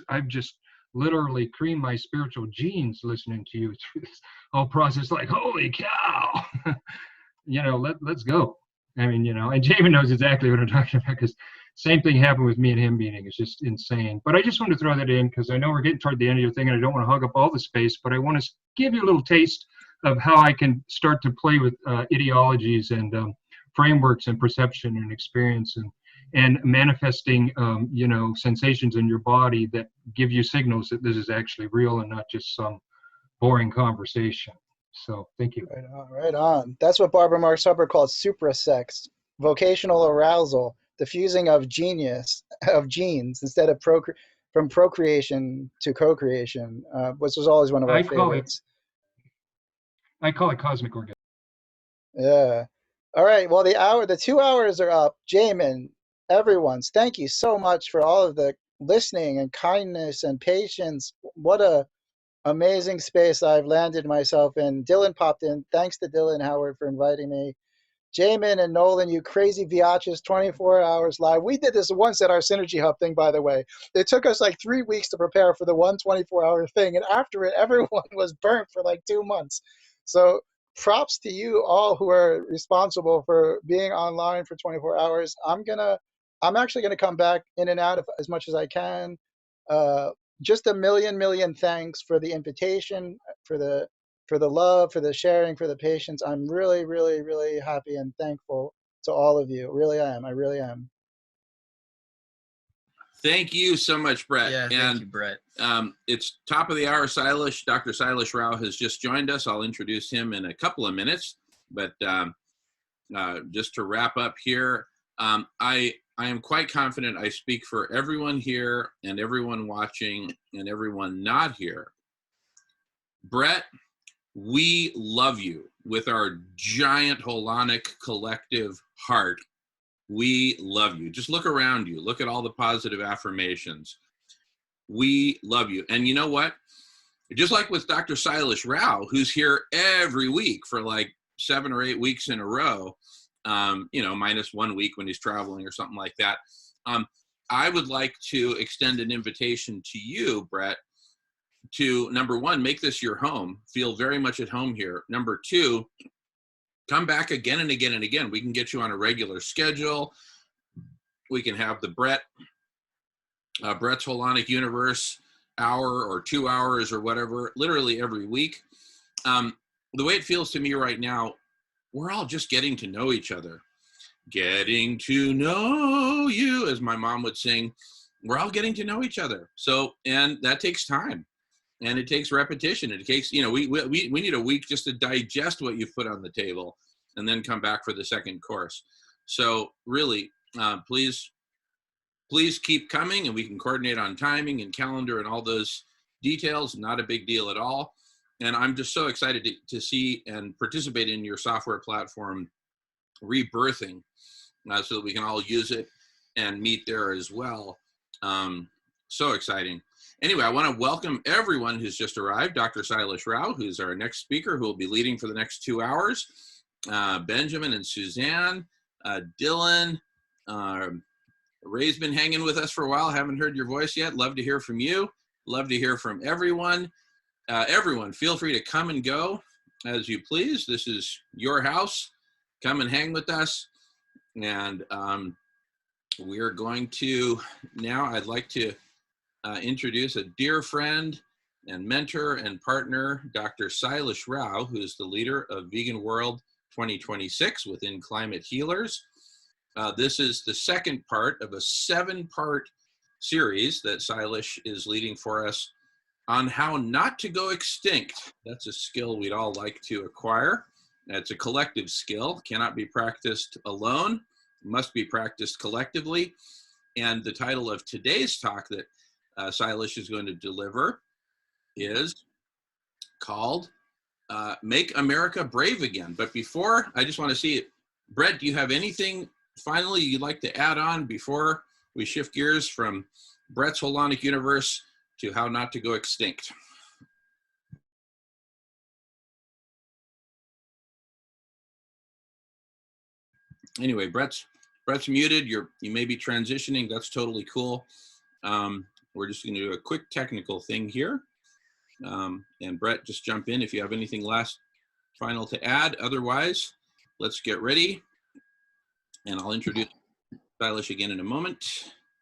I've just literally creamed my spiritual genes listening to you through this whole process. Like, holy cow, let's go. I mean, and Jamin knows exactly what I'm talking about, because same thing happened with me and him meeting. It's just insane. But I just wanted to throw that in because I know we're getting toward the end of your thing and I don't want to hog up all the space, but I want to give you a little taste of how I can start to play with ideologies and frameworks and perception and experience and manifesting, sensations in your body that give you signals that this is actually real and not just some boring conversation. So thank you. Right on. That's what Barbara Marx Hubbard calls suprasex, vocational arousal, the fusing of genes instead of from procreation to co-creation, which was always one of our favorites. I call it cosmic orgasm. Yeah. All right. Well, the 2 hours are up. Jamin, everyone's, thank you so much for all of the listening and kindness and patience. What a amazing space I've landed myself in. Dylan popped in. Thanks to Dylan Howard for inviting me. Jamin and Nolan, you crazy biatches, 24 hours live. We did this once at our Synergy Hub thing, by the way. It took us like 3 weeks to prepare for the 124-hour thing, and after it, everyone was burnt for like 2 months. So props to you all who are responsible for being online for 24 hours. I'm actually gonna come back in and out as much as I can. Just a million thanks for the invitation, for the love, for the sharing, for the patience. I'm really, really, really happy and thankful to all of you. Really am. I really am. Thank you so much, Brett. Yeah, thank you, Brett. It's top of the hour. Sailesh, Dr. Sailesh Rao has just joined us. I'll introduce him in a couple of minutes. But just to wrap up here, I am quite confident I speak for everyone here and everyone watching and everyone not here. Brett, we love you with our giant holonic collective heart. We love you. Just look around you. Look at all the positive affirmations. We love you. And you know what? Just like with Dr. Sailesh Rao, who's here every week for like 7 or 8 weeks in a row, minus 1 week when he's traveling or something like that. I would like to extend an invitation to you, Brett, to, number one, make this your home. Feel very much at home here. Number two, come back again and again and again. We can get you on a regular schedule. We can have the Brett's Holonic Universe hour or 2 hours or whatever, literally every week. The way it feels to me right now, we're all just getting to know each other. Getting to know you, as my mom would sing. We're all getting to know each other. So, and that takes time. And it takes repetition. It takes, we need a week just to digest what you've put on the table and then come back for the second course. So really, please keep coming, and we can coordinate on timing and calendar and all those details. Not a big deal at all. And I'm just so excited to see and participate in your software platform rebirthing so that we can all use it and meet there as well. So exciting. Anyway, I want to welcome everyone who's just arrived. Dr. Sailesh Rao, who's our next speaker, who will be leading for the next 2 hours. Benjamin and Suzanne, Dylan. Ray's been hanging with us for a while. Haven't heard your voice yet. Love to hear from you. Love to hear from everyone. Everyone, feel free to come and go. as you please. This is your house. Come and hang with us. And we're going to, now I'd like to introduce a dear friend and mentor and partner, Dr. Sailesh Rao, who is the leader of Vegan World 2026 within Climate Healers. This is the second part of a 7-part series that Sailesh is leading for us on how not to go extinct. That's a skill we'd all like to acquire. It's a collective skill, cannot be practiced alone, must be practiced collectively. And the title of today's talk that Sailesh is going to deliver is called Make America Brave Again. But before, I just want to see, Brett, do you have anything finally you'd like to add on before we shift gears from Brett's Holonic Universe to how not to go extinct? Anyway, Brett's muted. You may be transitioning. That's totally cool. We're just going to do a quick technical thing here. And Brett, just jump in if you have anything final to add. Otherwise, let's get ready. And I'll introduce Sailesh again in a moment.